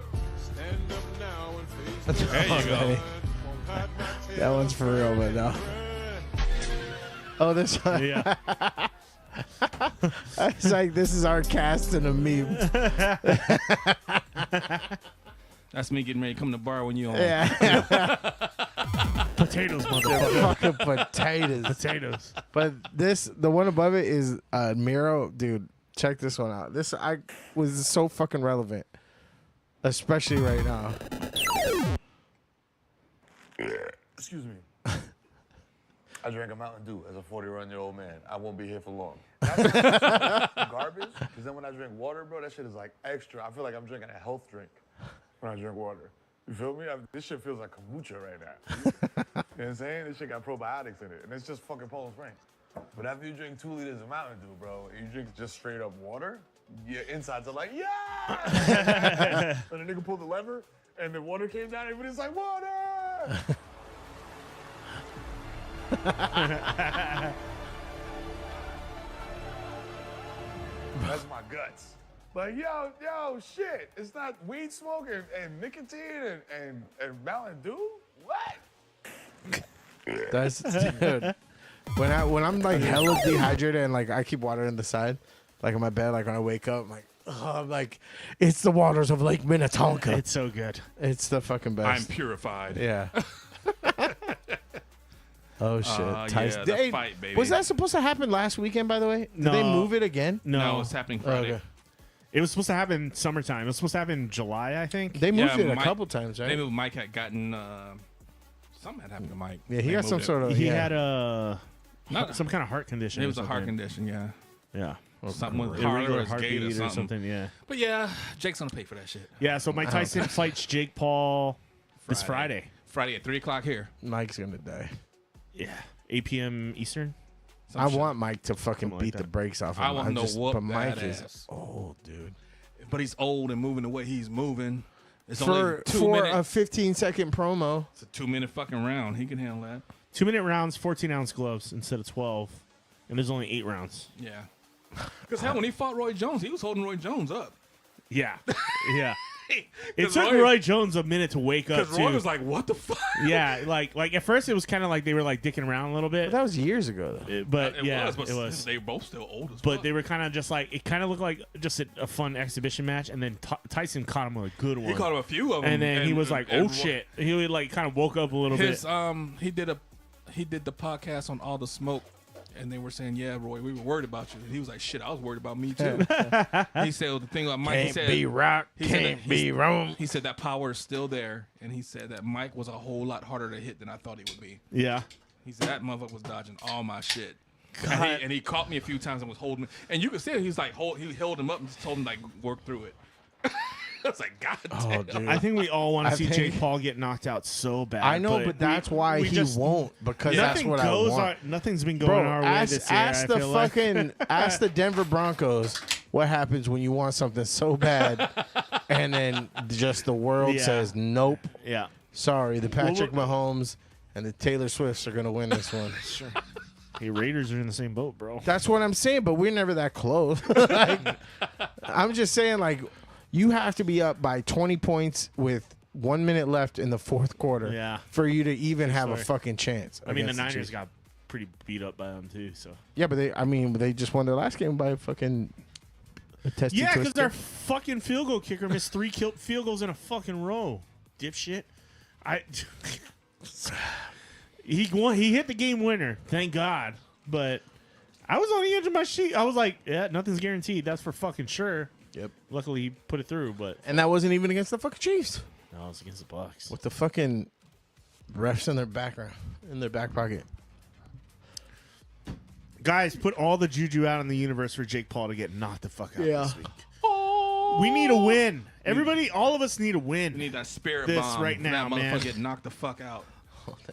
There you go. That one's for real, but no. Oh, this one. Yeah. It's like this is our cast and a meme. That's me getting ready to come to the bar when you on. Yeah. Potatoes, motherfucker. Fucking potatoes. Potatoes. But the one above it is Miro, dude. Check this one out. This was so fucking relevant, especially right now. Excuse me. I drank a Mountain Dew as a 41-year-old man. I won't be here for long. Garbage, because then when I drink water, bro, that shit is like extra. I feel like I'm drinking a health drink when I drink water. You feel me? This shit feels like kombucha right now. You know what I'm saying? This shit got probiotics in it, and it's just fucking Palm Springs. But after you drink 2 liters of Mountain Dew, bro, and you drink just straight up water, your insides are like, yeah! And the nigga pulled the lever, and the water came down, everybody's like, water! That's my guts. Like, yo, shit. It's not weed smoke and nicotine and Mountain Dew? What? That's dude. When I'm like hella dehydrated and like I keep water in the side, like on my bed, like when I wake up, I'm like, it's the waters of Lake Minnetonka. It's so good. It's the fucking best. I'm purified. Yeah. Oh shit! Yeah, the fight, baby. Was that supposed to happen last weekend? By the way, did they No. move it again? No, it's happening Friday. Okay. It was supposed to happen summertime. It was supposed to happen in July, I think. They moved it a Mike- couple times, right? Maybe Mike had gotten something had happened to Mike. Yeah, he They got some moved it. sort of. He yeah. had a Not- some kind of heart condition. It or was a heart something. condition, yeah. Yeah. Something with Irregular heart or his heartbeat gait or something. Yeah. But yeah, Jake's gonna pay for that shit. Yeah. So Mike Tyson fights Jake Paul this Friday. Friday at 3:00 here. Mike's gonna die. Yeah. 8 p.m. Eastern. I want Mike to fucking Something like beat the that. brakes off him. I want him to whoop but Mike that is ass. old, dude. But he's old and moving the way he's moving. It's For only 2 a minutes. 15-second promo. It's a 2-minute fucking round. He can handle that. 2-minute rounds, 14-ounce gloves instead of 12, and there's only 8 rounds. Yeah. Because hell, when he fought Roy Jones, he was holding Roy Jones up. Yeah. Yeah. It 'Cause took Roy Jones a minute to wake up Because too. Roy was like, "What the fuck?" Yeah, like at first it was kind of like they were like dicking around a little bit. But that was years ago, though. But It yeah, was, but it was. They were both still old as But fuck. they were kind of just like it kind of looked like just a fun exhibition match, and then Tyson caught him with a good one. He caught him a few of them, and then he was like, "Oh shit!" He would like kind of woke up a little His bit. he did the podcast on All the Smoke, and they were saying, "Yeah, Roy, we were worried about you." He was like, "Shit, I was worried about me too." He said the thing about Mike. He Can't said, be rock, he said can't that be wrong. He said that power is still there, and he said that Mike was a whole lot harder to hit than I thought he would be. Yeah. He said that motherfucker was dodging all my shit. And he caught me a few times and was holding me. And you could see he's like, he held him up and just told him like work through it. I was like, God damn. Oh, dude. I think we all want I to see think- Jake Paul get knocked out so bad. I know, but that's why we he just- won't, because that's nothing what goes I want. Nothing's been going Bro, our way this year. ask I the feel like. fucking ask the Denver Broncos what happens when you want something so bad, and then just the world says nope. Yeah. Sorry, the Patrick Mahomes and the Taylor Swifts are gonna win this one. Sure. Hey, Raiders are in the same boat, bro. That's what I'm saying, but we're never that close. Like, I'm just saying, like, you have to be up by 20 points with 1 minute left in the fourth quarter for you to even have a fucking chance. I mean, the Niners got pretty beat up by them, too. So yeah, but they just won their last game by fucking a testy yeah, because twister. their fucking field goal kicker missed 3 field goals in a fucking row. Dipshit. He hit the game winner, thank God. But I was on the edge of my seat. I was like, yeah, nothing's guaranteed. That's for fucking sure. Yep. Luckily, he put it through, but and that wasn't even against the fucking Chiefs. No, it was against the Bucks. With the fucking refs in their back pocket. Guys, put all the juju out in the universe for Jake Paul to get knocked the fuck out this week. Oh. We need a win. Everybody, all of us need a win. We need that spirit this bomb. right now, that man. motherfucker get knocked the fuck out.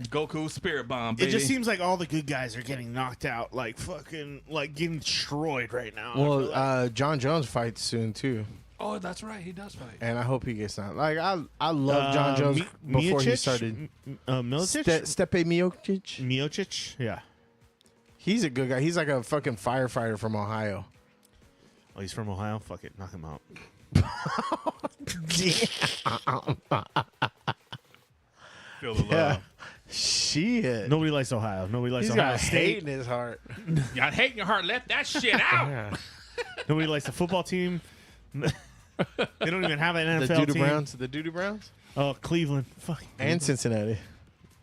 Goku spirit bomb, baby. It just seems like all the good guys are getting knocked out, like fucking, like getting destroyed right now. Well, John Jones fights soon too. Oh, that's right. He does fight. And I hope he gets knocked. Like I love John Jones before he started. Milicic? Stepe Miocic. Miocic, yeah. He's a good guy. He's like a fucking firefighter from Ohio. Oh, he's from Ohio? Fuck it. Knock him out. Feel the love. Shit. Nobody likes Ohio. Nobody likes He's Ohio got State. hate in his heart. You got hate in your heart. Let that shit out. Nobody likes the football team. They don't even have an NFL The Doo-Doo team. Browns. The Doo-Doo Browns. Oh, Cleveland. Fuck. And Cincinnati.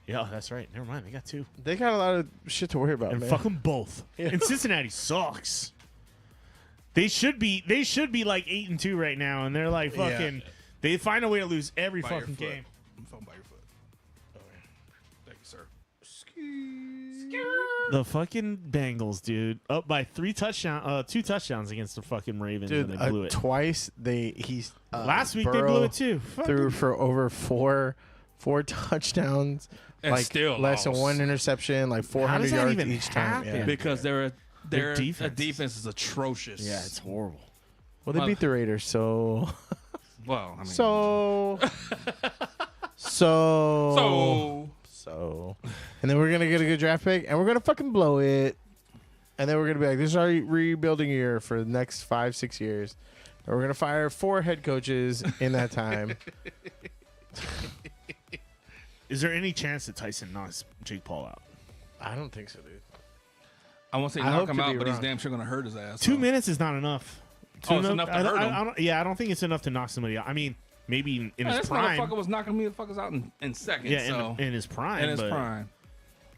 Yeah, that's right. Never mind. They got 2. They got a lot of shit to worry about, And man. fuck them both. Yeah. And Cincinnati sucks. They should be like 8-2 right now, and they're like fucking. They find a way to lose every By your fucking foot. game. I'm phone by your foot. Oh, yeah. Thank you, sir. The fucking Bengals, dude, up by 2 touchdowns against the fucking Ravens, Dude, and they blew it twice. Last week they blew it too. Threw for over four touchdowns, And like still less than lost. 1 interception, like How 400 does that yards even each time. happen? Yeah. Because their defense. defense is atrocious. Yeah, it's horrible. Well, they beat the Raiders, so Well, I mean. So, and then we're gonna get a good draft pick, and we're gonna fucking blow it, and then we're gonna be like, this is our rebuilding year for the next 5-6 years, and we're gonna fire 4 head coaches in that time. Is there any chance that Tyson knocks Jake Paul out? I don't think so, dude. I won't say I knock hope him to out, be but he's wrong. damn sure gonna hurt his ass. 2 so. minutes is not enough. Oh, it's enough to hurt him. I don't think it's enough to knock somebody out. I mean, maybe in his This prime. motherfucker was knocking motherfuckers out in seconds. Yeah, so. in his prime. In his but prime.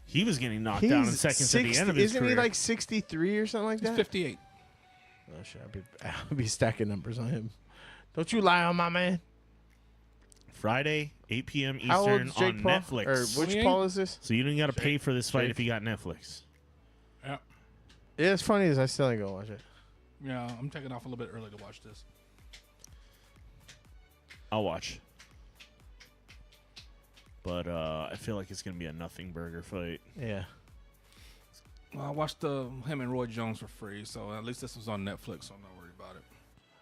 He was getting knocked down in seconds at the end of his Isn't career. he like 63 or something like He's that? 58. Oh shit, I'll be stacking numbers on him. Don't you lie on my man. Friday, 8 p.m. Eastern How old is Jake on Paul? Netflix. Or which Paul is this? So you don't got to pay for this fight Jake. if you got Netflix. Yeah. Yeah, it's funny is I still ain't gonna watch it. Yeah, I'm taking off a little bit early to watch this. I'll watch. But I feel like it's going to be a nothing burger fight. Yeah. Well, I watched him and Roy Jones for free, so at least this was on Netflix, so I'm not worried about it.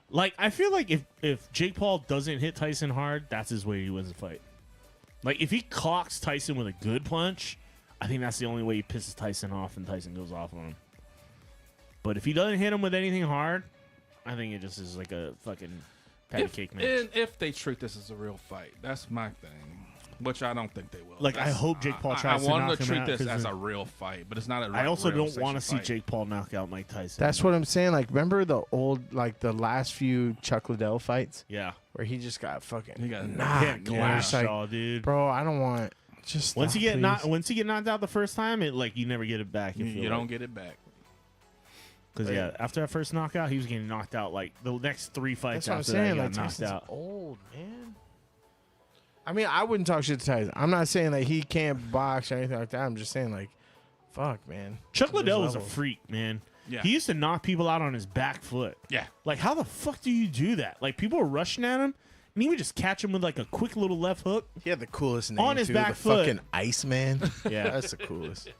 Like, I feel like if Jake Paul doesn't hit Tyson hard, that's his way he wins the fight. Like, if he clocks Tyson with a good punch, I think that's the only way he pisses Tyson off and Tyson goes off on him. But if he doesn't hit him with anything hard, I think it just is like a fucking patty cake match. And if they treat this as a real fight, that's my thing. Which I don't think they will. Like, I hope Jake Paul tries to I want knock to him treat out, this 'cause as then- a real fight, but it's not a real I also don't want to see Jake Paul knock out Mike Tyson. That's what I'm saying. Like, remember the old, like the last few Chuck Liddell fights? Yeah. Where he just got fucking He got knocked. glass It's like, jaw, dude. bro, I don't want just Once stop, you get please. once you get knocked out the first time, it like you never get it back. You don't get it back. Because yeah, after that first knockout, he was getting knocked out. Like the next 3 fights That's what I'm after saying. that, he Like, got knocked Tyson's out. old, man. I mean, I wouldn't talk shit to Tyson. I'm not saying that he can't box or anything like that. I'm just saying, like, fuck, man. Chuck There's Liddell was a levels. freak, man. Yeah. He used to knock people out on his back foot. Yeah. Like, how the fuck do you do that? Like, people were rushing at him, and he would just catch him with like a quick little left hook. He had the coolest name On his too, back the foot. fucking Iceman. Yeah. That's the coolest.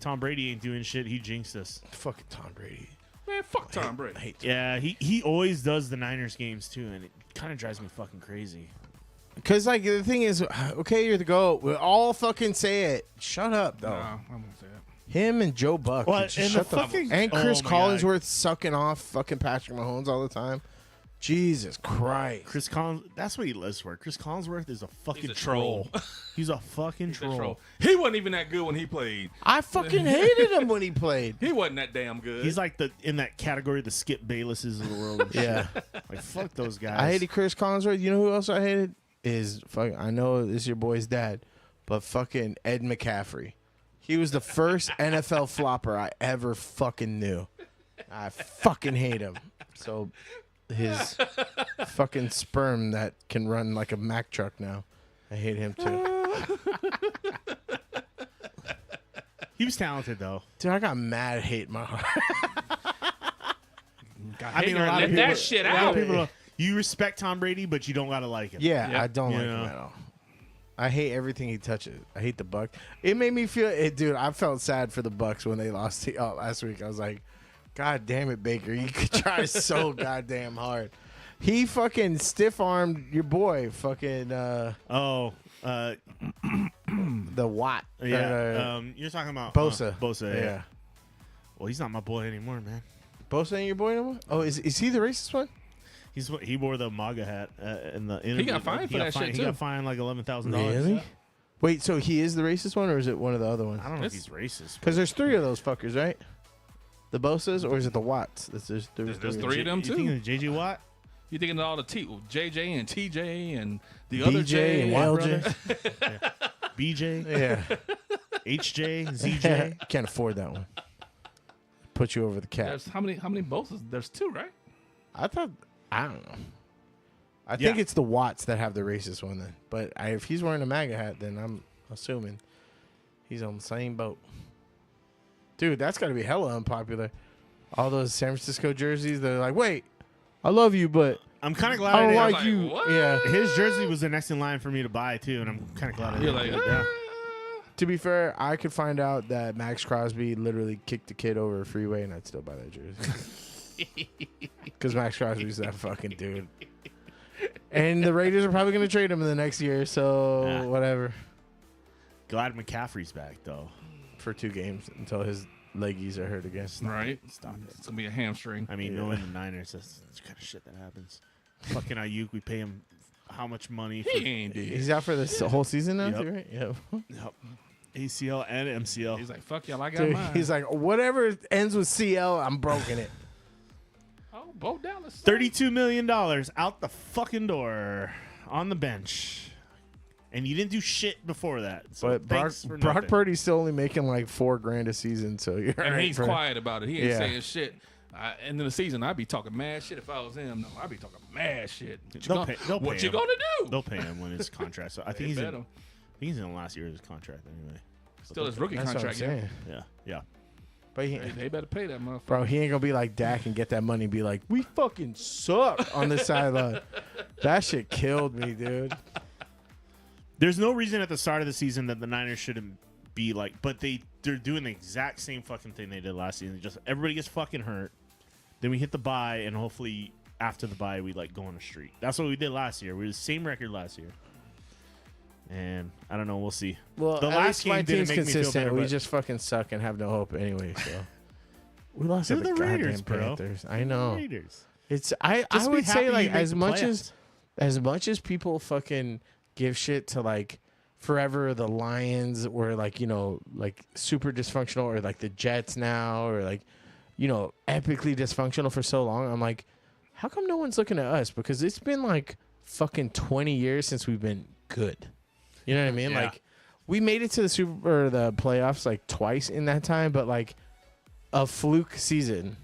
Tom Brady ain't doing shit. He jinxed us. Fucking Tom Brady. Man, fuck Tom Brady. Yeah, he always does the Niners games too, and it kind of drives me fucking crazy. Because, like, the thing is, okay, you're the GOAT. We'll all fucking say it. Shut up, though. No, I won't say it. Him and Joe Buck. Well, Just and shut the fucking- and oh Chris my Collinsworth sucking off fucking Patrick Mahomes all the time. Jesus Christ. Chris Collins, that's what he lives for. Chris Collinsworth is a fucking He's a troll. troll. He's a fucking He's a troll. troll. He wasn't even that good when he played. I fucking hated him when he played. He wasn't that damn good. He's like in that category, the Skip Baylesses of the world. And Yeah. shit. Like, fuck those guys. I hated Chris Collinsworth. You know who else I hated? I know this is your boy's dad, but fucking Ed McCaffrey. He was the first NFL flopper I ever fucking knew. I fucking hate him. So his fucking sperm that can run like a Mack truck now. I hate him too. He was talented though. Dude, I got mad hate in my heart. I mean, a lot let of people, that shit a lot out. of people, you respect Tom Brady, but you don't gotta like him. Yeah, Yep. I don't You like know? him at all. I hate everything he touches. I hate the Bucks. It made me feel it, dude. I felt sad for the Bucks when they lost last week. I was like, God damn it, Baker. You could try so goddamn hard. He fucking stiff armed your boy, fucking the Watt. Yeah. You're talking about Bosa. Bosa. Yeah. Yeah. Well, he's not my boy anymore, man. Bosa ain't your boy no more? Oh, is he the racist one? He wore the MAGA hat in the interview. He got fined for that shit, He too. got fined like $11,000. Really? Wait, so he is the racist one, or is it one of the other ones? I don't know if he's racist. Because there's three of those fuckers, right? The Bosas, or is it the Watts? There's There's three of them You too. thinking of JJ Watt? You thinking of all the JJ and TJ and the BJ other J and Watt LJ. brothers? BJ, Yeah. HJ, ZJ. Can't afford that one. Put you over the cap. There's how many bosses? There's two, right? I don't know. I think Yeah. it's the Watts that have the racist one then. But if he's wearing a MAGA hat, then I'm assuming he's on the same boat. Dude, that's got to be hella unpopular. All those San Francisco jerseys, they're like, wait, I love you, but I'm kind of glad I don't didn't- like you. what? Yeah. His jersey was the next in line for me to buy too, and I'm kind of glad I You're didn't like, do it. Yeah. To be fair, I could find out that Max Crosby literally kicked a kid over a freeway, and I'd still buy that jersey. Because Max Crosby's that fucking dude. And the Raiders are probably going to trade him in the next year, so Nah. whatever. Glad McCaffrey's back though. For 2 games until his leggies are hurt again. Right. Stop it. It's gonna be a hamstring. I mean, knowing the Niners, that's the kind of shit that happens. Fucking Ayuk, we pay him how much money? For, He ain't dead. He's out for this whole season now, Yep. too, right? Yep. Yep. ACL and MCL. He's like, fuck y'all, I got Dude, mine. he's like, whatever ends with CL, I'm broken it. oh, Bo Dallas. $32 million out the fucking door on the bench. And you didn't do shit before that. So But Brock thanks for Brock nothing. Purdy's still only making like $4,000 a season, so you're And right he's for- quiet about it. He ain't Yeah. saying shit. End of the season, I'd be talking mad shit if I was him. No, I'd be talking mad shit. They'll pay What him. you gonna do? They'll pay him when his contract. So I think They he's in, bet I him. think he's in the last year of his contract anyway. Still his rookie That's what I'm contract. Yeah. saying. Yeah. But They better pay that motherfucker. bro, he ain't gonna be like Dak and get that money and be like, we fucking suck on this sideline. That shit killed me, dude. There's no reason at the start of the season that the Niners shouldn't be like, but they're doing the exact same fucking thing they did last season. Just everybody gets fucking hurt. Then we hit the bye, and hopefully after the bye we like go on a streak. That's what we did last year. We had the same record last year. And I don't know, we'll see. Well, the at last least my game didn't team's make me feel consistent. better, We but just fucking suck and have no hope anyway. So we lost to they're the the goddamn Raiders, bro. Panthers. I know. Raiders. It's I Just be would happy say you like make as the much playoffs. as people fucking give shit to like forever the Lions or like, you know, like super dysfunctional, or like the Jets now, or like, you know, epically dysfunctional for so long. I'm like, how come no one's looking at us? Because it's been like fucking 20 years since we've been good. You know what I mean? Yeah. Like we made it to the playoffs like twice in that time, but like a fluke season.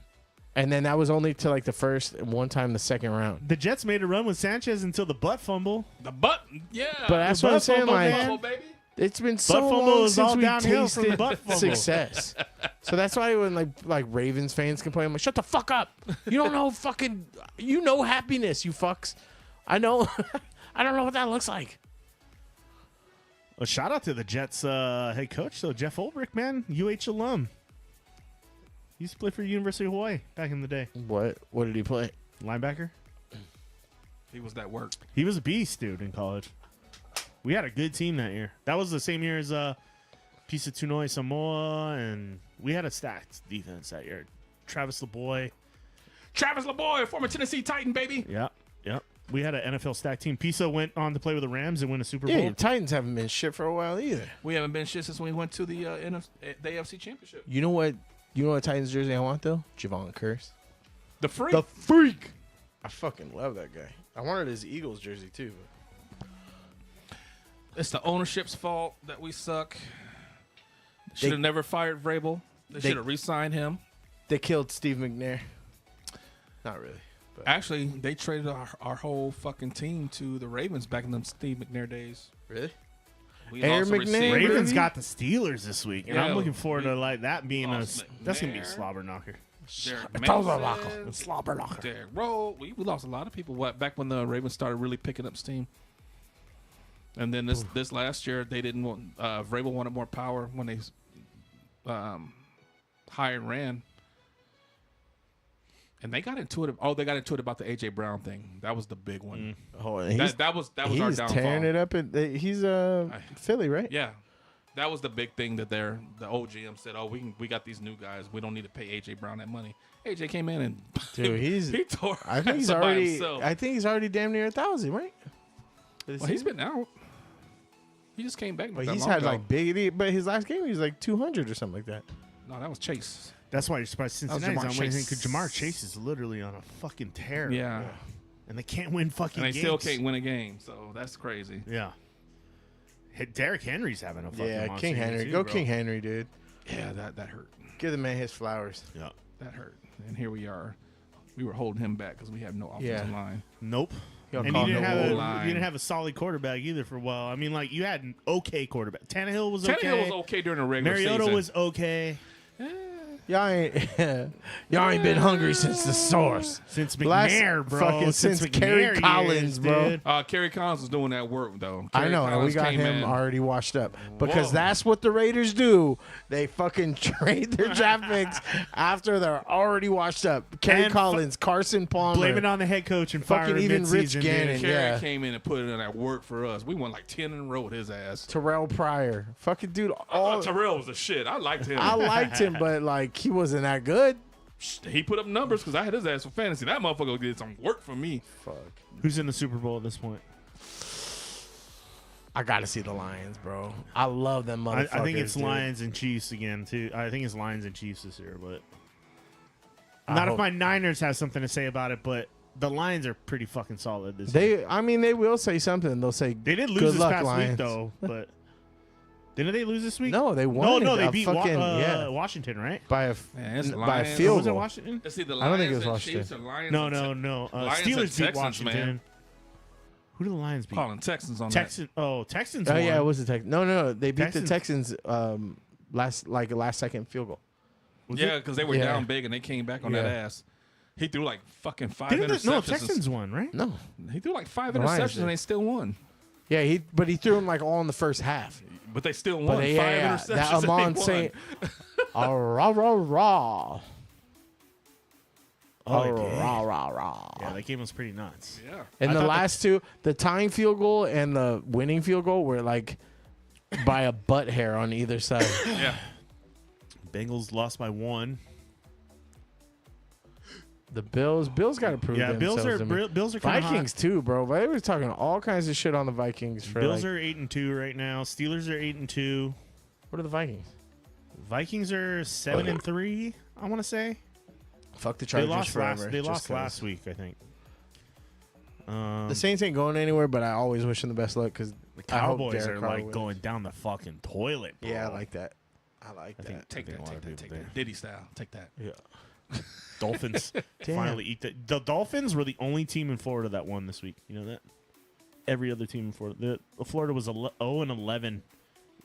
And then that was only to like the first and one time the second round. The Jets made a run with Sanchez until the butt fumble. The butt, yeah. But that's The what I'm butt saying. fumble, Like, man. baby. it's been Butt so fumble long is all since we downhill from the tasted butt fumble. success. So that's why when like Ravens fans complain, I'm like, shut the fuck up. You don't know fucking. You know happiness, you fucks. I know. I don't know what that looks like. A shout out to the Jets head coach, though, Jeff Ulbrich, man, UH alum. He used to play for University of Hawaii back in the day. What did he play? Linebacker. He was that work. He was a beast, dude, in college. We had a good team that year. That was the same year as Pisa Tunoi Samoa, and we had a stacked defense that year. Travis LeBoy. Travis LeBoy, former Tennessee Titan, baby. Yep. We had an NFL stacked team. Pisa went on to play with the Rams and win a Super Bowl. Yeah, Titans haven't been shit for a while either. We haven't been shit since we went to the AFC Championship. You know what? You know what Titans jersey I want though? Javon Curse. The Freak. The Freak. I fucking love that guy. I wanted his Eagles jersey too. It's the ownership's fault that we suck. Should have never fired Vrabel. They should have re-signed him. They killed Steve McNair. Not really. But. Actually, they traded our whole fucking team to the Ravens back in them Steve McNair days. Really? We Aaron lost a McNair? receiver. Ravens got the Steelers this week, and I'm Yeah, looking forward to like that being lost that's gonna be a McNair. slobber knocker. Slobber knocker. Derek Rowe. We lost a lot of people back when the Ravens started really picking up steam. And then this last year, they didn't want Vrabel wanted more power when they hired Rand. And they got into it. Oh, they got into it about the AJ Brown thing. That was the big one. Oh, that was our downfall. He's tearing it up. He's Philly, right? Yeah, that was the big thing that the old GM said. Oh, we got these new guys. We don't need to pay AJ Brown that money. AJ came in and dude, he tore. I think he's already. Himself. I think he's already damn near 1,000, right? Well, he's been out. He just came back. But he's had like big. But his last game, he was like 200 or something like that. No, that was Chase. That's why you're surprised Cincinnati's Jamar not winning Chase. because Jamar Chase is literally on a fucking tear. Yeah. And they can't win fucking And they games. still can't win a game, so that's crazy. Yeah. Derrick Henry's having a fucking monster King year Henry. too, Go bro. King Henry, dude. Yeah, that hurt. Give the man his flowers. Yeah. That hurt. And here we are. We were holding him back because we have no offensive line. Nope. Y'all And call you no didn't have a solid quarterback either for a while. I mean, like you had an okay quarterback. Tannehill was okay. Tannehill was okay during the regular Mariota season. was okay. Y'all ain't been hungry since the source. Since McNair, bro. Fucking since Kerry McNair Collins, years, bro. dude. Kerry Collins was doing that work though. I Kerry know, and we Collins got came him in. already washed up because Whoa. that's what the Raiders do. They fucking trade their draft picks after they're already washed up. Kerry And Collins, Carson Palmer, Blame it on the head coach and fire fucking him even mid-season, Rich Gannon. dude. Kerry Yeah. came in and put in that work for us. We won like 10 in a row with his ass. Terrell Pryor, fucking dude. I thought Terrell was the shit. I liked him. I liked him, but like he wasn't that good. He put up numbers because I had his ass for fantasy. That motherfucker did some work for me. Fuck. Who's in the Super Bowl at this point? I gotta see the Lions, bro. I love them motherfuckers. I think it's dude. Lions and Chiefs again too. I think it's Lions and Chiefs this year, but I not if hope- my Niners have something to say about it. But the Lions are pretty fucking solid this They, year. I mean, they will say something. They'll say They did lose good this luck, past Lions. week though, but didn't they lose this week? No, they won. No, they a beat fucking, yeah, Washington, right? by a Man, it's by a Lions. Or field was it goal. Washington? It's either Lions I don't think it was and Washington. Chiefs or Lions. No, and no. Lions and Steelers beat Texans, Washington. man. Who do the Lions beat? Calling Texans on Texans. Oh, Texans. Oh won. yeah, it was the Texans. No, they beat the Texans. Texans last second field goal. that. Yeah, because they were Yeah. down big and they came back on that Yeah. ass. He threw like fucking 5 Didn't interceptions. no, Texans won, right? No, He threw like 5 The Lions interceptions did. and they still won. yeah, he threw them like all in the first half. But they still won. But 5 interceptions. that and they Amon won. Saint, rah rah rah. Oh, they did. Rah rah rah. Yeah, that game was pretty nuts. Yeah. And I the thought last two, the tying field goal and the winning field goal, were like by a butt hair on either side. Yeah. Bengals lost by 1. The Bills got to prove Yeah, themselves. Bills are to me. Bills are kind of Vikings too, bro. They were talking all kinds of shit on the Vikings for Bills like, are 8-2 right now. Steelers are 8-2. what are the Vikings? Vikings are 7-3. I want to say Fuck the they Chargers lost forever. last. They just lost 'cause. last week, I think. The Saints ain't going anywhere, but I always wish them the best luck because The Cowboys are like going down the fucking toilet, bro. Yeah, I like that. I like that. Take I think a lot of that. people Take do. that. Diddy style. Take that. Yeah. Dolphins Damn. finally eat the Dolphins were the only team in Florida that won this week. You know that? Every other team in Florida. Florida was 0-11,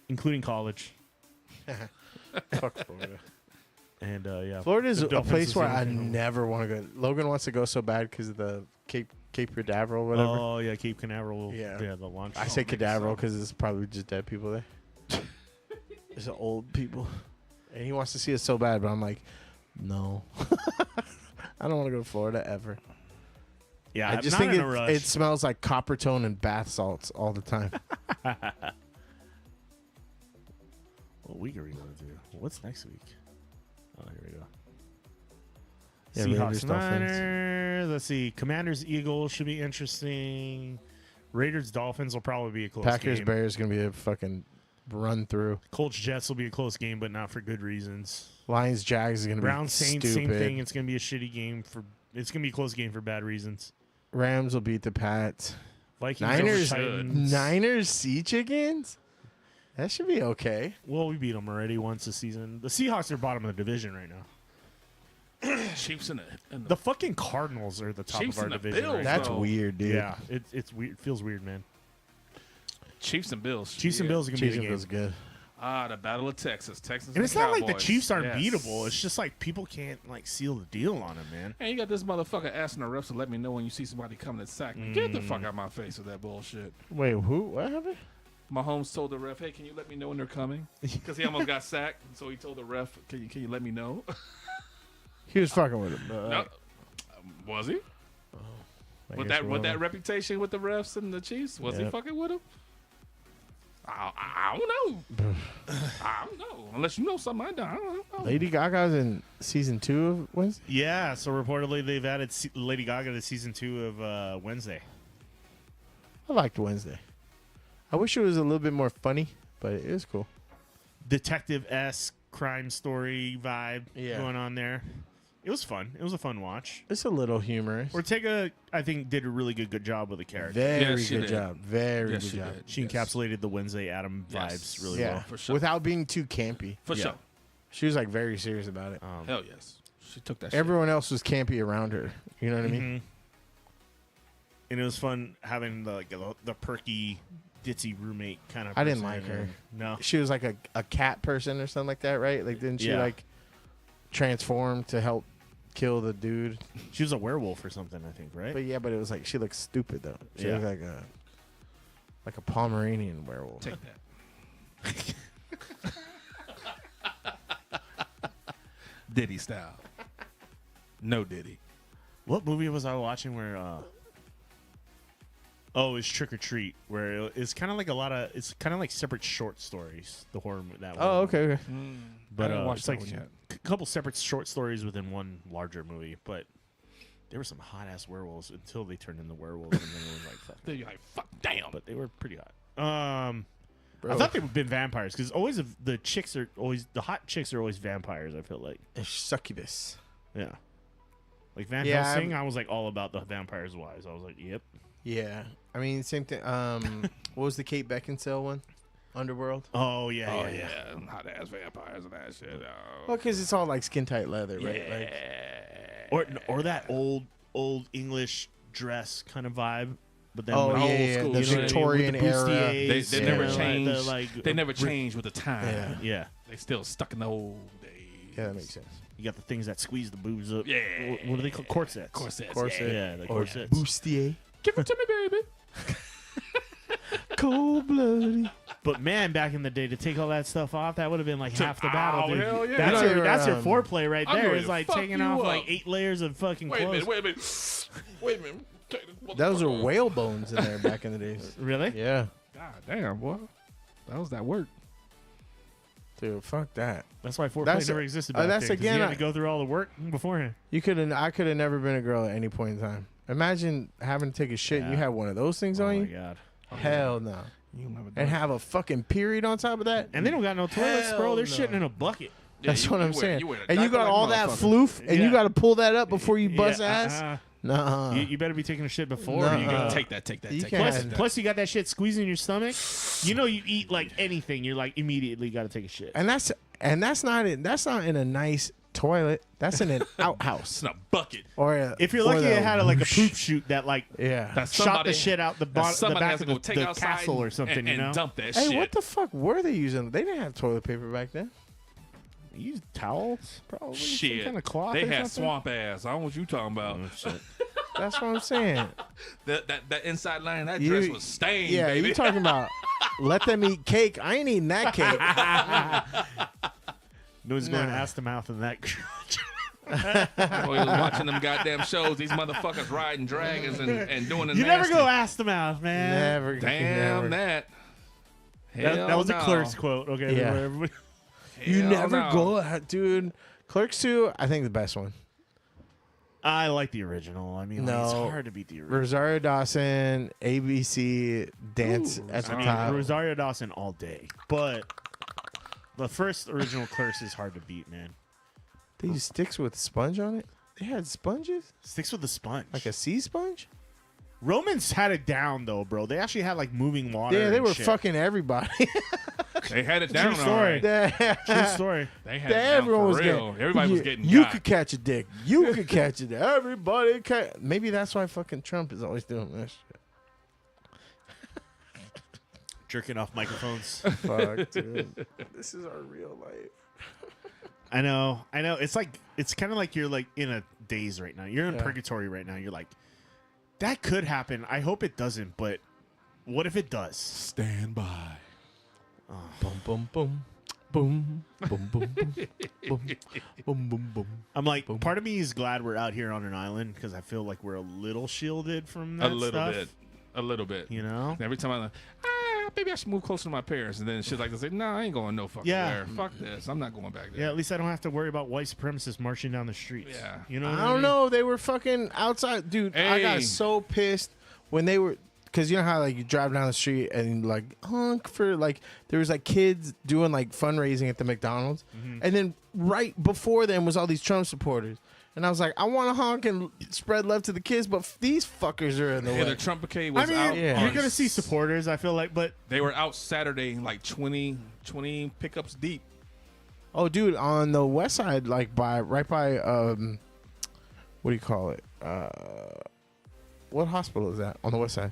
including college. Fuck Florida. And yeah, Florida's the a Dolphins place is where the I only one. never want to go. Logan wants to go so bad because of the Cape Cadaverl or whatever. Oh yeah, Cape Canaveral. Yeah. The launch. I say Cadaverl because it's probably just dead people there. There's old people. And he wants to see us so bad, but I'm like, No. I don't want to go to Florida ever. Yeah, I I'm just not think in a rush. it smells like copper tone and bath salts all the time. What week are we going to do? What's next week? Oh, here we go. Yeah, Seahawks, Raiders, Dolphins. Niners. Let's see. Commanders, Eagles should be interesting. Raiders, Dolphins will probably be a close Packers, game. Bears going to be a fucking run through. Colts, Jets will be a close game, but not for good reasons. Lions, Jags is going to be Browns, Saints, stupid. same thing. It's going to be a shitty game for. It's going to be a close game for bad reasons. Rams will beat the Pats. Vikings, Niners, over Titans. Niners, Sea Chickens. That should be okay. Well, we beat them already once this season. The Seahawks are bottom of the division right now. Chiefs and The fucking Cardinals are the top Chiefs of our and the division. Bills, right That's now. weird, dude. Yeah, it's weird. It feels weird, man. Chiefs and Bills. Chiefs and Bills are gonna Chiefs be the game. feels good. The Battle of Texas. Texans And it's not like the Cowboys. Chiefs aren't Yes. beatable. It's just like people can't like seal the deal on them, man. And you got this motherfucker asking the refs to let me know when you see somebody coming to sack me. Get the fuck out of my face with that bullshit. Wait, who? What happened? Mahomes told the ref, "Hey, can you let me know when they're coming?" Because he almost got sacked, so he told the ref, "Can you let me know?" He was fucking with him. No. Was he? With that reputation with the refs and the Chiefs, was he Yep. fucking with him? I don't know. I don't know. Unless you know something I don't know. Lady Gaga's in season 2 of Wednesday? Yeah, so reportedly they've added Lady Gaga to season 2 of Wednesday. I liked Wednesday. I wish it was a little bit more funny, but it was cool. Detective-esque crime story vibe Yeah. going on there. It was fun. It was a fun watch. It's a little humorous. Ortega, I think, did a really good job with the character. Very Yes, she good did. job. Very Yes, good she job. did. She Yes. encapsulated the Wednesday Adam Yes. vibes really Yeah, well. For sure. without being too campy. For Yeah. sure. She was like very serious about it. Hell yes. She took that Everyone else was campy around her. You know what I mean? Mhm. And it was fun having the perky, ditzy roommate kind of. I didn't person. like her. No, She was like a cat person or something like that, right? Like, didn't she Yeah. like transform to help kill the dude? she was a werewolf or something. I think, right? But yeah, but it was like she looked stupid though. She Yeah. looked like a Pomeranian werewolf. Take that. Diddy style. No Diddy. What movie was I watching where? Oh, it's Trick or Treat, where it's kind of like it's kind of like separate short stories. The horror that one. Oh, okay. But I didn't watch it's that like one yet. a couple separate short stories within one larger movie. But there were some hot ass werewolves until they turned into werewolves, and then it was like, fuck. Then you're like, fuck, damn. But they were pretty hot. I thought they would have been vampires because always the hot chicks are always vampires. I feel like, Succubus. yeah, like Van Yeah, Helsing. I was like all about the vampires' wives. I was like, yep. Yeah, I mean same thing. What was the Kate Beckinsale one? Underworld. Oh yeah, Oh, yeah. yeah. Hot ass vampires and that shit. Oh. Well, because it's all like skin tight leather, right? Like, Or that old English dress kind of vibe. But then oh with yeah, old yeah, school, the you know what I mean? Victorian With the era. bustiers, They you never know, changed. They never changed with the time. Yeah. Yeah, They still stuck in the old days. Yeah, that makes sense. you got the things that squeeze the boobs up. Yeah. What do they call corsets? Corsets. Corset. Yeah, the Or corsets. bustier. Give it to me, baby. Cold blooded. But man, back in the day, to take all that stuff off, that would have been like half the battle, Oh, dude. hell yeah. That's You your know, that's your um, foreplay right I'm there. ready It's to like fuck taking you off up. like 8 layers of fucking Wait a clothes. minute. Wait a minute. Wait a minute. Take this Those are motherfucker. whale bones in there back in the days. Really? Yeah, God damn, boy. That was that work. dude, fuck that. That's why foreplay That's- never existed back that's then, 'cause again, you had I- to go through all the work beforehand. I could have never been a girl at any point in time. Imagine having to take a shit and you Yeah. have one of those things Oh on my you. god. Hell no. You never And have a fucking period on top of that. And they don't got no toilets, bro. Hell They're no. shitting in a bucket. That's what I'm saying. wear a And you diaper got like all a that motherfucker. floof, and you Yeah. got to pull that up before you bust Yeah, ass. Nah. You better be taking a shit before. Nuh-uh. You gotta Take that. You Take can't- that. plus, you got that shit squeezing your stomach. You know, you eat like anything, you're like immediately got to take a shit. And that's not in a nice toilet. That's in an outhouse It's in a bucket. or If you're or lucky, the it had like a whoosh. poop chute that like Yeah. That's shot somebody- the shit out the that the back has of to go take the outside castle or something. and you know, dump that Hey, shit. what the fuck were they using? They didn't have toilet paper back then. You use towels, probably. Some Shit. kind of cloth. They or had something? swamp ass. I don't know what you talking about. Oh, shit. That's what I'm saying. That inside line of that You- dress was stained, Yeah, baby. you talking about let them eat cake. I ain't eating that cake. No one's going Nah. ass to mouth in that. I was watching them goddamn shows. These motherfuckers riding dragons and doing the You nasty. never go ass to mouth, man. Never. Damn that. That was Hell a no. Clerks quote. Okay, Yeah. everybody. You Hell never no. go out, dude. Clerks 2, I think the best one. I like the original. I mean, like, it's No. hard to beat the original. Rosario Dawson, ABC, dance at the I mean, top. Rosario Dawson all day, but the first original Clerks is hard to beat, man. They use sticks with sponge on it. They had sponges, Sticks with the sponge. like a sea sponge. Romans had it down though, bro. They actually had like moving water. Yeah, they and were shit. fucking everybody. They had it down. True story. All right. True story. They had it down Everyone for was real. getting. Everybody was getting You got. could catch a dick. You could catch it. Everybody can. Maybe that's why fucking Trump is always doing this shit. Jerking off microphones. Fuck, dude. This is our real life. I know. It's like it's kind of like you're like in a daze right now. You're in Yeah. purgatory right now. You're like, that could happen. I hope it doesn't, but what if it does? Stand by. Boom, boom, boom. Boom, boom, boom, boom, boom, boom, boom, boom. I'm like, part of me is glad we're out here on an island because I feel like we're a little shielded from that A little stuff. bit. A little bit. You know? Every time I'm like, maybe I should move closer to my parents. And then shit like this, nah, I ain't going no fucking where. Fuck this. I'm not going back there. Yeah, at least I don't have to worry about white supremacists marching down the streets. Yeah. You know what I don't know. They were fucking outside, dude. I got Hey. so pissed when they were, because you know how like you drive down the street and like honk for like there was like kids doing like fundraising at the McDonald's, and then right before them was all these Trump supporters, and I was like, I want to honk and spread love to the kids, but these fuckers are in the Yeah, way. the Trumpicade I was mean, out. Yeah. you're on going to see s- supporters, I feel like, but They were out Saturday, like 20 pickups deep. Oh, dude, on the west side, like right by what do you call it? What hospital is that on the west side?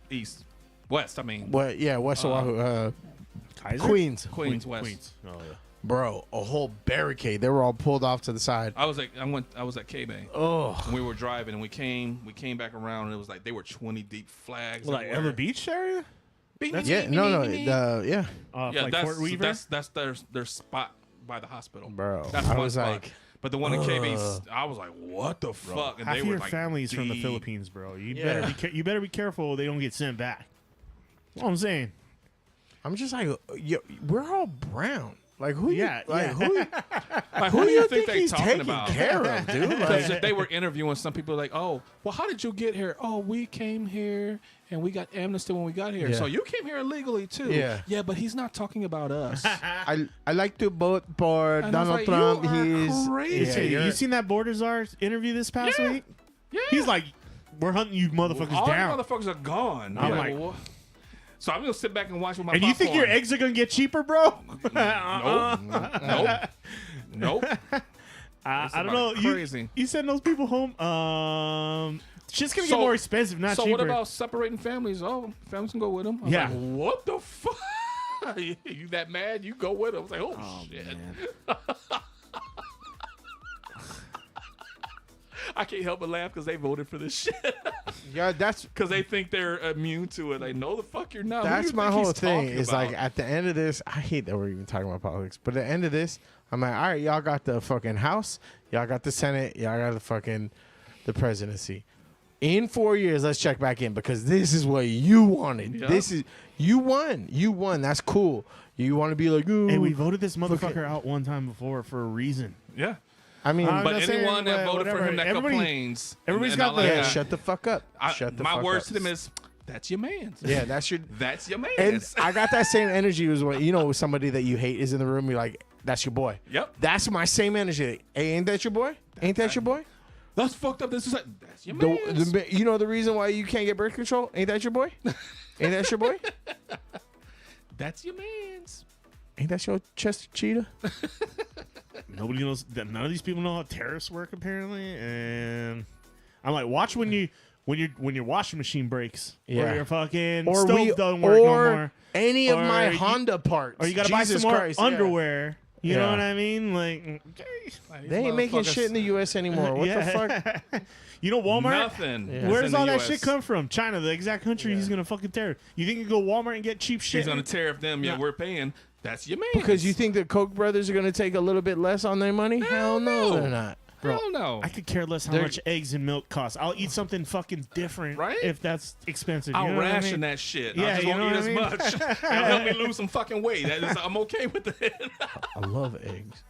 East. West, I mean. What? Yeah, West Oahu, Kaiser? Queens. Queens, West. Queens. Oh, yeah. Bro, a whole barricade. They were all pulled off to the side. I was at K-Bay. Oh, And we were driving and we came back around and it was like they were 20 deep flags. Like everywhere. Ever Beach area? yeah, no, yeah, Yeah, like that's Fort Weaver? that's their spot by the hospital. Bro, That's I one was spot. like, But the one in KB, I was like, what the fuck? And Half they of were your like family's from the deep. Philippines, bro. You Yeah. you better be careful they don't get sent back. That's what I'm saying. I'm just like, yo, we're all brown. Like who? Yeah, like, yeah. who? Like, Who do you think they he's talking taking about? care of, dude? Because Like, they were interviewing some people like, oh, well, how did you get here? Oh, we came here and we got amnesty when we got here. Yeah. So you came here illegally too. Yeah. Yeah, but he's not talking about us. I like to vote for And I was Donald like, Trump. you are He's crazy. yeah, You seen that Border Czar interview this past Yeah. week? Yeah. He's like, we're hunting you motherfuckers All down. the motherfuckers are gone. I'm I'm like- like, what? So I'm gonna sit back and watch with my And you think your eggs are gonna get cheaper, bro? Nope. Nope. I don't about know. crazy. You send those people home. Shit's gonna get more expensive, not so cheaper. what about separating families? Oh, families can go with them. I was Yeah. like, what the fuck? You that mad? You go with them. I was like, oh shit. man. I can't help but laugh because they voted for this shit. yeah, that's Because they think they're immune to it. Like, no, the fuck you're not. Who do that's you my think whole he's thing. talking Is like about? at the end of this, I hate that we're even talking about politics. But at the end of this, I'm like, all right, y'all got the fucking House, y'all got the Senate, y'all got the presidency. In 4 years, let's check back in because this is what you wanted. Yeah. This is you won. You won. That's cool. You want to be like, ooh. Hey, we voted this motherfucker out one time before for a reason. Yeah. I mean, I'm But not saying, anyone that voted whatever. for him that Everybody- complains. everybody's and got all the- that, yeah, shut the fuck up. Shut the my fuck words up. to them is, that's your man's. Yeah, that's your. That's your And man's. I got that same energy as when somebody that you hate is in the room. You're like, that's your boy. Yep. That's my same energy. Hey, ain't that your boy? Ain't that your boy? That's fucked up. This is like, that's your man's. You know the reason why you can't get birth control? Ain't that your boy? Ain't that your boy? That's your man's. Ain't that your chest cheetah? Nobody knows that. None of these people know how terrorists work apparently, and I'm like, watch when your washing machine breaks, Yeah. or your fucking Or stove doesn't work no more, any of Or my you- Honda parts. or you gotta Jesus buy some more Christ, yeah. underwear. You know Yeah. what I mean? Like, Like, They ain't making shit in the U.S. anymore. What the fuck? You know Walmart? Nothing. is Where's in all the that US. shit come from? China, the exact country he's gonna fucking tear. You think you go Walmart and get cheap shit? He's gonna tariff them. Yeah, we're paying That's your man. Because you think the Koch brothers are going to take a little bit less on their money? Hell no, they're not. Hell no. I could care less how much eggs and milk cost. I'll eat something fucking different, Right? If that's expensive. You I'll know what I ration mean? that shit. Yeah, I just you won't know eat what I as mean? much. It'll help me lose some fucking weight. I'm okay with it. I love eggs.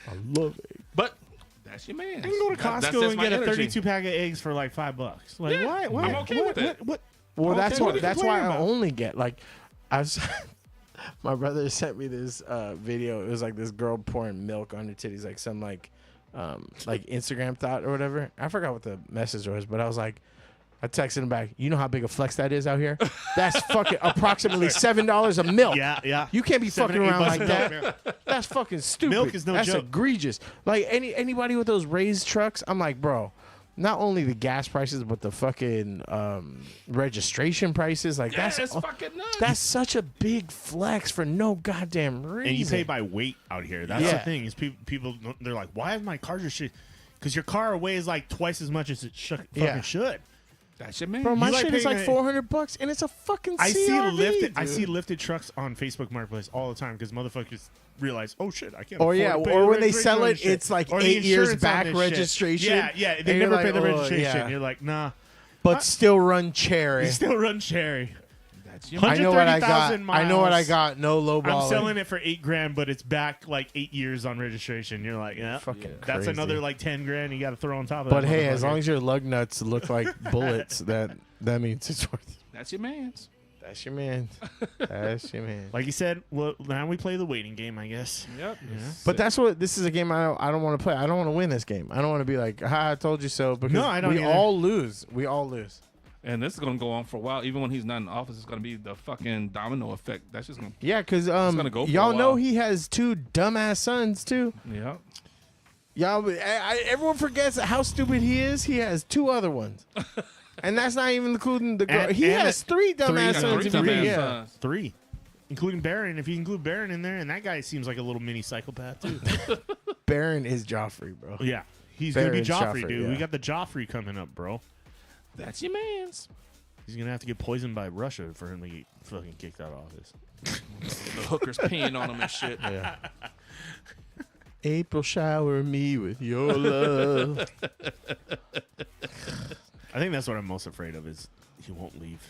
I love eggs. But that's your man. I can go to Costco and get a 32 pack of eggs for like $5. Like, Yeah, why? Why? I'm okay with that. What? Well, Okay, that's what why. are you That's why complaining I about? only get like, I was. My brother sent me this video. It was like this girl pouring milk on her titties, like some like Instagram thought or whatever. I forgot what the message was, but I was like, I texted him back. You know how big a flex that is out here? That's fucking approximately $7 a milk. Yeah. You can't be 7 fucking or 8 around bucks like a that. milk. That's fucking stupid. Milk is no That's joke. egregious. Like anybody with those raised trucks, I'm like, bro. Not only the gas prices, but the fucking registration prices. Like It's that's fucking nuts. that's such a big flex for no goddamn reason. And you pay by weight out here. That's the Yeah. thing. Is people they're like, why is my car just shit? Because your car weighs like twice as much as it fucking should. That's your man. Bro, my You like shit is paying like a- $400 and it's a fucking I see CRV, lifted. I dude. see lifted trucks on Facebook Marketplace all the time because motherfuckers realize, oh shit, I can't. Or afford yeah, to pay or the when they registration sell on it, this shit. it's like Or the 8 years insurance on back this shit. registration. Yeah, And they you're never like, pay the oh, registration. yeah. You're like, nah, But still run cherry. you still run cherry. That's your I know what I got. 130,000 I know what I miles. got. No low I'm selling it for $8,000, but it's back like 8 years on registration. You're like, yeah, Fucking that's crazy. another like $10,000 you got to throw on top of But that. hey, as motherfucker. long as your lug nuts look like bullets, that means it's worth it. That's your man's. That's your man. That's your man. Like you said, well, now we play the waiting game, I guess. Yep. But that's what this is a game I don't want to play. I don't want to win this game. I don't want to be like, ha, I told you so. Because No, I don't we either. all lose. We all lose. And this is gonna go on for a while. Even when he's not in office, it's gonna be the fucking domino effect. That's just gonna. Yeah, because gonna go for a y'all know while. he has 2 dumbass sons too. Yeah. Y'all, everyone forgets how stupid he is. He has 2 other ones, and that's not even including the girl. And- He and has 3 dumbass sons. Three if you dumbass think- yeah. sons. 3, including Baron. If you include Baron in there, and that guy seems like a little mini psychopath too. Baron is Joffrey, bro. Yeah, he's gonna be Baron's Joffrey, Joffrey, dude. yeah. We got the Joffrey coming up, bro. That's your man's. He's gonna have to get poisoned by Russia for him to get fucking kicked out of office. The hookers peeing on him and shit. Yeah. April, shower me with your love. I think that's what I'm most afraid of is he won't leave.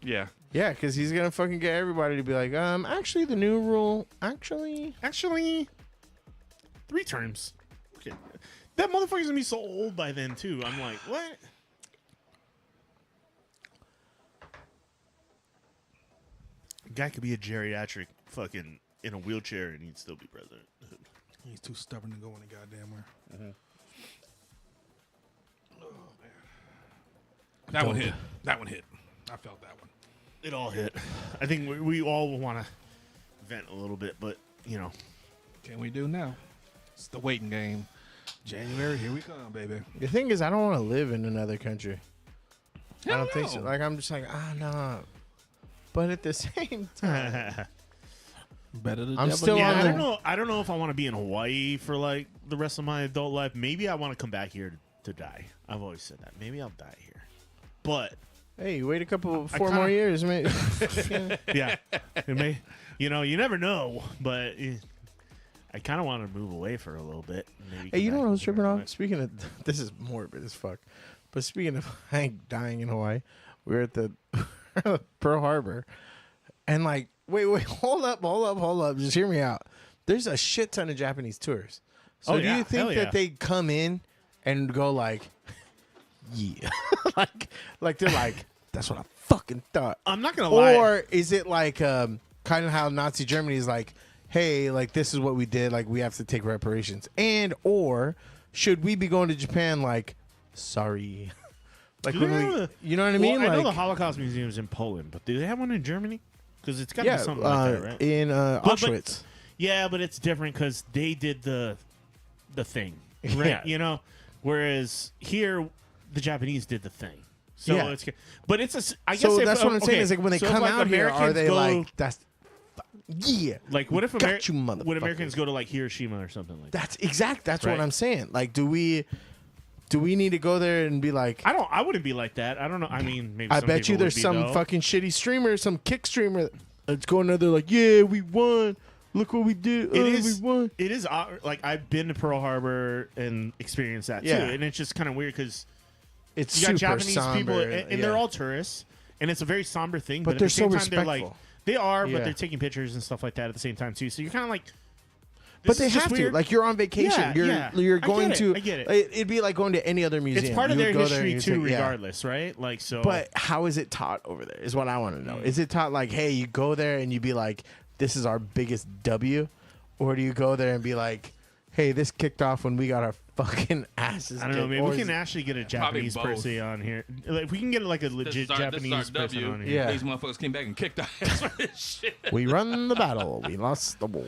Yeah. Yeah, because he's gonna fucking get everybody to be like, actually, the new rule, Actually, 3 terms. Okay. That motherfucker's gonna be so old by then too. I'm like, what? Guy could be a geriatric fucking in a wheelchair and he'd still be president. He's too stubborn to go any goddamn where. Oh man. That one hit. That one hit. I felt that one. It all hit. I think we all want to vent a little bit, but you know, Can we do now? It's the waiting game. January, here we come, baby. The thing is, I don't want to live in another country. I Hell don't think so. no. Like, I'm just like, no. But at the same time, Better the I'm devil still you on I the- don't know. I don't know if I want to be in Hawaii for like the rest of my adult life. Maybe I want to come back here to die. I've always said that. Maybe I'll die here. But hey, wait a couple, I 4 more years, man. yeah, it may. You know, you never know. But I kind of want to move away for a little bit. Maybe Hey, you know come what I back was and tripping figure it on? out. Speaking of, this is morbid as fuck. But speaking of Hank dying in Hawaii, we were at the Pearl Harbor. And like, wait, hold up. Just hear me out. There's a shit ton of Japanese tourists. So Oh, do yeah. you think Hell yeah. that they come in and go like, yeah. like they're like, that's what I fucking thought. I'm not gonna lie. Or is it like kind of how Nazi Germany is like, hey, like this is what we did, like we have to take reparations, and or should we be going to Japan like, sorry, like Do when they we, have a- you know what I mean? Well, I know the Like, Holocaust Museum is in Poland, but do they have one in Germany? Because it's got to yeah, be something like that, right? in But- Auschwitz. Yeah, but it's different because they did the thing, right? Yeah. You know, whereas here the Japanese did the thing. So Yeah. it's, but it's a. I guess So if, that's what I'm saying okay, is like when they so if, come like, out here, are Americans they go- like that's yeah? like what if got you, would motherfuckers. Americans go to like Hiroshima or something like that? That's exact. That's Right. what I'm saying. Like, do we need to go there and be like? I wouldn't be like that. I don't know. I mean, maybe I some bet you people there's would be, some though. fucking shitty streamer, some kick streamer. it's going there. They're like, yeah, we won. Look what we did. We won. It is like I've been to Pearl Harbor and experienced that too, and it's just kind of weird because it's you got super Japanese somber, people and they're all tourists, and it's a very somber thing. But at they're the same so time, they're like respectful. they are, but they're taking pictures and stuff like that at the same time too. So you're kind of like. But they have to. Like, you're on vacation. You're going to. I get it. It'd be like going to any other museum. It's part of You their would go there history and too, say, regardless, right? Like so. But how is it taught over there? Is what I want to know. Is it taught like, hey, you go there and you be like, this is our biggest W, or do you go there and be like, hey, this kicked off when we got our fucking asses? I don't know. Maybe Or we is can it- actually get a Japanese person on here. Like, if we can get like a legit Japanese person on here. Yeah. These motherfuckers came back and kicked our ass for this shit. We run the battle. We lost the war.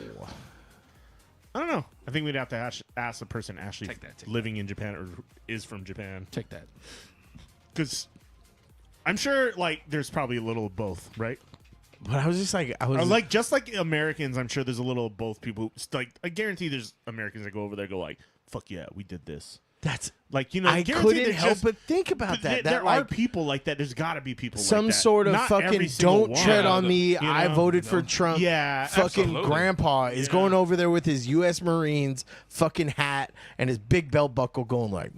I don't know. I think we'd have to ask the person actually Take that. living in Japan or is from Japan. Take that. Because I'm sure like there's probably a little of both, right? But I was just like, just like Americans, I'm sure there's a little of both people. Like I guarantee there's Americans that go over there and go like, fuck yeah, we did this. That's like, you know, I guarantee couldn't there's help just- but think about that. There That like are people like that. There's got to be people some like that. sort of Not every fucking single don't one. tread on me. You I know? voted for Trump. Yeah, fucking absolutely. grandpa is going over there with his U.S. Marines fucking hat and his big belt buckle, going like,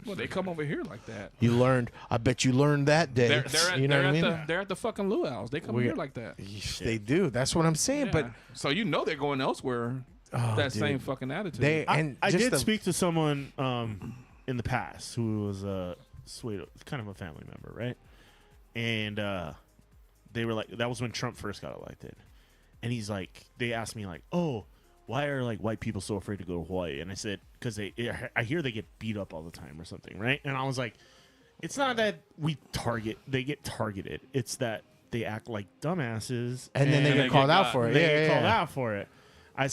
Well, they come over here like that. "You learned. I bet you learned that day." They're you know what I mean? They're at the fucking luau's. They come here like that. They do. That's what I'm saying. Yeah. But so you know they're going elsewhere. That dude. same fucking attitude. They and I just did the- speak to someone in the past who was kind of a family member, right? And they were like, that was when Trump first got elected, and he's like, they asked me like, oh, why are like white people so afraid to go to Hawaii? And I said, because I hear they get beat up all the time or something, right? And I was like, it's not that they get targeted. It's that they act like dumbasses, And then they get called out for it. They Yeah, get called yeah. out for it. I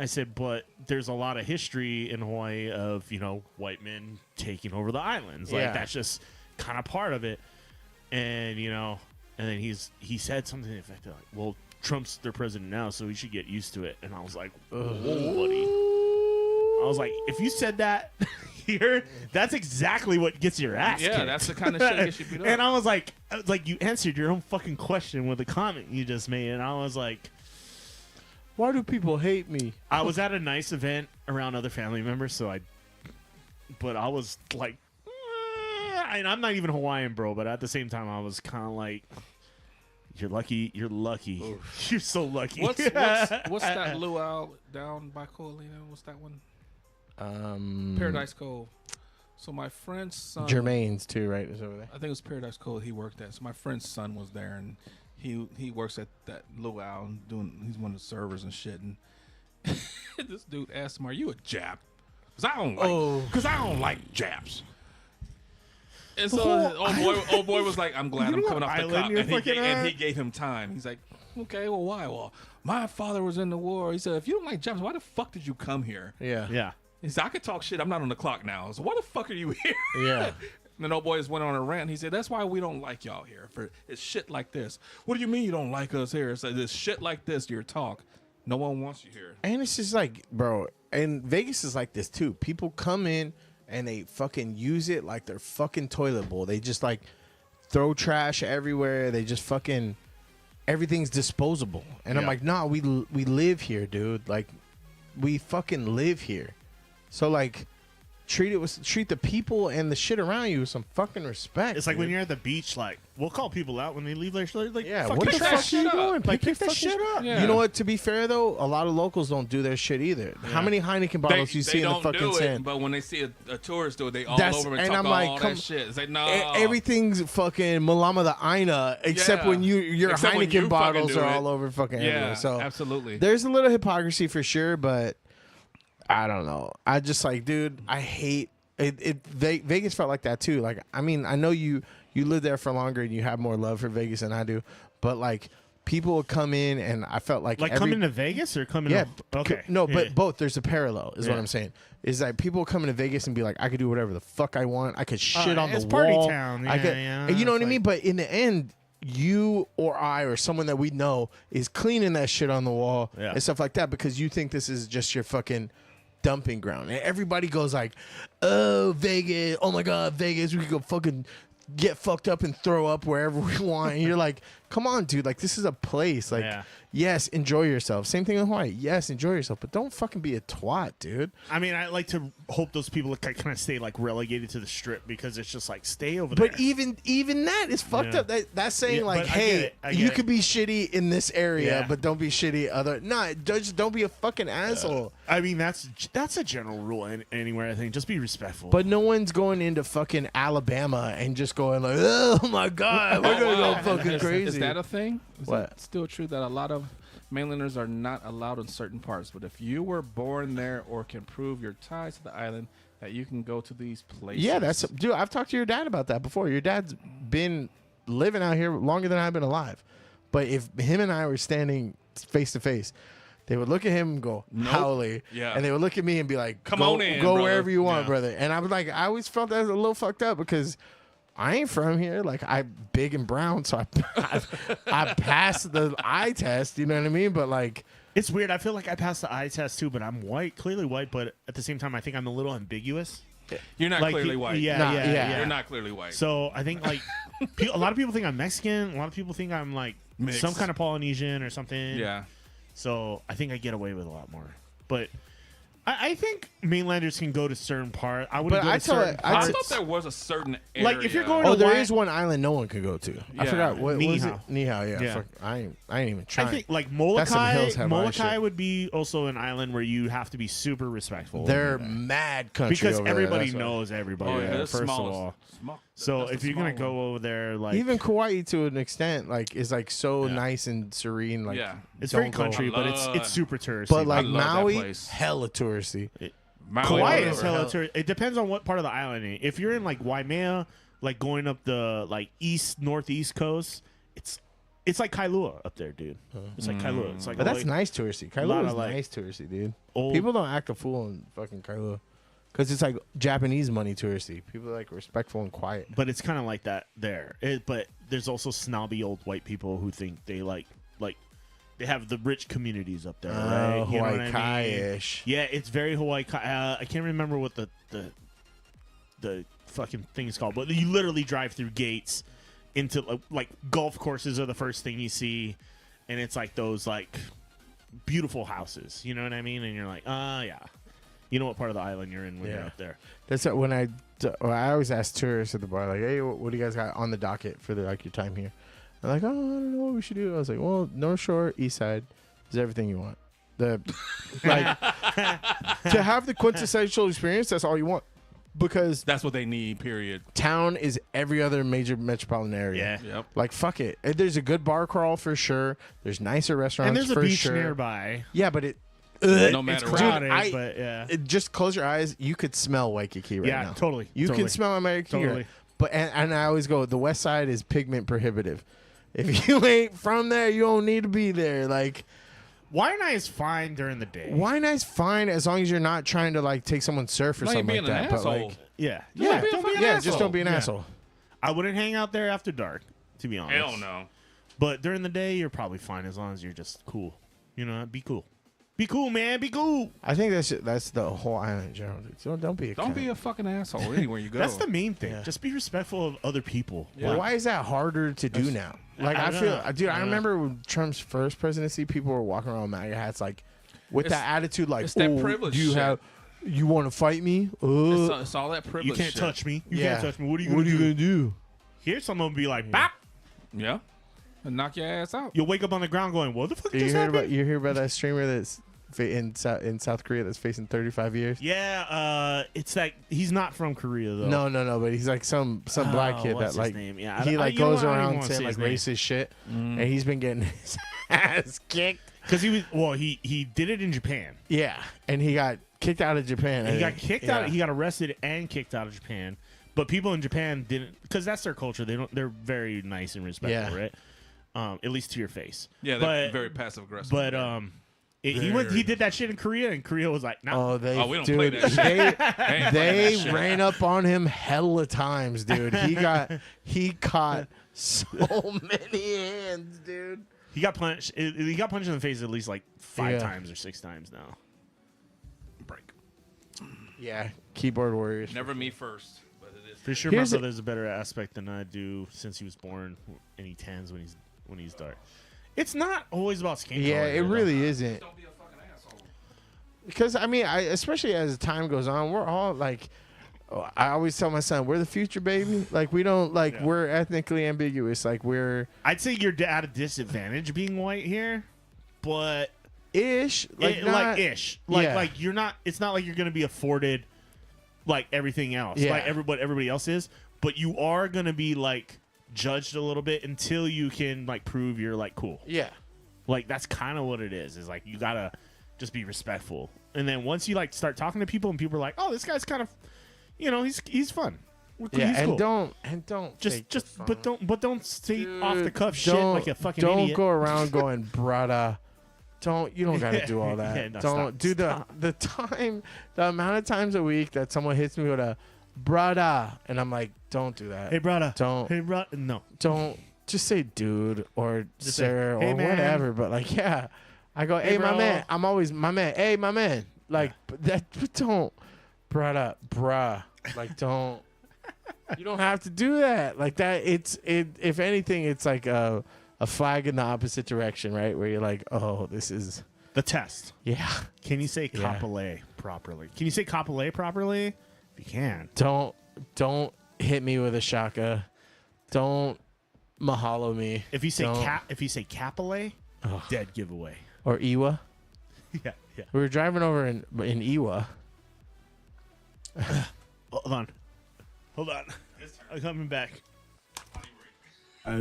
said, but there's a lot of history in Hawaii of, you know, white men taking over the islands. Like, Yeah. that's just kind of part of it. And, you know, and then he said something to the effect of like, well, Trump's their president now, so we should get used to it. And I was like, whoa, buddy. I was like, if you said that here, that's exactly what gets your ass Yeah, kicked. that's the kind of shit that gets you beat up. And I was like, you answered your own fucking question with a comment you just made. And I was like, why do people hate me? I was at a nice event around other family members, but I was like, and I'm not even Hawaiian, bro, but at the same time, I was kind of like, you're lucky. You're so lucky. What's that luau down by Colina? What's that one? Paradise Cove. So my friend's son, Jermaine's too, right? Is over there. I think it was Paradise Cove he worked at. So my friend's son was there, and he works at that luau and he's one of the servers and shit. And this dude asked him, "Are you a Jap?" Because I don't like Japs. And so old boy was like, "I'm glad I'm coming off the clock." And he gave him time. He's like, "Okay, well, why? Well, my father was in the war." He said, "If you don't like Japs, why the fuck did you come here?" Yeah. He said, "I could talk shit. I'm not on the clock now. So why the fuck are you here?" Yeah. And then old boy just went on a rant. He said, "That's why we don't like y'all here. For it's shit like this." What do you mean you don't like us here? It's like this shit like this. Your talk. No one wants you here. And it's just like, bro, and Vegas is like this too. People come in and they fucking use it like their fucking toilet bowl. They just like throw trash everywhere. They just fucking, everything's disposable. And I'm like, nah, we live here, dude. Like, we fucking live here. So like, treat the people and the shit around you with some fucking respect. It's like when dude. you're at the beach, like, we'll call people out when they leave their shit. Like, Yeah, fuck what your the trash fuck are you shit doing? up. Like, pick that shit up. Yeah. You know what? To be fair though, a lot of locals don't do their shit either. How many Heineken bottles you see in the don't fucking do it, sand? but when they see a tourist do it, they all That's- over and and talk I'm all like, that shit. It's like, no. Everything's fucking Malama the Aina, except Yeah. when your Except when Heineken you fucking bottles do are it. all over fucking Yeah, everywhere. So absolutely. there's a little hypocrisy for sure, but I don't know. I just like, dude, I hate it. Vegas felt like that too. Like, I mean, I know you live there for longer and you have more love for Vegas than I do, but like, people would come in and I felt like coming to Vegas or coming yeah, to... Okay. no, Yeah. but both. There's a parallel, is what Yeah. I'm saying. Is that people come into Vegas and be like, I could do whatever the fuck I want. I could shit on the it's wall. party town. I Yeah, could, yeah, and you know what it's I mean? But in the end, you or I or someone that we know is cleaning that shit on the wall Yeah. and stuff like that because you think this is just your fucking dumping ground. And everybody goes like, oh, Vegas. Oh my God, Vegas. We could go fucking get fucked up and throw up wherever we want. And you're like, come on, dude. Like, this is a place. Like, Yeah. yes, enjoy yourself. Same thing in Hawaii. Yes, enjoy yourself, but don't fucking be a twat, dude. I mean, I like to hope those people kind of stay like relegated to the strip because it's just like stay over there. But even that is fucked Yeah. up. That's saying Yeah, like, but I get hey, it. I get you it. could be shitty in this area, Yeah. but don't be shitty other. No, just don't be a fucking asshole. I mean, that's a general rule anywhere. I think just be respectful. But no one's going into fucking Alabama and just going like, oh my god, we're gonna go fucking crazy. Is that a thing? Is What? it still true that a lot of mainlanders are not allowed in certain parts? But if you were born there or can prove your ties to the island, that you can go to these places. Yeah, dude. I've talked to your dad about that before. Your dad's been living out here longer than I've been alive. But if him and I were standing face to face, they would look at him and go, Howley. Yeah. And they would look at me and be like, Come go, on in, go brother." wherever you want, Yeah. brother. And I was like, I always felt that was a little fucked up because I ain't from here. Like, I'm big and brown, so I passed the eye test, you know what I mean? But like, it's weird. I feel like I passed the eye test too, but I'm white, clearly white. But at the same time, I think I'm a little ambiguous. You're not Like, clearly white. Yeah, Nah, yeah, yeah. You're not clearly white. So I think like a lot of people think I'm Mexican. A lot of people think I'm like Mixed. some kind of Polynesian or something. yeah. So I think I get away with a lot more. But I think mainlanders can go to certain parts. I wouldn't But go I to tell certain it- I parts. thought there was a certain area. Like, if you're going oh, to there Hawaii- is one island no one could go to. I Yeah. forgot. What was it? Niihau. Niihau, yeah. Yeah. Fuck, I ain't even trying. I think like That's some Molokai, hills have ice Molokai shit. would be also an island where you have to be super respectful. They're mad country because over there, everybody that's why. knows everybody. Oh, yeah, there, that's first small of as- all. small- So that's if the you're gonna small go over there, like Even Kauai to an extent, like is like so Yeah. nice and serene. Like Yeah. it's don't very go- country, but love- it's super touristy. But like love that Maui, place. hella touristy. Maui, Kauai whatever. is hella touristy. It depends on what part of the island. If you're in like Waimea, like going up the like northeast coast, it's like Kailua up there, dude. It's like Kailua. It's like But that's like, nice touristy. lot Kailua of, is like, nice touristy, dude. old- People don't act a fool in fucking Kailua. Because it's like Japanese money touristy. People are like respectful and quiet. But it's kind of like that there. But there's also snobby old white people who think they like they have the rich communities up there, right? You know what I mean? Hawaii-ish. Yeah, it's very Hawaii. I can't remember what the fucking thing is called, but you literally drive through gates into like golf courses are the first thing you see, and it's like those like beautiful houses. You know what I mean? And you're like, yeah. You know what part of the island you're in when you're Yeah. up there. That's when I always ask tourists at the bar, like, hey, what do you guys got on the docket for your time here? They're like, oh, I don't know what we should do. I was like, well, North Shore, East Side is everything you want. Like to have the quintessential experience, that's all you want. Because That's what they need, period. town is every other major metropolitan area. Yeah. Yep. Like, fuck it. There's a good bar crawl for sure. There's nicer restaurants And there's a for beach sure. nearby. Yeah, but it. No matter It's what. crowded, Dude, but yeah. Just close your eyes. You could smell Waikiki right Yeah, now. totally, You totally. can smell Waikiki. Totally. Right? But and I always go, the west side is pigment prohibitive. If you ain't from there, you don't need to be there. Like, Waianae is fine during the day. Wainai's fine as long as you're not trying to like take someone's surf or Not something being like an that. But asshole. like, Yeah. yeah, be a fucking yeah, just asshole. don't be an Yeah. asshole. I wouldn't hang out there after dark, to be honest. Hell no. But during the day, you're probably fine as long as you're just cool. You know, be cool. Be cool, man. Be cool. I think that's the whole island in general. Dude. So don't be a Don't cunt. be a fucking asshole anywhere you go. That's the main thing. Yeah. Just be respectful of other people. But why is that harder to do now? Like I I don't feel, know. dude. I I don't remember when Trump's first presidency, people were walking around with MAGA hats, like with It's- that attitude, like, it's that "Oh, privilege do you shit. have? You want to fight me? It's all that privilege. You can't shit. touch me. You Yeah. can't touch me. What are you What going are to you do? gonna do? Here, someone will be like, bop. Yeah. And knock your ass out. You'll wake up on the ground going, what the fuck You just heard happened? about that streamer that's in South Korea that's facing 35 years? Yeah, it's that he's not from Korea though. No, but he's like some black kid what's that his like name? Yeah, he like you know goes what? I don't even around wanna saying say like his name. racist shit, and he's been getting his ass kicked. Because he did it in Japan. Yeah, and he got kicked out of Japan. He I got think. kicked Yeah. out. He got arrested and kicked out of Japan. But people in Japan didn't, because that's their culture. They're very nice and respectful, Yeah. right? At least to your face. Yeah, they're but, very passive aggressive. But he did that shit in Korea, and Korea was like, no. Oh, we don't play dude, that shit. Ain't playing they that shit. ran up on him hella times, dude. He caught so many hands, dude. He got punched. He got punched in the face at least like 5 Yeah. times or 6 times now. break. Yeah, keyboard warriors. Never me first, but it is. For sure, Here's my brother's a better aspect than I do since he was born, and he tans when he's when he's dark. It's not always about skin color. Yeah, it though. really isn't. Don't be a fucking asshole. Because I mean, especially as time goes on, we're all like, I always tell my son, we're the future, baby. Like we don't like we're ethnically ambiguous. Like we're. I'd say you're at a disadvantage being white here, but ish, like ish, like you're not. It's not like you're gonna be afforded like everything else, like everybody else is. But you are gonna be like judged a little bit until you can like prove you're like cool. Yeah. Like that's kind of what it is. Is like you gotta just be respectful, and then once you like start talking to people, and people are like, "Oh, this guy's kind of, he's fun." Yeah, he's and cool. don't just don't say off the cuff shit like a fucking don't idiot. go around going, brother. You don't gotta do all that. Yeah, no, don't stop, do the amount of times a week that someone hits me with a brother, and I'm like, don't do that. Hey, brother. Don't. Hey, bro. No. Don't just say dude or Just sir say, "Hey, or man." whatever. But like, yeah, I go, hey, my bro. man. I'm always my man. Hey, my man. Like that. Don't, brother, bruh. Like don't. You don't have to do that. Like that. If anything, it's like a flag in the opposite direction, right? Where you're like, oh, this is The test. Yeah. Can you say Capelé properly? Can you say Capelé properly? If you can. Don't hit me with a shaka. Don't mahalo me. If you say Capelé, dead giveaway. Or Iwa. Yeah. We were driving over in Iwa. Hold on. I'm coming back. I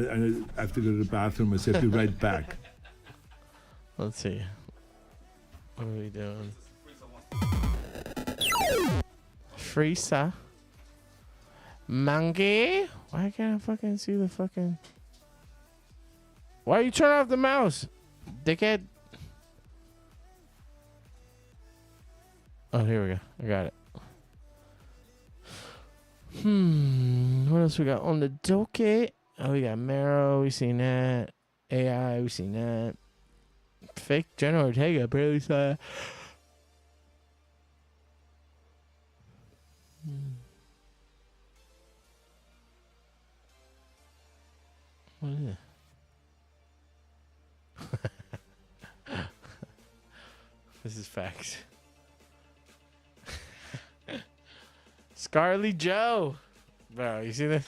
have to go to the bathroom. I said, be right back. Let's see. What are we doing? Frisa. Monkey. Why can't I fucking see the fucking... Why you turn off the mouse, dickhead? Oh, here we go. I got it. What else we got on the docket? Oh, we got Marrow. We seen that. AI. We seen that. Fake Jenna Ortega. Barely saw that. What is it? This is facts. Scarly Joe. Bro, you see this?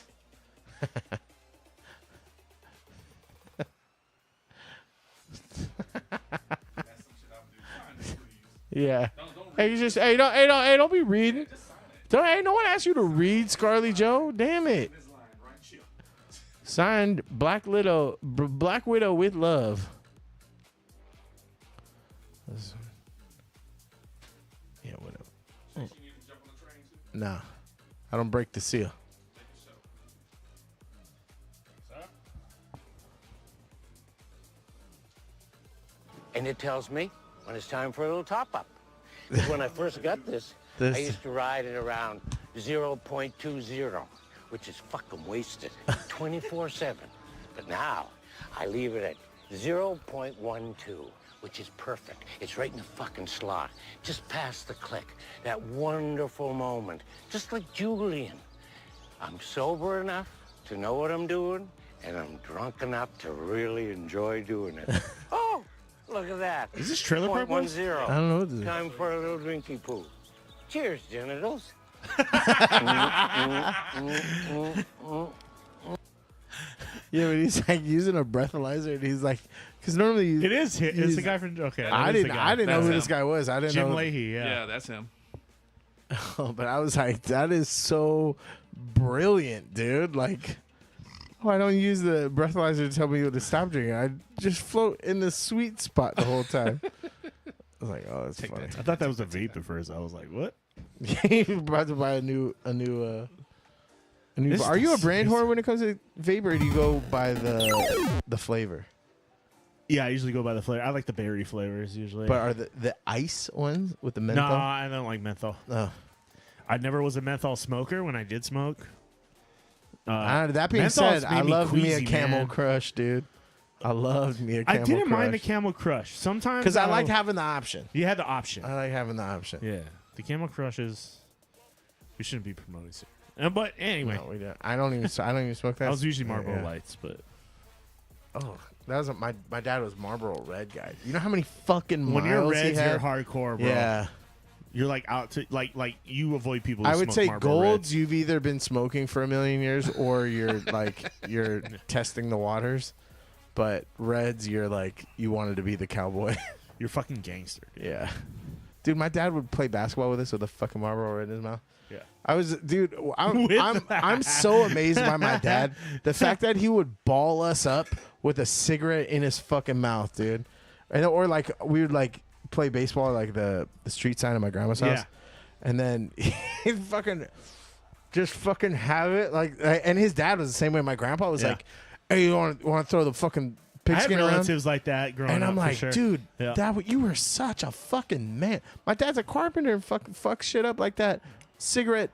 Yeah. Hey, you just don't be reading. No one asked you to read Scarly Joe. Damn it. Signed Black Widow with love. Yeah, whatever. Nah, I don't break the seal. And it tells me when it's time for a little top-up. When I first got this, I used to ride it around 0.20, which is fucking wasted, 24/7. But now, I leave it at 0.12, which is perfect. It's right in the fucking slot, just past the click. That wonderful moment, just like Julian. I'm sober enough to know what I'm doing, and I'm drunk enough to really enjoy doing it. Oh, look at that. Is this Trailer Park Boys? 0.10. I don't know what this is. Time for a little drinky poo. Cheers, genitals. Yeah, but he's like using a breathalyzer, and he's like, because normally It is. It's the guy from. Okay. I didn't know who this guy was. I didn't Jim know. Leahy. Yeah, that's him. But I was like, that is so brilliant, dude. Like, I don't use the breathalyzer to tell me when to stop drinking. I just float in the sweet spot the whole time. I was like, oh, that's funny. I thought that was a vape at first. I was like, what? You're about to buy a new. Are you a brand whore when it comes to vape, or do you go by the flavor? Yeah, I usually go by the flavor. I like the berry flavors usually. But are the ice ones with the menthol? No, I don't like menthol. Oh. I never was a menthol smoker when I did smoke. That being menthol's said, I made me loved me a queasy, Camel man. Crush, dude. I loved me a Camel I Crush. didn't mind the Camel Crush. Sometimes because I like having the option. You had the option. I like having the option. Yeah, the Camel Crushes. We shouldn't be promoting it. But anyway, No, we don't. I don't even smoke that. I was usually Marlboro Lights, but that was my dad was Marlboro Red guy. You know how many fucking when miles you're he reds, had? you're hardcore, bro. Yeah. You're like out to like you avoid people. Who I would smoke say Marlboro golds. Reds. You've either been smoking for a million years or you're like you're testing the waters. But reds, you're like you wanted to be the cowboy. You're fucking gangster. Yeah, dude. My dad would play basketball with us with a fucking Marlboro Red in his mouth. Yeah. I'm so amazed by my dad. The fact that he would ball us up with a cigarette in his fucking mouth, dude. Or like we would like play baseball at like the street sign of my grandma's house. Yeah. And then he'd fucking just fucking have it like and his dad was the same way. My grandpa was like, "Hey, you want to throw the fucking I have pigskin around?" relatives like that growing up. And I'm like, for sure. dude, Yeah. Dad, you were such a fucking man. My dad's a carpenter and fuck shit up like that. Cigarette,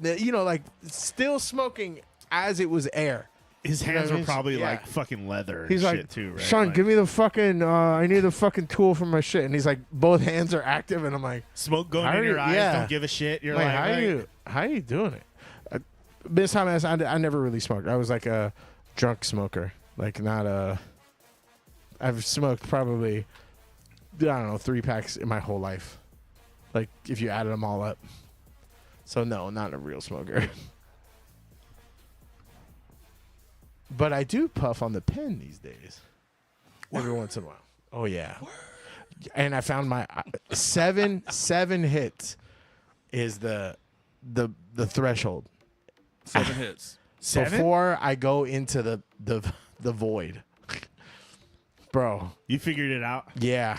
like still smoking as it was air. His You know hands what I were mean? probably Yeah. like fucking leather and He's shit like, too, right? "Son, Like, give me the fucking. I need the fucking tool for my shit." And he's like, both hands are active, and I'm like, smoke going how in are your you- eyes. yeah. Don't give a shit. You're like, like, how you doing it? This time I never really smoked. I was like a drunk smoker, like not a. I've smoked probably, I don't know, 3 packs in my whole life, like if you added them all up. So no, not a real smoker. But I do puff on the pen these days, every once in a while. Oh yeah, and I found my 7 hits is the threshold. 7 hits. 7? Before I go into the void. Bro, you figured it out. Yeah,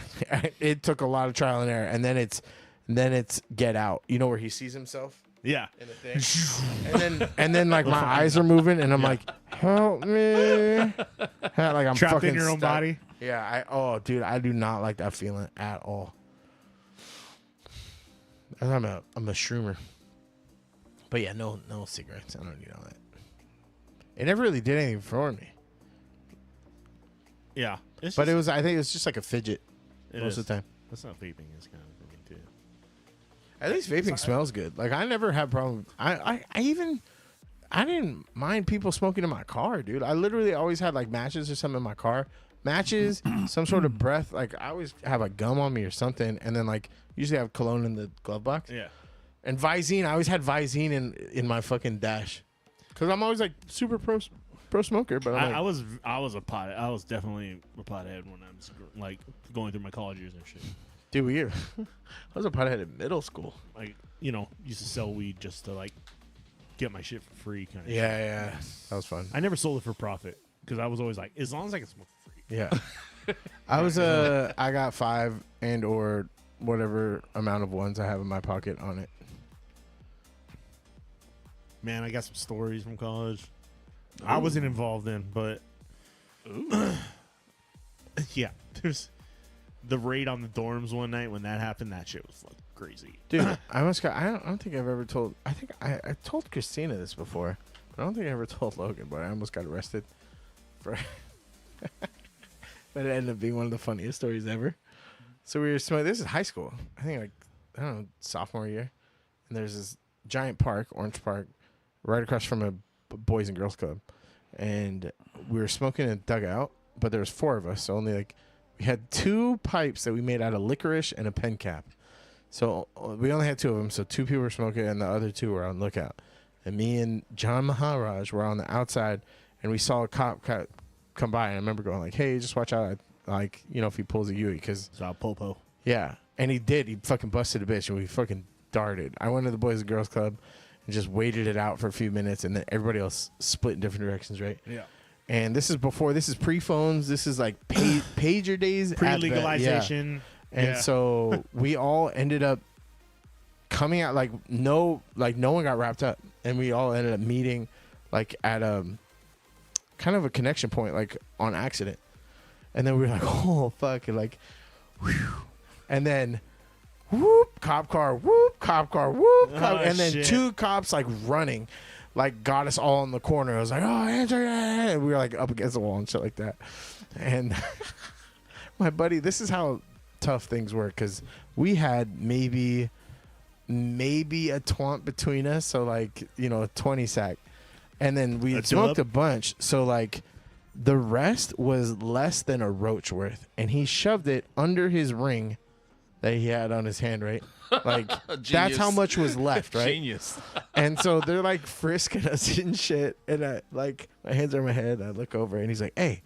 it took a lot of trial and error, and then it's Get Out. You know where he sees himself? Yeah. In the thing. and then like my eyes are moving, and I'm like, help me! Like I'm Trapped fucking in your own stuck. body. Yeah, dude, I do not like that feeling at all. And I'm a shroomer. But yeah, no cigarettes. I don't need all that. It never really did anything for me. Yeah. I think it was just like a fidget most of the time. That's not vaping. It's kind of for me too. At least vaping smells good. Like I never had problem. I didn't mind people smoking in my car, dude. I literally always had like matches or something in my car. Matches, some sort of breath. Like I always have a gum on me or something, and then like usually have cologne in the glove box. Yeah. And Visine, I always had Visine in my fucking dash, because I'm always like super pro smoker. But I'm like, I was definitely a pothead when I was like going through my college years and shit. dude, I was a pothead in middle school. Like used to sell weed just to like get my shit for free kind of. Yeah, that was fun. I never sold it for profit because I was always like, as long as I can smoke for free. Yeah. I got 5 and or whatever amount of ones I have in my pocket on it. Man, I got some stories from college. I wasn't involved in, but yeah, there's the raid on the dorms one night when that happened. That shit was like crazy, dude. I don't think I've ever told. I think I told Christina this before. I don't think I ever told Logan, but I almost got arrested for. That ended up being one of the funniest stories ever. So we were smoking. This is high school. I think like I don't know, sophomore year, and there's this giant park, Orange Park, right across from a Boys and Girls Club, and we were smoking in a dugout. But there was 4 of us, so only like we had 2 pipes that we made out of licorice and a pen cap. So we only had 2 of them. So 2 people were smoking, and the other 2 were on lookout. And me and John Maharaj were on the outside, and we saw a cop come by. And I remember going like, "Hey, just watch out, like if he pulls a Yui, because it's all popo." Yeah, and he did. He fucking busted a bitch, and we fucking darted. I went to the Boys and Girls Club and just waited it out for a few minutes, and then everybody else split in different directions, right? Yeah. And this is pre-phones. This is like pager days. at best. Pre-legalization. Yeah. And so we all ended up coming out like no one got wrapped up, and we all ended up meeting like at kind of a connection point, like on accident. And then we were like, oh fuck, and like, whew. And then whoop, cop car, whoop, cop car, whoop, cop. And then shit. 2 cops like running, like got us all in the corner. I was like, oh, answer that. And we were like up against the wall and shit like that. And my buddy, this is how tough things work, because we had maybe a twant between us, so like a 20 sack, and then we had smoked a bunch, so like The rest was less than a roach worth, and he shoved it under his ring that he had on his hand, right? Like, that's how much was left, right? Genius. And so they're like frisking us and shit. And I, like, my hands are in my head. I look over and he's like, hey,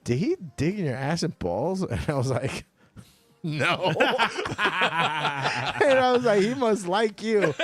did he dig in your ass and balls? And I was like, no. And I was like, he must like you.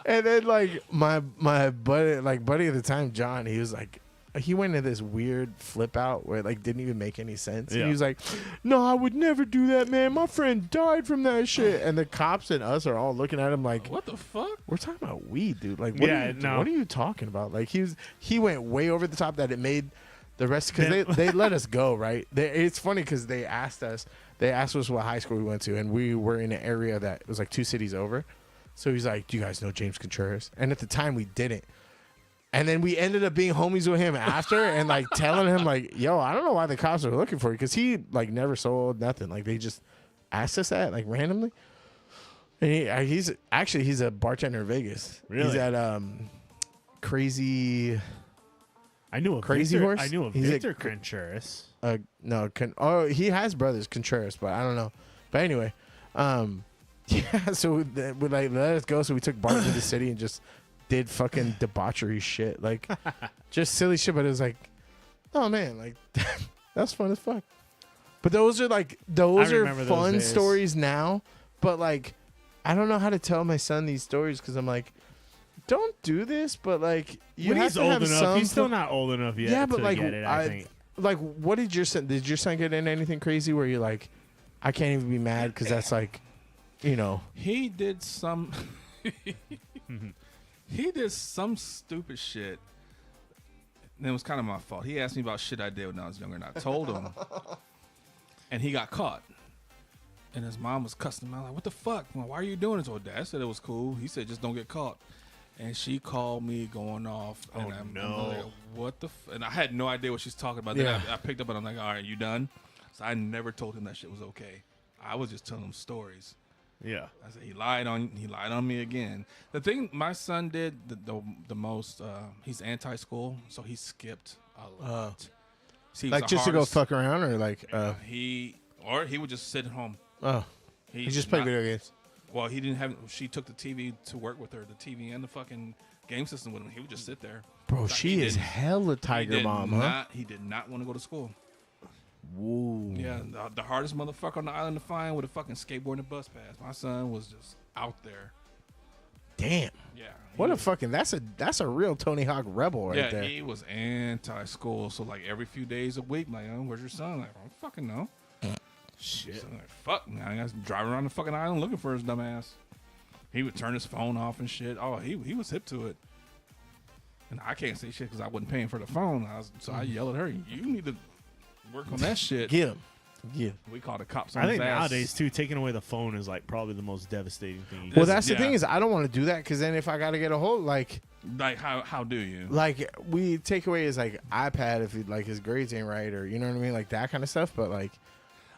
And then like my buddy at the time, John, he was like, he went into this weird flip out where it like didn't even make any sense. Yeah. And he was like, no, I would never do that, man. My friend died from that shit. And the cops and us are all looking at him like, what the fuck? We're talking about weed, dude. Like, what are you talking about? Like, he went way over the top that it made the rest, because they let us go, right? It's funny because they asked us what high school we went to, and we were in an area that was like 2 cities over. So he's like, do you guys know James Contreras? And at the time we didn't. And then we ended up being homies with him after and like telling him like, yo, I don't know why the cops are looking for you, because he like never sold nothing. Like they just asked us that like randomly. And he's a bartender in Vegas. Really? He's at Crazy. I knew a Crazy Victor, Horse. I knew a He's Victor Contreras. No, he has brothers Contreras, but I don't know. But anyway, yeah. So we like let us go. So we took Bart to the city and just did fucking debauchery shit, like just silly shit. But it was like, oh man, like that's fun as fuck. But those are fun stories now. But like, I don't know how to tell my son these stories because I'm like, don't do this. But like, when he's old enough, he's still not old enough yet. Yeah, but to like, get it, I think. Like, what did your son get into anything crazy where you're like, I can't even be mad because that's like, you know, he did some. He did some stupid shit. And it was kind of my fault. He asked me about shit I did when I was younger, and I told him. And he got caught. And his mom was cussing him out like, what the fuck? Well, why are you doing this? Well, Dad said it was cool. He said, just don't get caught. And she called me going off. And I'm like, what the and I had no idea what she's talking about. Yeah. Then I picked up and I'm like, all right, you done? So I never told him that shit was okay. I was just telling him stories. Yeah. I said he lied on me again. The thing my son did the most, he's anti-school, so he skipped a lot. See, like just to go fuck around or like he would just sit at home. Oh, he just played video games. Well, he didn't have. She took the TV to work with her, the TV and the fucking game system with him. He would just sit there. Bro, she is hella tiger mom, huh? He did not want to go to school. Whoa. Yeah, the hardest motherfucker on the island to find with a fucking skateboard and a bus pass. My son was just out there. Damn. Yeah. What a fucking that's a real Tony Hawk rebel right there. Yeah, he was anti-school. So like every few days a week, like, oh, where's your son? Like, I don't fucking know. Shit. So like, fuck, man. I was driving around the fucking island looking for his dumb ass. He would turn his phone off and shit. Oh, he was hip to it. And I can't say shit because I wasn't paying for the phone. I yelled at her, you need to work on that shit. Get him. Yeah. We called the cops on I his think ass. nowadays too, taking away the phone is like probably the most devastating thing. Well, that's the thing is I don't want to do that because then if I got to get a hold like how do you we take away his like iPad if he, like his grades ain't right or you know what I mean, like that kind of stuff. But like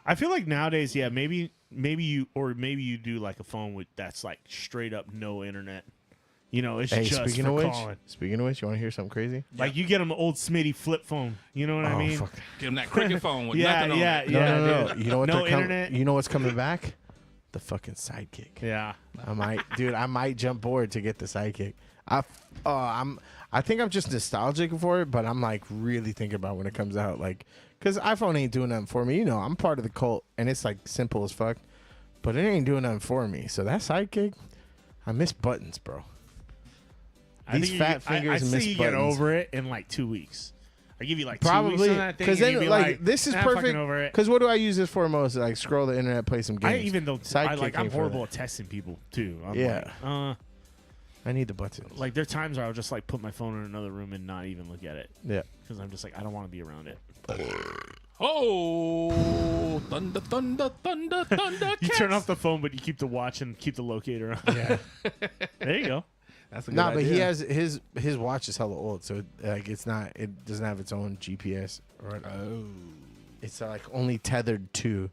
I feel like nowadays, yeah, maybe you do like a phone with that's like straight up no internet. You know, it's just speaking for of calling. Speaking of which, you want to hear something crazy? Like you get him an old Smitty flip phone. You know what I mean? Fuck. Get him that cricket phone with nothing on it. No. You know what? No internet. You know what's coming back? The fucking sidekick. Yeah. I might jump board to get the sidekick. I think I'm just nostalgic for it, but I'm like really thinking about when it comes out, like, because iPhone ain't doing nothing for me. You know, I'm part of the cult, and it's like simple as fuck, but it ain't doing nothing for me. So that sidekick, I miss buttons, bro. These fat fingers I miss see you buttons. get over it in like 2 weeks. I give you like 2 Probably weeks on that thing. because and then you'd be like this is perfect. Over it. Because what do I use this for most? Like scroll the internet, play some games. I even don't. Sidekick I'm ain't for horrible that. at testing people too. I'm Yeah. like, I need the buttons. Like there are times where I'll just like put my phone in another room and not even look at it. Yeah. Because I'm just like I don't want to be around it. Oh, thunder, thunder, thunder, thunder! You turn off the phone, but you keep the watch and keep the locator on. Yeah. There you go. That's a good Nah, but idea. he has his watch is hella old, so like it doesn't have its own GPS or it's like only tethered to.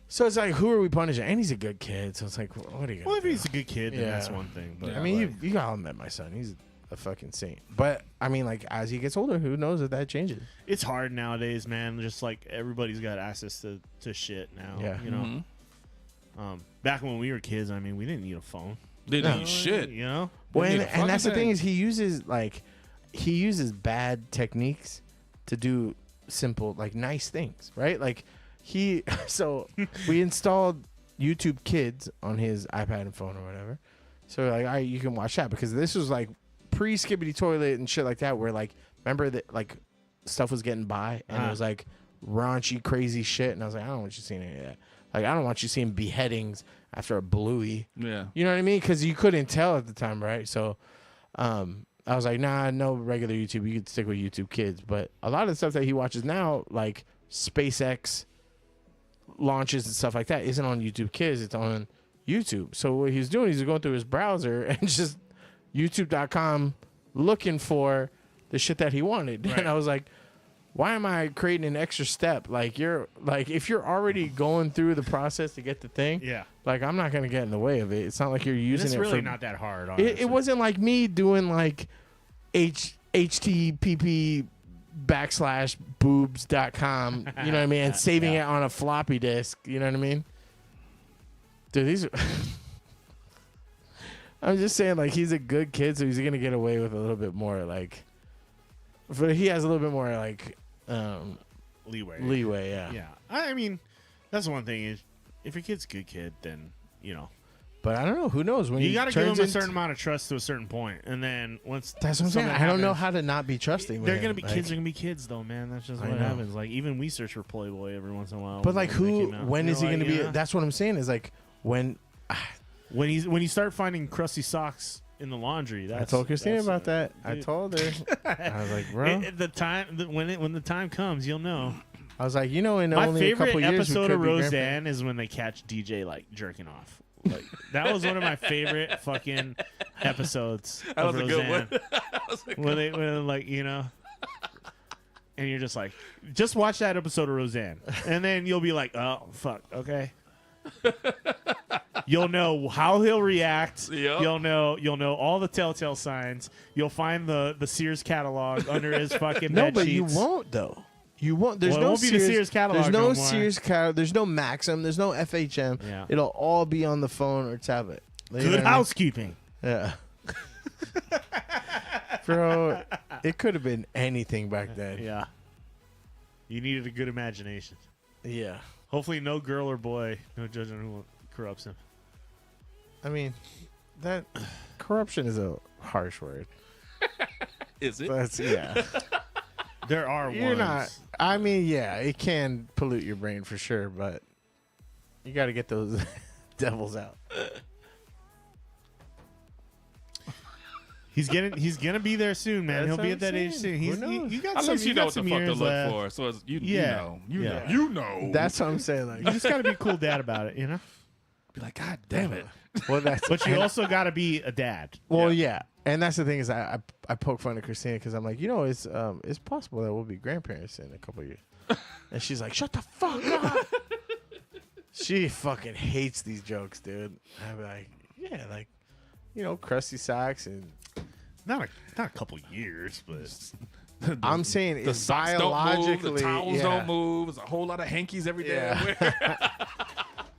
So it's like, who are we punishing? And he's a good kid, so it's like, what are you? Well, if he's a good kid, then Yeah. that's one thing. But I mean, you all met my son. a fucking saint. But I mean, like as he gets older, who knows if that changes? It's hard nowadays, man. Just like everybody's got access to shit now. Yeah. You know. Back when we were kids, I mean, we didn't need a phone. Didn't need shit. You know. Well, Didn't need a and that's the fucking thing is he uses bad techniques to do simple, like nice things, right? Like so we installed YouTube Kids on his iPad and phone or whatever. So like, all right, you can watch that because this was like pre-Skibbity Toilet and shit like that, where like remember that like stuff was getting by and it was like raunchy, crazy shit, and I was like, I don't want you seeing any of that. Like, I don't want you seeing beheadings after a bluey. Yeah. You know what I mean? Because you couldn't tell at the time, right? So, I was like, nah, no regular YouTube. You could stick with YouTube Kids. But a lot of the stuff that he watches now, like SpaceX launches and stuff like that, isn't on YouTube Kids. It's on YouTube. So what he's doing, he's going through his browser and just YouTube.com looking for the shit that he wanted. Right. And I was like, why am I creating an extra step? Like if you're already going through the process to get the thing, like I'm not gonna get in the way of it. It's not like you're using it. It's really for, not that hard. It wasn't like me doing like http /boobs.com, you know what I mean, and saving it on a floppy disk. You know what I mean? Dude, these are. I'm just saying, like he's a good kid, so he's gonna get away with a little bit more, like. But he has a little bit more like leeway. Yeah. Yeah. I mean, that's one thing is if your kid's a good kid, then you know. But I don't know. Who knows when you got to give them a certain amount of trust to a certain point, and then once that's what I'm saying. I don't know how to not be trusting. They're gonna be kids. They're gonna be kids, though, man. That's just what happens. Like even we search for Playboy every once in a while. But like, when is he gonna be? That's what I'm saying. Is like when you start finding crusty socks in the laundry. I told Christina about that. Dude. I told her. I was like, bro. When the time comes, you'll know. I was like, you know, in my only a couple years, episode of Roseanne is when they catch DJ like jerking off. Like that was one of my favorite fucking episodes of Roseanne. That was a good one. When like you know, and you're just like, just watch that episode of Roseanne, and then you'll be like, oh fuck, okay. You'll know how he'll react. Yep. You'll know all the telltale signs. You'll find the Sears catalog under his fucking bed but sheets. you won't though. You won't. There's it no won't be the Sears catalog. There's no more. Sears catalog. There's no Maxim. There's no FHM. Yeah. It'll all be on the phone or tablet. Good housekeeping. Yeah. Bro, it could have been anything back then. Yeah. You needed a good imagination. Yeah. Hopefully no girl or boy, no judge on who corrupts him. I mean, that corruption is a harsh word. Is it? That's, yeah. There are You're ones. not. I mean, yeah, it can pollute your brain for sure, but you got to get those devils out. He's gonna be there soon, man. That's He'll be what at that I'm age saying. soon. You got At some. least you know what the fuck to years look left. for. So it's, you know. That's what I'm saying. Like, You just gotta be a cool dad about it, you know. Be like, God damn it. Well, that's. But you also gotta be a dad. Well, yeah, and that's the thing is I poke fun at Christina because I'm like, you know, it's possible that we'll be grandparents in a couple of years, and she's like, shut the fuck up. She fucking hates these jokes, dude. I'm like, yeah, like, you know, crusty socks and Not a couple years, but I'm saying the it's socks don't move, the biologically. towels don't move. There's a whole lot of hankies every day. Yeah.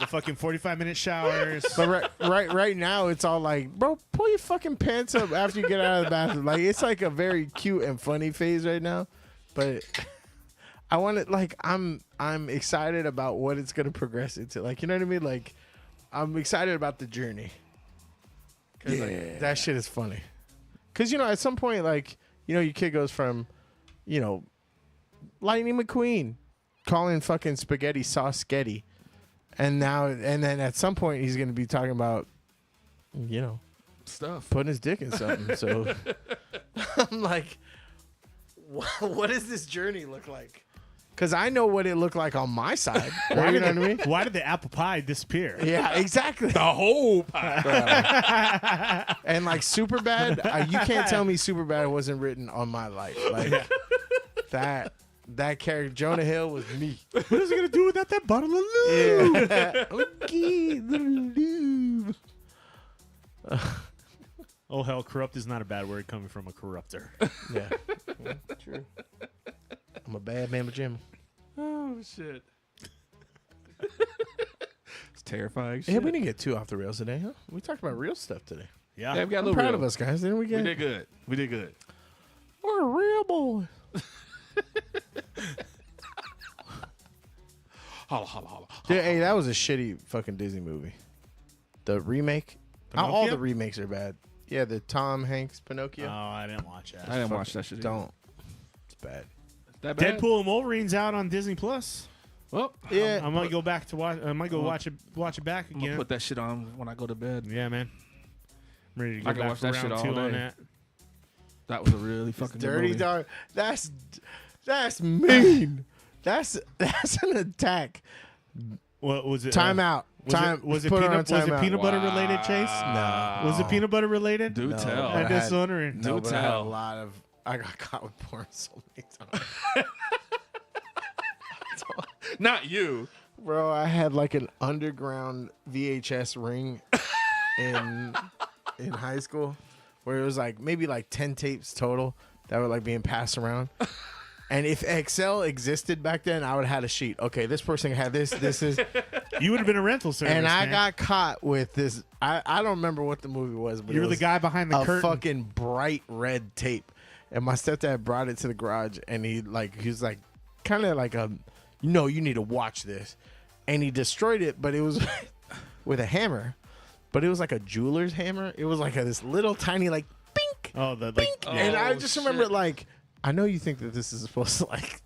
the fucking 45-minute showers. But right now, it's all like, bro, pull your fucking pants up after you get out of the bathroom. Like, it's like a very cute and funny phase right now. But I want it, like, I'm excited about what it's gonna progress into. Like, you know what I mean? Like, I'm excited about the journey. Yeah, like, that shit is funny. Cause you know, at some point, like, you know, your kid goes from, you know, Lightning McQueen calling fucking spaghetti sauce sketty. And then at some point he's gonna be talking about, you know, stuff, putting his dick in something. So I'm like, what does this journey look like? Because I know what it looked like on my side. Why You know what I mean? Why did the apple pie disappear? Yeah, exactly. The whole pie. And like Superbad, you can't tell me Superbad wasn't written on my life. Like that character, Jonah Hill, was me. What is he gonna do without that bottle of lube? Yeah. Okay, the lube. Oh, hell, corrupt is not a bad word coming from a corrupter. Yeah. True. I'm a bad man, Jim. Oh, shit. It's terrifying shit. Yeah, we didn't get too off the rails today, huh? We talked about real stuff today. Yeah. Yeah, we got a I'm little proud real. of us, guys. Didn't we get? We did good. We did good. We're a real boy. Holla, holla, holla. Dude, hey, that was a shitty fucking Disney movie. The remake. All Pinocchio? the remakes are bad. Yeah, the Tom Hanks Pinocchio. Oh, I didn't watch that. I didn't watch that shit either. Don't. It's bad. That bad? Deadpool and Wolverine's out on Disney Plus. Well, Yeah. I might go back to watch. I might go watch it back I'm gonna again. put that shit on when I go to bed. Yeah, man. I'm ready to go I can back watch for that round shit all 2 on day. that. That was a really fucking good Dirty movie. dog. That's mean. That's an attack. What was it? Time out. Was it Put her on peanut butter Wow. related, Chase? No. Was it peanut butter related? Do tell. I'm just wondering. No, Do but I had a tell. lot of. I got caught with porn so many times. Not you. Bro, I had like an underground VHS ring in high school where it was like maybe like 10 tapes total that were like being passed around. And if Excel existed back then, I would have had a sheet. Okay, this person had this is. You would have been a rental service. And I man. got caught with this. I don't remember what the movie was, but You it were the was guy behind the a curtain. fucking bright red tape. And my stepdad brought it to the garage, and he was like, kind of like you need to watch this. And he destroyed it, but it was with a hammer. But it was like a jeweler's hammer. It was like this little tiny like bink. Oh, the Bink. like. And I just remember like, I know you think that this is supposed to like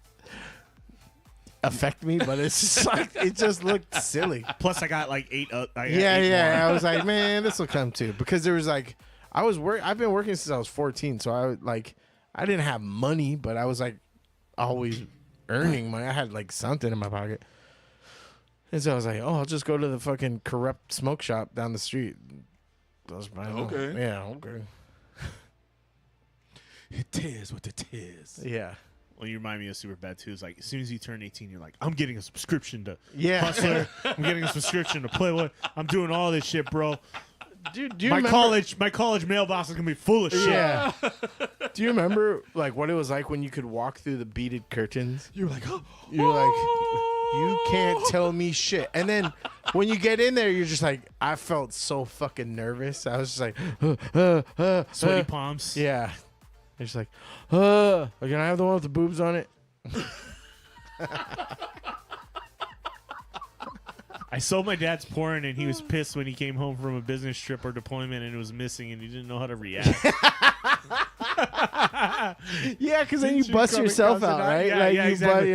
affect me, but it's just like it just looked silly. Plus, I got like 8. Yeah. I was like, man, this will come too, because there was like, I've been working since I was 14, so I didn't have money, but I was like always earning money. I had like something in my pocket, and so I was like, oh, I'll just go to the fucking corrupt smoke shop down the street. Okay. Yeah. Okay. It is what it is. Yeah. Well, you remind me of Superbad too. It's like as soon as you turn 18, you're like, I'm getting a subscription to Hustler. I'm getting a subscription to Playboy. I'm doing all this shit, bro. Dude, do you my remember? college mailbox is gonna be full of shit. Yeah. Do you remember like what it was like when you could walk through the beaded curtains? You were like, You're like, you can't tell me shit. And then when you get in there, you're just like, I felt so fucking nervous. I was just like, Sweaty palms. Yeah. It's just like, can I have the one with the boobs on it? I sold my dad's porn, and he was pissed when he came home from a business trip or deployment, and it was missing, and he didn't know how to react. Yeah, because then you bust yourself out, right? Yeah, like, yeah, you exactly.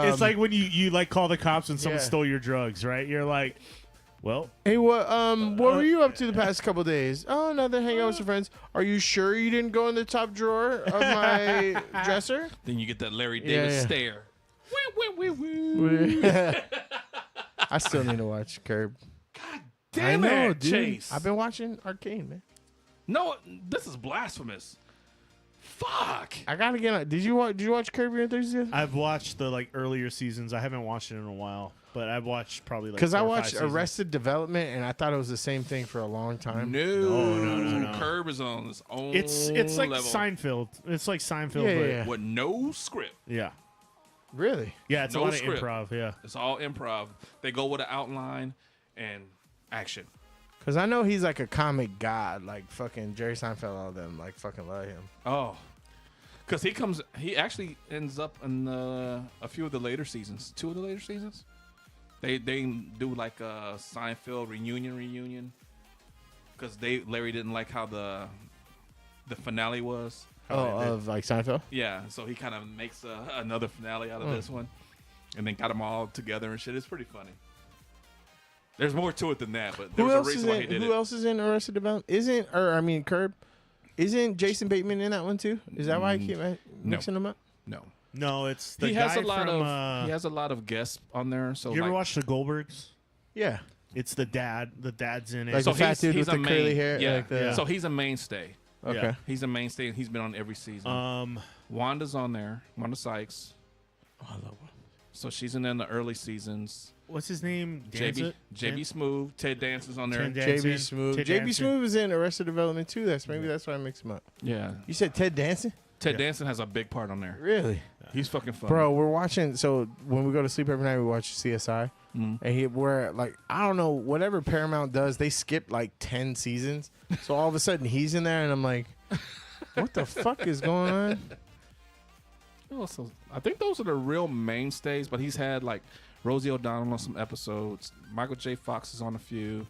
it's like when you like call the cops when someone Yeah. stole your drugs, right? You're like, well, hey, what were you up to the past couple days? Oh, nothing. Hang out with some friends. Are you sure you didn't go in the top drawer of my dresser? Then you get that Larry Yeah, David yeah. stare. I still need to watch Curb. Damn I know, it, dude. Chase. I've been watching Arcane, man. No, this is blasphemous. Fuck. I gotta get on. Did you watch Curb Your Enthusiasm? I've watched the like earlier seasons. I haven't watched it in a while, but I've watched probably like Because I 4 or 5 watched seasons. Arrested Development, and I thought it was the same thing for a long time. No. Curb is on its own It's like level. Seinfeld. It's like Seinfeld, Yeah, but yeah. With no script. yeah. Really? Yeah, it's No a lot script. of improv. Yeah. It's all improv. They go with an outline and action. Because I know he's like a comic god. Like fucking Jerry Seinfeld, all them like fucking love him. Oh. Because he actually ends up in a few of the later seasons. 2 of the later seasons. They do like a Seinfeld reunion. Because Larry didn't like how the finale was. Of like Seinfeld? Yeah, so he kind of makes another finale out of this one, and then got them all together and shit. It's pretty funny. There's more to it than that, but there's a reason why he did it. Who else is in Arrested Development? Curb? Isn't Jason Bateman in that one too? Is that why I keep mixing them up? No, No, it's the he guy has a lot from. of he has a lot of guests on there. So you ever like, watch the Goldbergs? Yeah. It's the dad. The dad's in it. Like so the fat dude with a the curly hair? Yeah, Like the- so he's a mainstay. Okay. Yeah. He's a mainstay, and he's been on every season. Wanda's on there. Wanda Sykes. Oh, I love one. So she's in the early seasons. what's his name? JB Smooth. Ted Danson's on there. JB Smooth. JB Smooth is in Arrested Development too. That's why I mix him up. Yeah. You said Ted Danson? Ted Danson has a big part on there. Really? He's fucking fun. Bro, we're watching. So when we go to sleep every night, we watch CSI. And we're like, I don't know, whatever Paramount does, they skip like 10 seasons. So all of a sudden he's in there, and I'm like, what the fuck is going on? Also, I think those are the real mainstays, but he's had like Rosie O'Donnell on some episodes. Michael J. Fox is on a few.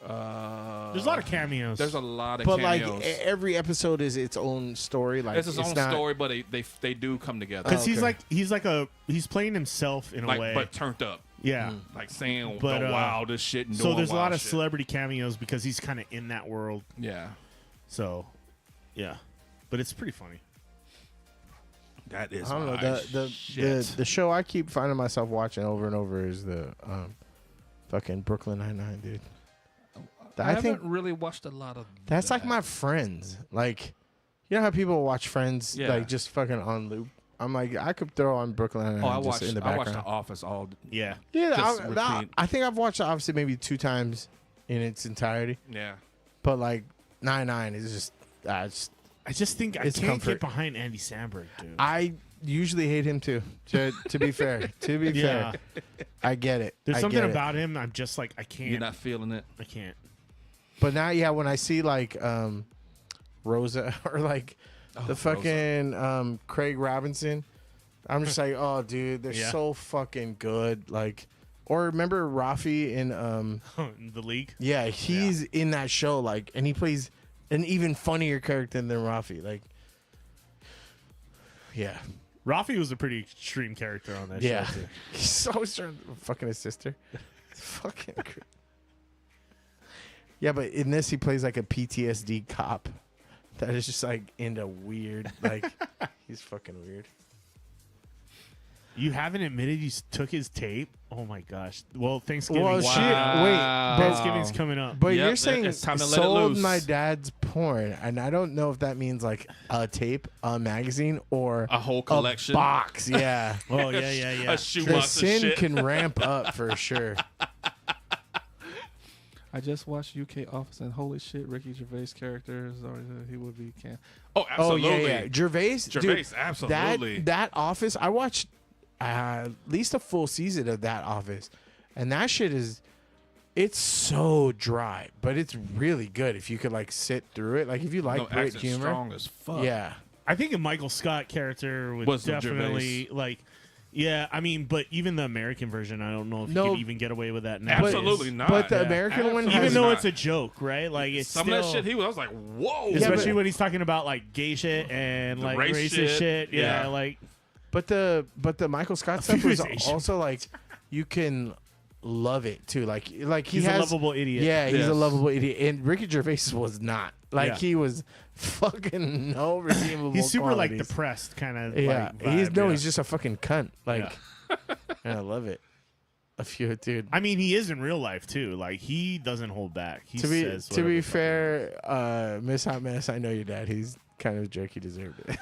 There's a lot of cameos. There's a lot of but cameos. Like every episode is its own story. Like it's his own story, but they do come together. Because he's playing himself in a way, but turned up. Yeah, like saying but, the wildest shit. And so doing there's a lot of shit. celebrity cameos because he's kind of in that world. Yeah. So, yeah, but it's pretty funny. That is. I don't know the show I keep finding myself watching over and over is the fucking Brooklyn Nine-Nine, dude. I haven't really watched a lot of. That's like my Friends. Like, you know how people watch Friends like just fucking on loop. I'm like, I could throw on Brooklyn Nine-Nine I watched in the background. The Office all. Yeah. I think I've watched The Office maybe 2 times in its entirety. Yeah. But like Nine-Nine is just. I just think I can't get behind Andy Samberg, dude. I usually hate him too. To be fair, fair, I get it. There's something about him. I'm just like, I can't. You're not feeling it. I can't. But now, when I see like Rosa or like the fucking Craig Robinson, I'm just like, oh, dude, they're so fucking good. Like, or remember Rafi in The League? Yeah, he's in that show. Like, and he plays an even funnier character than Rafi. Like, yeah. Rafi was a pretty extreme character on that show, too. He's always trying to fucking his sister. It's fucking crazy. Yeah, but in this, he plays like a PTSD cop that is just like into weird. Like, he's fucking weird. You haven't admitted you took his tape? Oh my gosh! Well, Thanksgiving. Well, Thanksgiving's coming up. But you're saying it's time to sold my dad's porn, and I don't know if that means like a tape, a magazine, or a whole collection, a box. Yeah. Oh yeah. A shoebox the of sin shit. can ramp up for sure. I just watched UK Office, and holy shit, Ricky Gervais characters, or he would be can. Oh, absolutely. Oh yeah. Gervais, dude, absolutely. That Office, I watched at least a full season of that Office, and that shit it's so dry, but it's really good if you could like sit through it. Like if you like Brit humor, strong as fuck. Yeah, I think a Michael Scott character would Was definitely like. Yeah, I mean, but even the American version, I don't know if you could even get away with that now. Absolutely not. But the American one, even though it's a joke, right? Like it's some still, of that shit. I was like, whoa. Especially when he's talking about like gay shit and The like race racist shit. Yeah, like. But the Michael Scott stuff was Asian. also like you can love it too. Like He's a lovable idiot. Yeah, he's a lovable idiot. And Ricky Gervais was not. Like Yeah. he was fucking no redeemable. He's super qualities. like depressed kind of. Yeah, like, vibe, he's just a fucking cunt. Like, and I love it. A few, dude. I mean, he is in real life too. Like he doesn't hold back. He To be says to be whatever fair, Miss Hot Mess, I know your dad. He's kind of a jerk. He deserved it.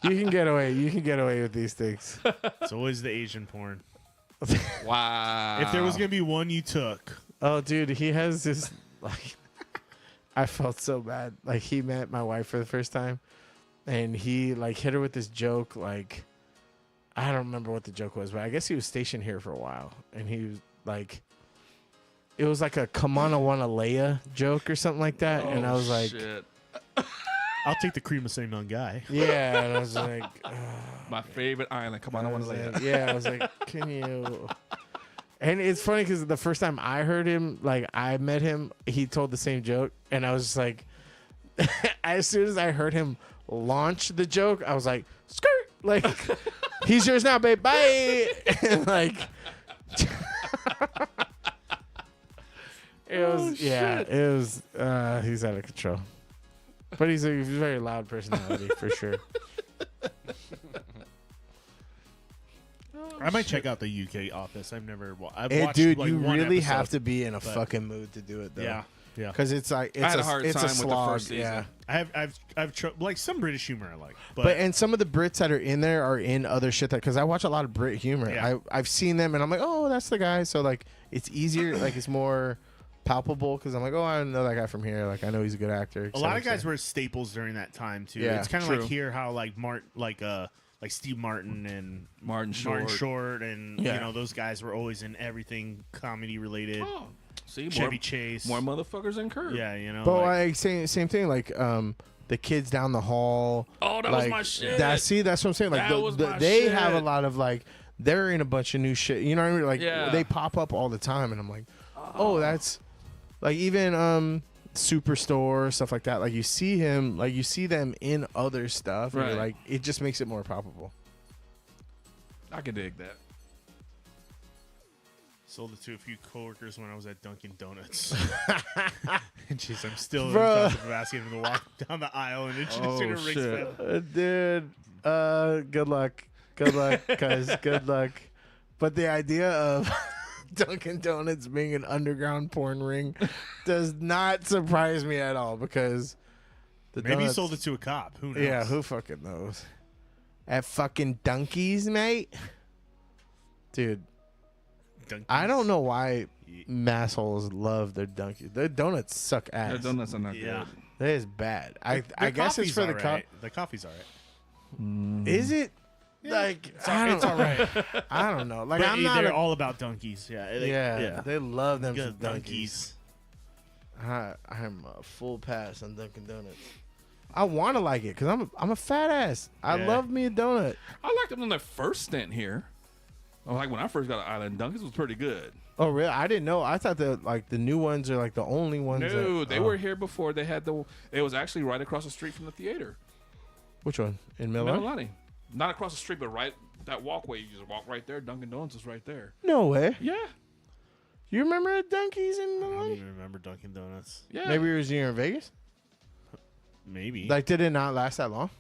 You can get away. You can get away with these things. It's always the Asian porn. Wow. If there was gonna be one you took, Oh, dude, he has this like. I felt so bad. Like he met my wife for the first time, and he like hit her with this joke. Like, I don't remember what the joke was, but I guess he was stationed here for a while, and he was like, it was like a Kamana Wana Leia joke or something like that, and I was like, shit. I'll take the cream of St. None guy. yeah, and I was like, My favorite island. Come on, I want to lay it. yeah, I was like, can you? And it's funny because the first time I heard him, like I met him, he told the same joke, and I was just like, as soon as I heard him launch the joke, I was like, skirt, like, he's yours now, babe, bye, and like, it was, it was, he's out of control, but he's a very loud personality for sure. I might check out the UK Office. I've never. I've Hey, watched, dude, like, you one really episode, have to be in a but- fucking mood to do it, though. Yeah. Yeah. Because it's like I had a hard it's time a with the slog. first season. Yeah. I've like some British humor I like, But and some of the Brits that are in there are in other shit that because I watch a lot of Brit humor. Yeah. I've seen them and I'm like, oh, that's the guy. So like it's easier, like it's more palpable because I'm like, oh, I know that guy from here. Like I know he's a good actor. a lot of guys were staples during that time too. Yeah, it's kind of true. like here how like like Steve Martin and Martin Short and Yeah. you know those guys were always in everything comedy related. Oh, see, Chevy Chase, more motherfuckers in Curb. Yeah, you know. But like same thing. Like the kids down the hall. Oh, that was my shit. That's what I'm saying. Like That was my they shit. have a lot of like they're in a bunch of new shit. You know what I mean? Like Yeah. they pop up all the time, and I'm like, oh, that's like even Superstore stuff like that. Like you see him, like you see them in other stuff. And you're Right. like it just makes it more palpable. I can dig that. Sold it to a few coworkers when I was at Dunkin' Donuts. And jeez, I'm still in Bro. the process of asking him to walk down the aisle and introducing a Rick's family. Dude, good luck, cuz good luck. But the idea of Dunkin' Donuts being an underground porn ring does not surprise me at all because Maybe he donuts- sold it to a cop. Who knows? Yeah, who fucking knows? At fucking Dunkies, mate. Dude, Dunkies. I don't know why massholes love their Dunkies. Their donuts suck ass. Their donuts are not Yeah. good. That is bad. I Their guess it's coffee's for the all cup. right. The coffee's all right. Is it? Like It's all right. I don't know. Like But I'm not they're a- all about donkeys. Yeah. yeah, they love them Good some donkeys. I'm a full pass on Dunkin' Donuts. I want to like it because I'm a fat ass. I Yeah. love me a donut. I liked them on their first stint here. Like when I first got to Island, Dunkin's was pretty good. Oh really? I didn't know. I thought that like the new ones are like the only ones. No, that, they were here before. They had it was actually right across the street from the theater. Which one? In Milwaukee? Milwaukee. Not across the street, but right that walkway. You just walk right there. Dunkin' Donuts is right there. No way. Yeah. You remember at Dunkies in I don't Milwaukee? even remember Dunkin' Donuts. Yeah. Maybe it was here in Vegas. Maybe. Like, did it not last that long?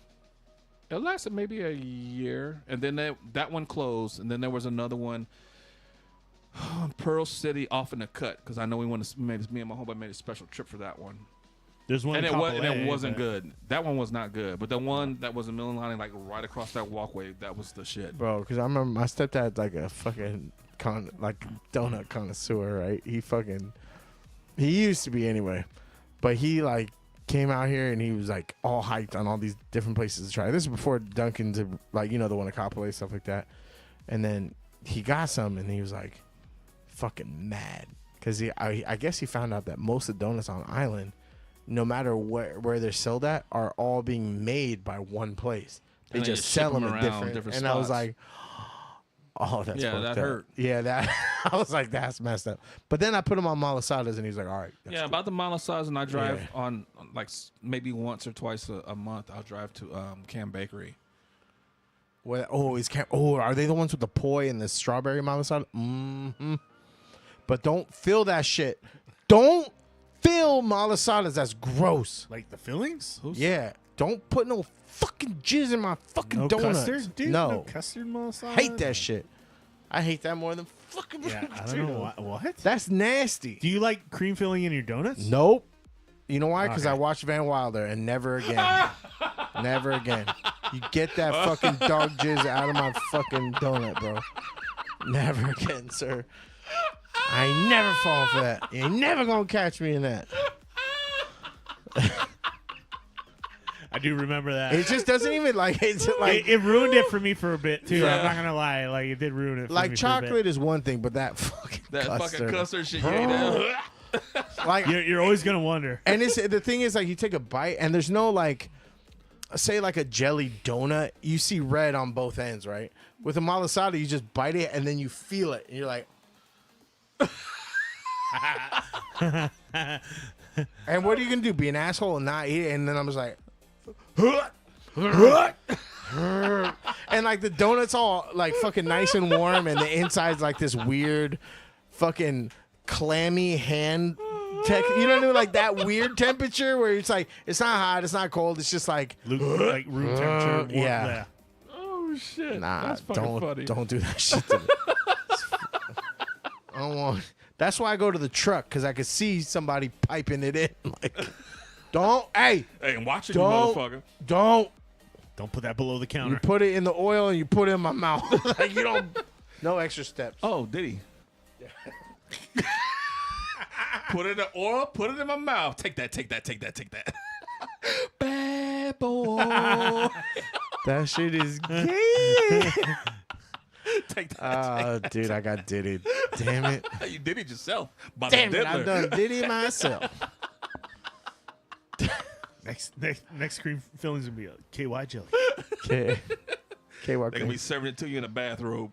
It lasted maybe a year, and then that one closed, and then there was another one, Pearl City off in the cut, because I know me and my homeboy made a special trip for that one. There's one and in it wasn't but- good. That one was not good, but the one that was in Milwaukee, like right across that walkway, that was the shit. Bro, because I remember my stepdad's like a fucking donut connoisseur, right? He used to be anyway, but he like came out here and he was like all hyped on all these different places to try. This is before Dunkin's, like, you know, the one at Coppola, stuff like that. And then he got some and he was like fucking mad because I guess he found out that most of the donuts on Island, no matter where they're sold at, are all being made by one place. They And they just just sell ship them them at around different. different And I was spots. like, oh, that's Yeah, fucked that up. hurt. Yeah, that I was like, that's messed up. But then I put him on Malasadas, and he's like, all right. Yeah, about the Malasas, and I drive Yeah. on like maybe once or twice a month. I'll drive to Cam Bakery. Are they the ones with the poi and the strawberry Malasada? Mm-hmm. But don't fill that shit. Don't fill Malasadas. That's gross. Like the fillings? Yeah. Don't put no fucking jizz in my fucking No donuts. custard, dude? No. No custard Malasada? Hate that shit. I hate that more than fucking Yeah, I don't know what. That's nasty. Do you like cream filling in your donuts? Nope. You know why? Because Okay. I watched Van Wilder and never again. Never again. You get that fucking dog jizz out of my fucking donut, bro. Never again, sir. I ain't never falling for that. You ain't never gonna catch me in that. I do remember that. It just doesn't even like it's like it ruined it for me for a bit too. Yeah. I'm not gonna lie, like it did ruin it. For like me for a bit. chocolate is one thing, but that fucking Fucking custard shit. You ate that. like You're always gonna wonder. And it's the thing is like you take a bite and there's no like say like a jelly donut, you see red on both ends, right? With a malasada, you just bite it and then you feel it and you're like and what are you gonna do? Be an asshole and not eat it? And then I'm just like and like the donut's all like fucking nice and warm and the inside's like this weird fucking clammy hand you know what I mean? Like that weird temperature where it's like it's not hot, it's not cold, it's just like like room temperature. Warm, yeah. Oh shit! Nah, That's fucking funny. don't do that shit to me. I don't want That's why I go to the truck, because I could see somebody piping it in. Like, don't, hey, and watch it, you don't, motherfucker. don't put that below the counter. You put it in the oil and you put it in my mouth. Like, you don't, no extra steps. Oh, did he? Put it in the oil, put it in my mouth. Take that. Bad boy. That shit is gay. Take that. Dude, I got diddied. Damn it. You did it yourself. By Damn the it, I diddler. done diddy myself. Next cream filling's gonna be a KY jelly. KY They're gonna be serving it to you in a bathrobe.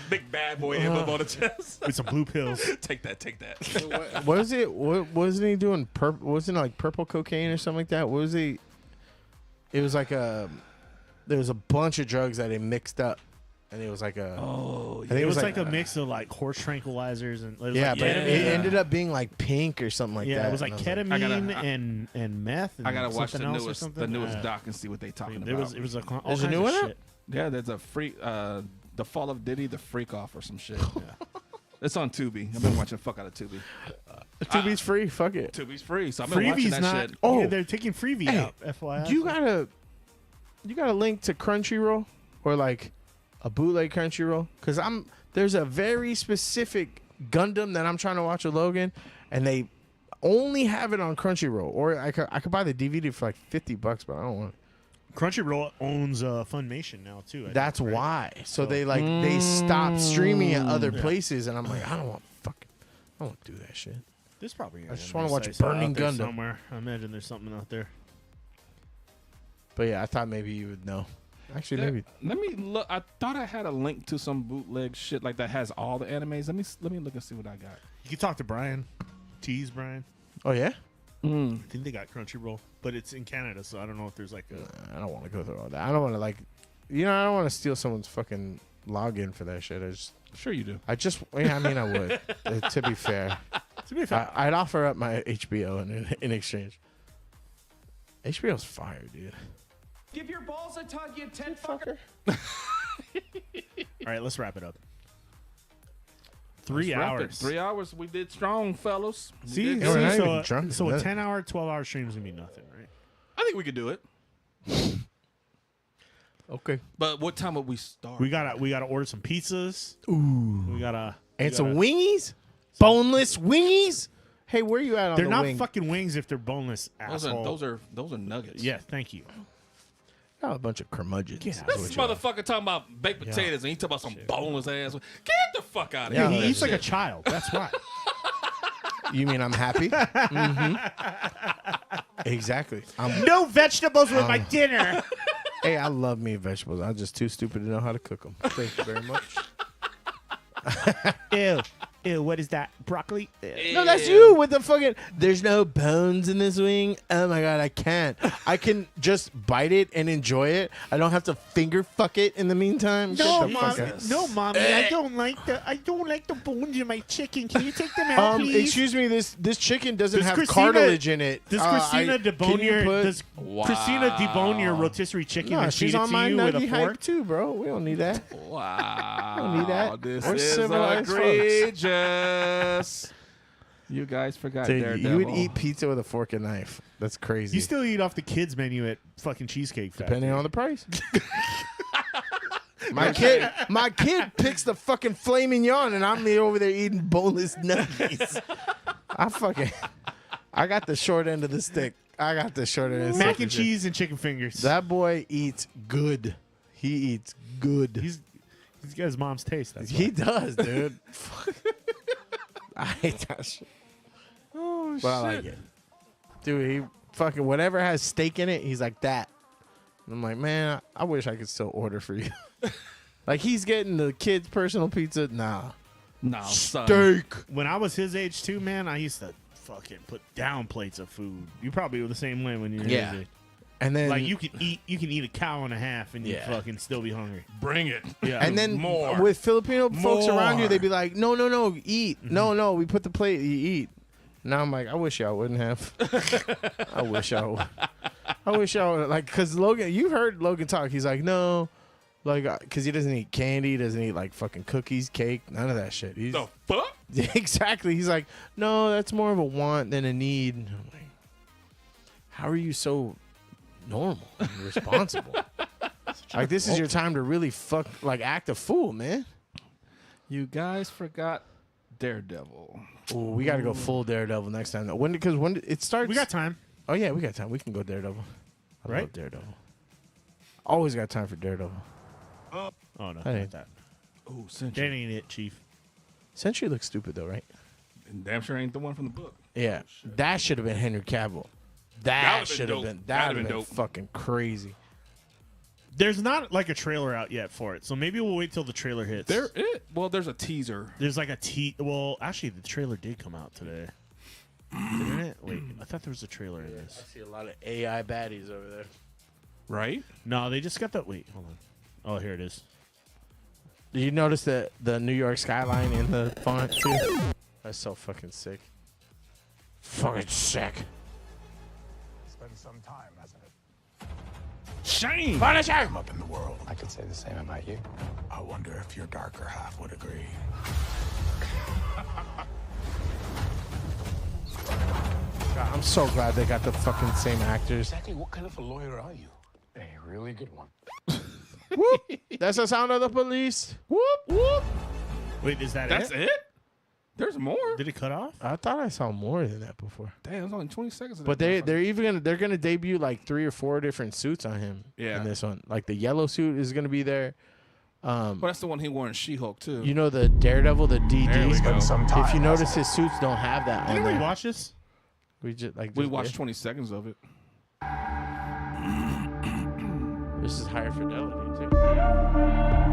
Big bad boy emblem on the chest with some blue pills. Take that. What was it? What wasn't he doing? Wasn't it like purple cocaine or something like that? What was he? It was like there was a bunch of drugs that he mixed up, and it was like a. Oh, I think it was like a mix of like horse tranquilizers and but ketamine. it ended up being like pink or something like that. Yeah, it was like ketamine and meth. And I gotta watch something else or something. the newest doc and see what they talking about. It was like all There's a kinds new of one shit. out? Yeah, there's a freak. The Fall of Diddy, the Freak Off or some shit. Yeah. It's on Tubi. I've been watching the fuck out of Tubi. Tubi's free. Fuck it. Tubi's free, so I've been watching Freebie's that not. shit. Oh. Yeah, they're taking Freebie Hey, out. FYI. You got a link to Crunchyroll or like a bootleg Crunchyroll? Because there's a very specific Gundam that I'm trying to watch with Logan, and they only have it on Crunchyroll. Or I could buy the DVD for like $50, but I don't want it. Crunchyroll owns Funimation now too. That's why. So they stopped streaming at other places, and I'm like, I don't want to do that shit. There's probably. I just want to watch sites Burning out there Gundam somewhere. I imagine there's something out there. But yeah, I thought maybe you would know. Actually, maybe. Let me look. I thought I had a link to some bootleg shit like that has all the animes. Let me look and see what I got. You can talk to Brian. Tease Brian. Oh yeah. I think they got Crunchyroll, but it's in Canada, so I don't know if there's like a. I don't want to go through all that. I don't want to I don't want to steal someone's fucking login for that shit. Sure you do. I mean, I would. To be fair. I'd offer up my HBO in exchange. HBO's fire, dude. Give your balls a tug, you tent fucker. All right, let's wrap it up. 3 hours. 3 hours. We did strong, fellas. See, we're not even drunk so a yet. 10-hour, 12-hour stream's gonna be nothing, right? I think we could do it. Okay. But what time would we start? We gotta order some pizzas. Ooh. We gotta some wingies, boneless wingies. Hey, where you at on They're the not wing? fucking wings if they're boneless. Those Asshole. are nuggets. Yeah, thank you. Got a bunch of curmudgeons. This motherfucker talking about baked potatoes and he talking about some boneless ass. Get the fuck out of Yeah, here. he eats like a child. That's why. You mean I'm happy? Mm-hmm. Exactly. No vegetables with my dinner. Hey, I love me vegetables. I'm just too stupid to know how to cook them. Thank you very much. Ew, what is that? Broccoli? No, that's you with the fucking. There's no bones in this wing. Oh my god, I can't. I can just bite it and enjoy it. I don't have to finger fuck it in the meantime. No, Get the fuck mommy. out. No, mommy. I don't like the bones in my chicken. Can you take them out, please? Excuse me. This chicken doesn't Does have Christina- cartilage in it. Does Christina debone your rotisserie chicken No, and she's feed it on to my you with a nuggy hype fork? too, bro. We don't need that. Wow. Don't need that. This We're is civilized folks. egregious. You guys forgot Dude, Daredevil. you would eat pizza with a fork and knife. That's crazy. You still eat off the kids menu at fucking Cheesecake Factory. Depending on the price. My kid picks the fucking filet mignon, and I'm over there eating boneless nuggies. I got the short end of the stick. Mac and cheese and chicken fingers. That boy eats good. He eats good. He's got his mom's taste. That's He why. does, dude. I hate that shit. Oh, But I like it. Dude, he fucking whatever has steak in it, he's like that. And I'm like, man, I wish I could still order for you. Like he's getting the kid's personal pizza. Nah. No, son. Steak. When I was his age too, man, I used to fucking put down plates of food. You probably were the same way when you were Yeah. his age. And then Like you can eat a cow and a half and you Yeah. fucking still be hungry. Bring it. Yeah. And then More. with Filipino folks around you, More. they'd be like, no, eat. No, we put the plate, you eat. Now I'm like, I wish y'all wouldn't have. I wish y'all would. Like, because Logan, you heard Logan talk. He's like, no, Like, because he doesn't eat candy, he doesn't eat like fucking cookies, cake, none of that shit. He's The fuck? exactly. He's like, no, that's more of a want than a need. And I'm like, how are you so normal and responsible? Like, this is your time to really act a fool, man. You guys forgot Daredevil. Ooh, we got to go full Daredevil next time. Because when it starts, We got time. Oh yeah, we got time. We can go Daredevil. I Right? love Daredevil. Always got time for Daredevil. Oh no, That ain't that. Oh, That Sentry. ain't it, Chief. Sentry looks stupid though, right? And damn sure ain't the one from the book. Yeah, that should have been Henry Cavill. That That'd've been should have dope. been. That That'd've would have been been dope. fucking crazy. There's not like a trailer out yet for it, so maybe we'll wait till the trailer hits. There's a teaser. There's like a Well, actually, the trailer did come out today, didn't it? Wait, I thought there was a trailer in this. I see a lot of AI baddies over there. Right? No, they just got that. Wait, hold on. Oh, here it is. Did you notice the New York skyline in the font too? That's so fucking sick. Fucking sick. It's been some time, hasn't it? Shame. Punisher! I'm up in the world. I could say the same about you. I wonder if your darker half would agree. God, I'm so glad they got the fucking same actors. Exactly what kind of a lawyer are you? A really good one. Whoop! That's the sound of the police. Whoop whoop. Wait, is That's it? There's more. Did it cut off? I thought I saw more than that before. Damn, it's only 20 seconds. Of But that they're gonna debut like 3 or 4 different suits on him. Yeah. In this one, like the yellow suit is gonna be there. Well, that's the one he wore in She-Hulk too. You know the Daredevil, the DD. There we go. If you notice, his suits don't have that on Didn't we there. watch this? We just like we just watched did. 20 seconds of it. This is higher fidelity too.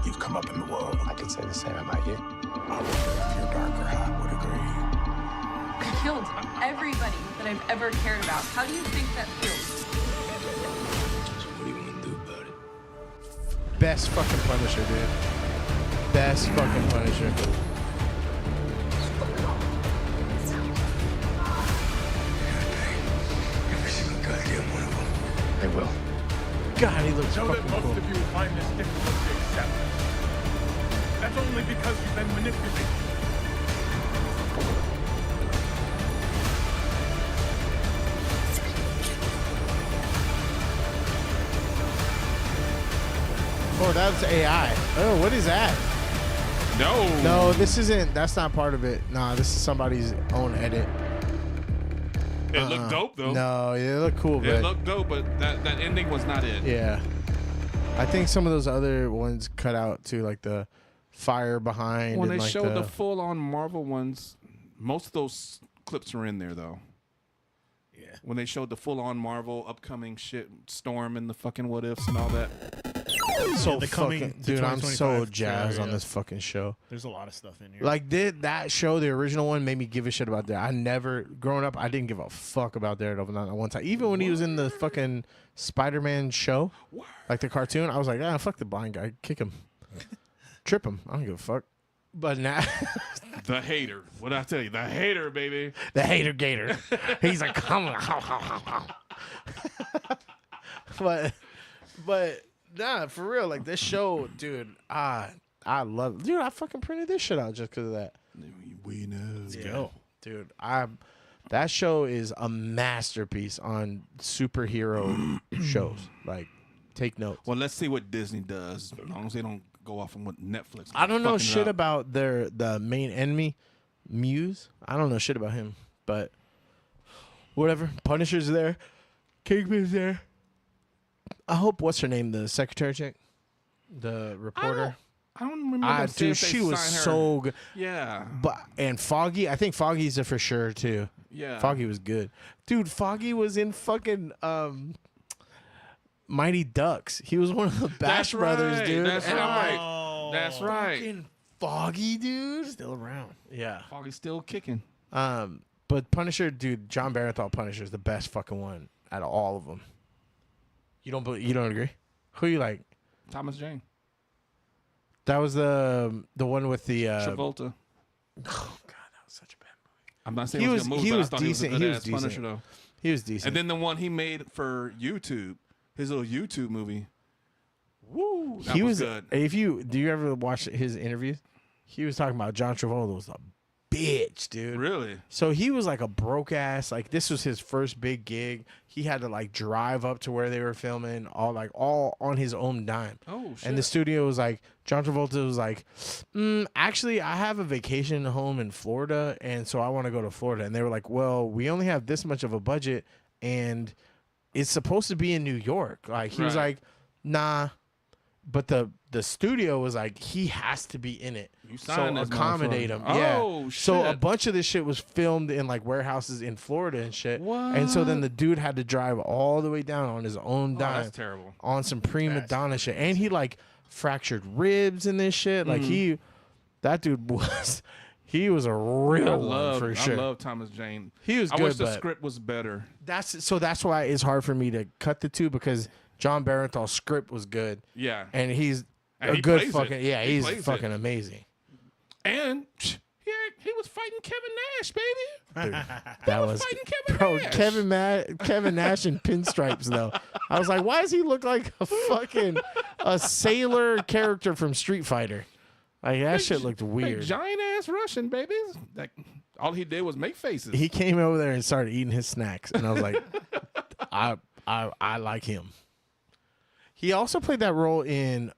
You've come up in the world. I could say the same about you. I wonder if your darker half would agree. I killed everybody that I've ever cared about. How do you think that feels? So what do you want to do about it? Best fucking Punisher, dude. Best fucking Punisher. Every single goddamn one of them. They will. God, he looks Know fucking that most cool. of you find this difficult to accept. That's only because you've been manipulated. Oh, that's AI. Oh, what is that? No, this isn't. That's not part of it. Nah, this is somebody's own edit. It looked dope though. No, it looked cool, It but looked dope, but that ending was not it. yeah. I think some of those other ones cut out too, like the fire behind. When and they like showed the full-on Marvel ones, most of those clips were in there though. Yeah. When they showed the full-on Marvel upcoming shit, Storm and the fucking what ifs and all that. so the coming fucking, to dude, I'm so 2025 jazzed trailer, on yeah. this fucking show. There's a lot of stuff in here. Like, did that show, the original one, made me give a shit about that. I never, growing up, I didn't give a fuck about Daredevil, not one time. Even when he was in the fucking Spider-Man show, like the cartoon, I was like, ah, fuck the blind guy, kick him, trip him. I don't give a fuck. But now, The hater. What I tell you? The hater, baby. the hater gator, he's like, come on, but nah, for real, like this show, dude, I love it. Dude, I fucking printed this shit out just because of that. We know. Let's go, dude. That show is a masterpiece on superhero shows. Like, take notes. Well, let's see what Disney does. As long as they don't go off on what Netflix. I don't know fucking it shit up. about the main enemy, Muse. I don't know shit about him, but whatever. Punisher's there, Kingpin's there. I hope what's her name, the secretary chick, the reporter. I don't remember. them saying Dude, if they she was signed her. so good. Yeah. But and Foggy, I think Foggy's a for sure too. Yeah. Foggy was good. Dude, Foggy was in fucking Mighty Ducks. He was one of the Bash Brothers, right. dude. That's And I'm right. like, That's right. fucking Foggy, dude. Still around. Yeah. Foggy's still kicking. But Punisher, dude, John Barenthal Punisher is the best fucking one out of all of them. You don't agree? Who you like? Thomas Jane. That was the one with the Travolta. Oh God, that was such a bad movie. I'm not saying it was a good movie, but I thought decent. he was a good ass Punisher though. He was decent. And then the one he made for YouTube, his little YouTube movie. Woo, that was good. Do you ever watch his interviews? He was talking about John Travolta was a bitch, dude. Really? So he was like a broke ass. Like this was his first big gig. He had to like drive up to where they were filming, all on his own dime. Oh shit! And the studio was like, John Travolta was like, actually, I have a vacation home in Florida, and so I want to go to Florida. And they were like, well, we only have this much of a budget, and it's supposed to be in New York. Like he was like, nah. But the studio was like, he has to be in it. So accommodate him. Oh, yeah. shit. So a bunch of this shit was filmed in like warehouses in Florida and shit. What? And so then the dude had to drive all the way down on his own dime. That's terrible. On some prima donna shit. And he like fractured ribs and this shit. Like that dude was, he was a real one for sure. I love Thomas Jane. He was good, I wish the but script was better. that's why it's hard for me to cut the two, because John Barenthal's script was good. Yeah. And he's And a he good plays fucking, it. yeah, He he's plays fucking it. amazing. And he was fighting Kevin Nash, baby. Dude, that was Kevin Nash in pinstripes though. I was like, why does he look like a sailor character from Street Fighter? Like that shit looked weird. Giant ass Russian, baby. Like all he did was make faces. He came over there and started eating his snacks, and I was like, I like him. He also played that role in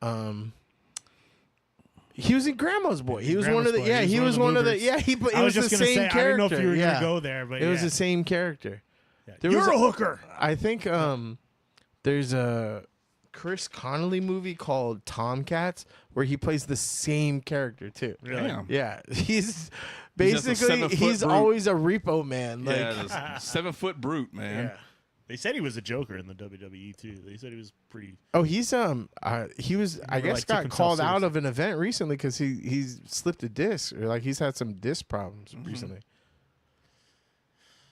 he was in Grandma's Boy. He was one of the he was one of the I was just the gonna same say, character. I didn't know if you were yeah. gonna go there, but it was the same character. There You're was a hooker. I think there's a Chris Connolly movie called Tomcats where he plays the same character too. Really? Damn. Yeah. He's just a basically 7 foot brute. always a repo man. Like Yeah, 7 foot brute, man. Yeah. They said he was a Joker in the WWE too. They said he was pretty. oh, he's he was I guess like, took got himself called out seriously. of an event recently because he's slipped a disc, or like he's had some disc problems Mm-hmm. recently.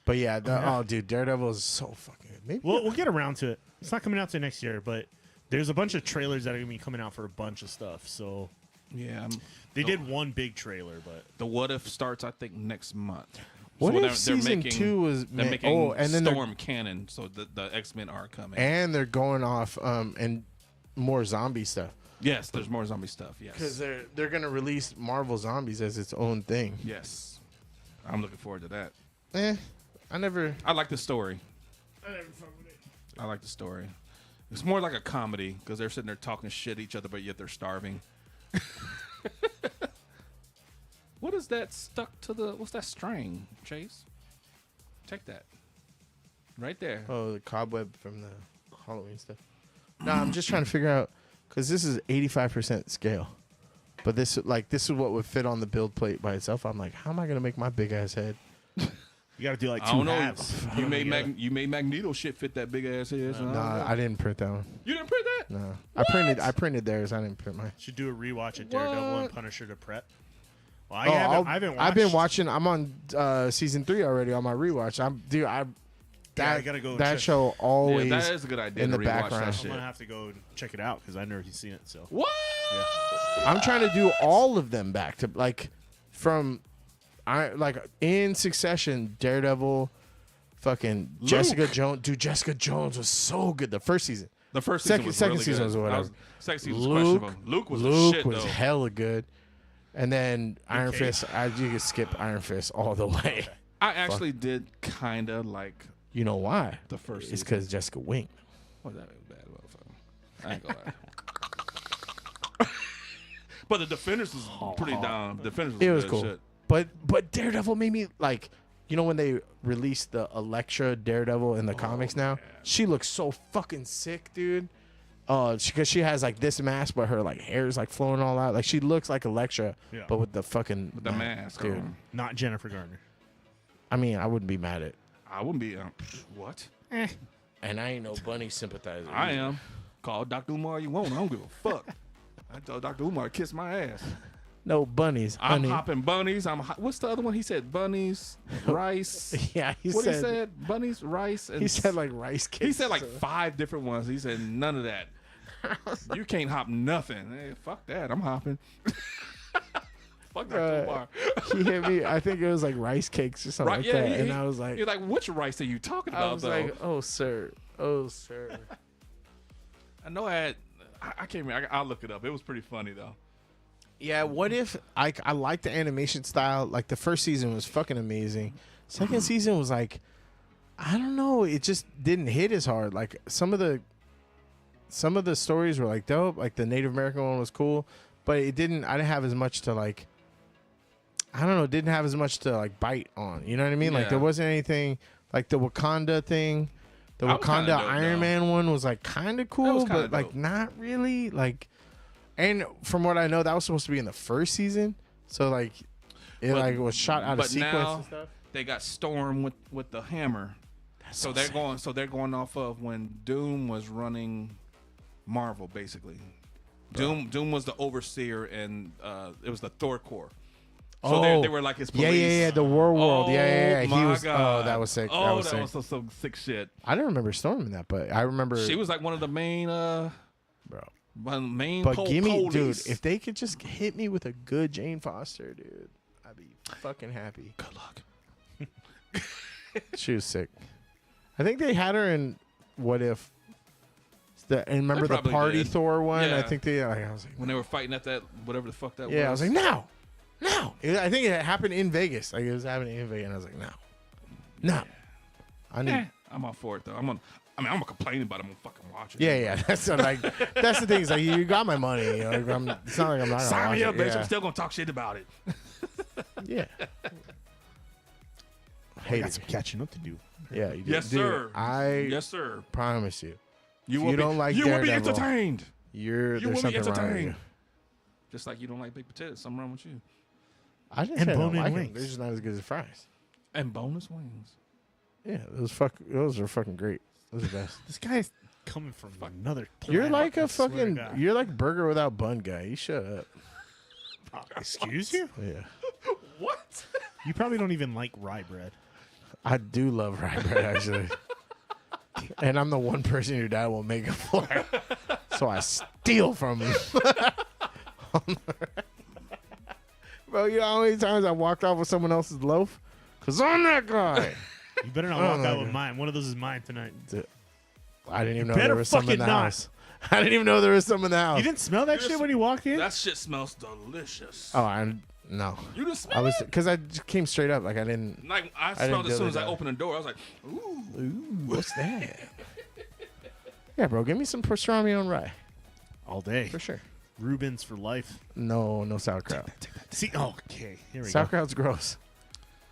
But yeah, oh dude, Daredevil is so fucking good. Maybe We'll get around to it. It's not coming out to next year, but there's a bunch of trailers that are gonna be coming out for a bunch of stuff. So Yeah. they did one big trailer, but The What If starts, I think, next month. What So if season 2 was they're ma- making oh, and then they're- Storm canon, so the X-Men are coming. and they're going off and more zombie stuff. Yes, there's more zombie stuff. Yes. Because they're gonna release Marvel Zombies as its own thing. Yes. I'm looking forward to that. I like the story. I like the story. It's more like a comedy because they're sitting there talking shit to each other, but yet they're starving. What is that stuck to the? What's that string, Chase? Take that. Right there. Oh, the cobweb from the Halloween stuff. No, I'm just trying to figure out, because this is 85% scale, but this is what would fit on the build plate by itself. I'm like, how am I gonna make my big ass head? you got to do like I two don't know. halves. You made Magneto shit fit that big ass head. So Nah, I didn't print that one. You didn't print that? No, What? I printed theirs. I didn't print mine. Should do a rewatch of Daredevil and What? Punisher to prep. Well, Oh, I haven't watched. I've been watching. I'm on season 3 already on my rewatch. I gotta go That check. show always that is a good idea in to the rewatch that background. shit. I'm gonna have to go and check it out because I never seen it. So What? I'm trying to do all of them back to in succession. Daredevil, fucking Luke. Jessica Jones. Dude, Jessica Jones was so good. The first season. The first season was second really season good. was whatever. Second season was questionable. Luke was shit, though. hella good. And then Iron Fist. You could skip Iron Fist all the way. I actually did kind of like. You know why? The first It's season. because Jessica Wing. Well, that was bad, motherfucker. I ain't gonna lie. But the Defenders was pretty down. Defenders was It was good cool. shit. But Daredevil made me like, when they released the Elektra Daredevil in the comics now, she looks so fucking sick, dude. Because she has like this mask, but her like hair is like flowing all out. Like she looks like Elektra, Yeah. but with the fucking With the mask, dude. not Jennifer Garner. I mean, I wouldn't be mad at. I wouldn't be. What? And I ain't no bunny sympathizer. I either. am. Call Dr. Umar you want. I don't give a fuck. I told Dr. Umar to kiss my ass. No bunnies. I'm honey. hopping bunnies. What's the other one? He said bunnies, rice. Yeah, he what said. he said? Bunnies, rice, and He said like rice cakes. he said like 5 different ones. He said none of that. You can't hop nothing. Hey, fuck that. I'm hopping. Fuck that bar. He hit me. I think it was like rice cakes or something like that. And I was like, you're like, which rice are you talking about? I was like, oh sir. I know I can't remember. I'll look it up. It was pretty funny though. Yeah, what if I like the animation style? Like the first season was fucking amazing. Second season was like, I don't know, it just didn't hit as hard. Like some of the stories were like dope. Like the Native American one was cool, but I didn't have as much to like. I don't know, didn't have as much to like bite on. You know what I mean? Like there wasn't anything like the Wakanda thing. The Wakanda Iron Man one was like kind of cool, but like not really. Like, and from what I know, that was supposed to be in the first season. So like, it like was shot out of sequence and stuff. They got Storm with the hammer. So they're going off of when Doom was running Marvel, basically. Doom was the overseer, and it was the Thor Corps. So they were like his police. Yeah, the War World. Yeah. My He was. God. Oh, that was sick. Oh, that was some sick shit. I didn't remember Storm in that, but I remember she was like one of the main, main. But give me, police. dude, if they could just hit me with a good Jane Foster, dude, I'd be fucking happy. Good luck. She was sick. I think they had her in What If. And remember the party did. Thor one? Yeah. I think I was like, when they were fighting at that whatever the fuck that was. yeah, I was like, no. I think it happened in Vegas. Like it was happening in Vegas, and I was like, no. I need. I'm all for it though. I'm gonna complain about it. I'm gonna fucking watch it. Yeah. That's what, like that's the thing. It's like you got my money. You know, it's not like I'm not gonna sign watch me up, it. bitch. Yeah. I'm still gonna talk shit about it. Yeah. I got some catching up to do. Yeah. You do. Yes, Dude, sir. I Yes, sir. promise you. You If will you don't like you will be Daredevil, entertained. There's will be something wrong with entertained. you. Just like you don't like baked potatoes. Something wrong with you. I didn't And say I don't bone-in like them. wings. They're just not as good as fries. And bonus wings. Yeah, those are fucking great. Those are the best. This guy's coming from another planet. You're like I a swear to fucking. God. You're like burger without bun guy. You shut up. Excuse you? Yeah. What? You probably don't even like rye bread. I do love rye bread actually, and I'm the one person your dad will make it for. So I steal from him. Bro, you know how many times I walked off with someone else's loaf? Cause I'm that guy. You better not walk out with mine. One of those is mine tonight. I didn't even know better there was some in fucking the not. house. I didn't even know there was some in the house. You didn't smell that shit when you walked in? That shit smells delicious. Oh, no. You didn't smell it? Because I just came straight up. Like I didn't. Like I didn't smelled it as soon dilly as I dally. opened the door. I was like, ooh. What's that? Yeah, bro. Give me some pastrami on rye. All day. For sure. Rubens for life. No sauerkraut. See, okay. Here we go. Sauerkraut's gross.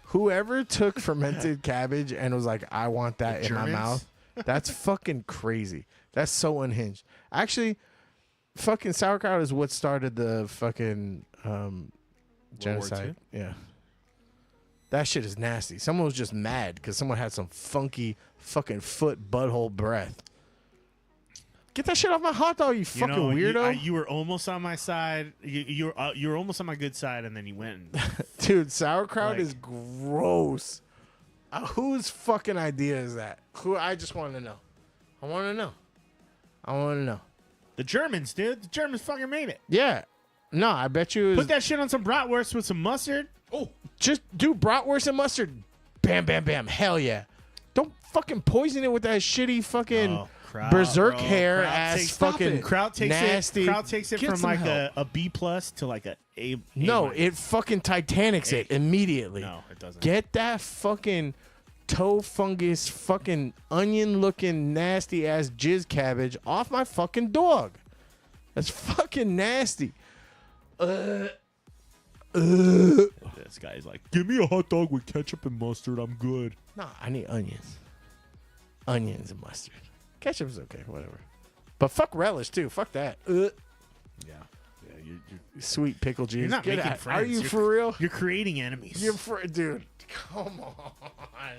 Whoever took fermented cabbage and was like, I want that in my Germans? mouth, that's fucking crazy. That's so unhinged. Actually, fucking sauerkraut is what started the fucking genocide. Yeah. That shit is nasty. Someone was just mad because someone had some funky fucking foot butthole breath. Get that shit off my hot dog, you fucking weirdo. You were almost on my side. You were almost on my good side, and then you went. And Dude, sauerkraut Like- is gross. Whose fucking idea is that? I just want to know. I want to know. the Germans, dude. The Germans fucking made it. Yeah. No, I bet you it was Put that shit on some bratwurst with some mustard. Oh, just do bratwurst and mustard. Bam, bam, bam. Hell yeah. Don't fucking poison it with that shitty fucking berserk hair ass fucking Kraut takes nasty. it. Kraut takes it Get from some like help. a B plus to like a A. No, minus. it fucking Titanics it immediately. No, it doesn't. Get that fucking toe fungus, fucking onion looking nasty ass jizz cabbage off my fucking dog. That's fucking nasty. This guy's like, give me a hot dog with ketchup and mustard. I'm good. No, I need onions. Onions and mustard. Ketchup's okay, whatever. But fuck relish too. Fuck that. Yeah. You're Sweet pickle juice. You're not Get making out. friends. Are you You're- for real? You're creating enemies. Dude, come on.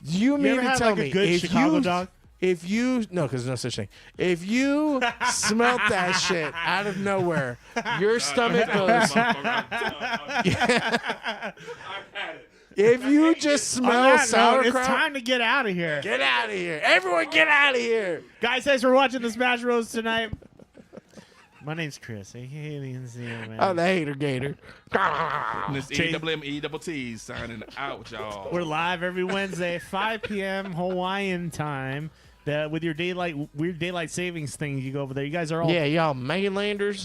You mean ever to had, tell like, a me good if Chicago you, dog? If you no, because there's no such thing. If you smelt that shit out of nowhere, your stomach goes. If you just smell On that note, sauerkraut, it's time to get out of here. Get out of here! Everyone, get out of here! Guys, thanks for watching the Smash Bros tonight. My name's Chris. Aliens, man. Oh, the hater gator. This EWMETT signing out, y'all. We're live every Wednesday, 5 p.m. Hawaiian time. With your weird daylight savings thing, you go over there. You guys are all y'all mainlanders.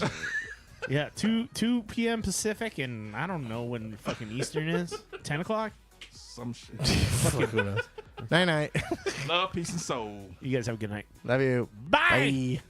Yeah, 2 p.m. Pacific, and I don't know when fucking Eastern is. 10 o'clock. Some shit. Night night. Love, peace, and soul. You guys have a good night. Love you. Bye. Bye.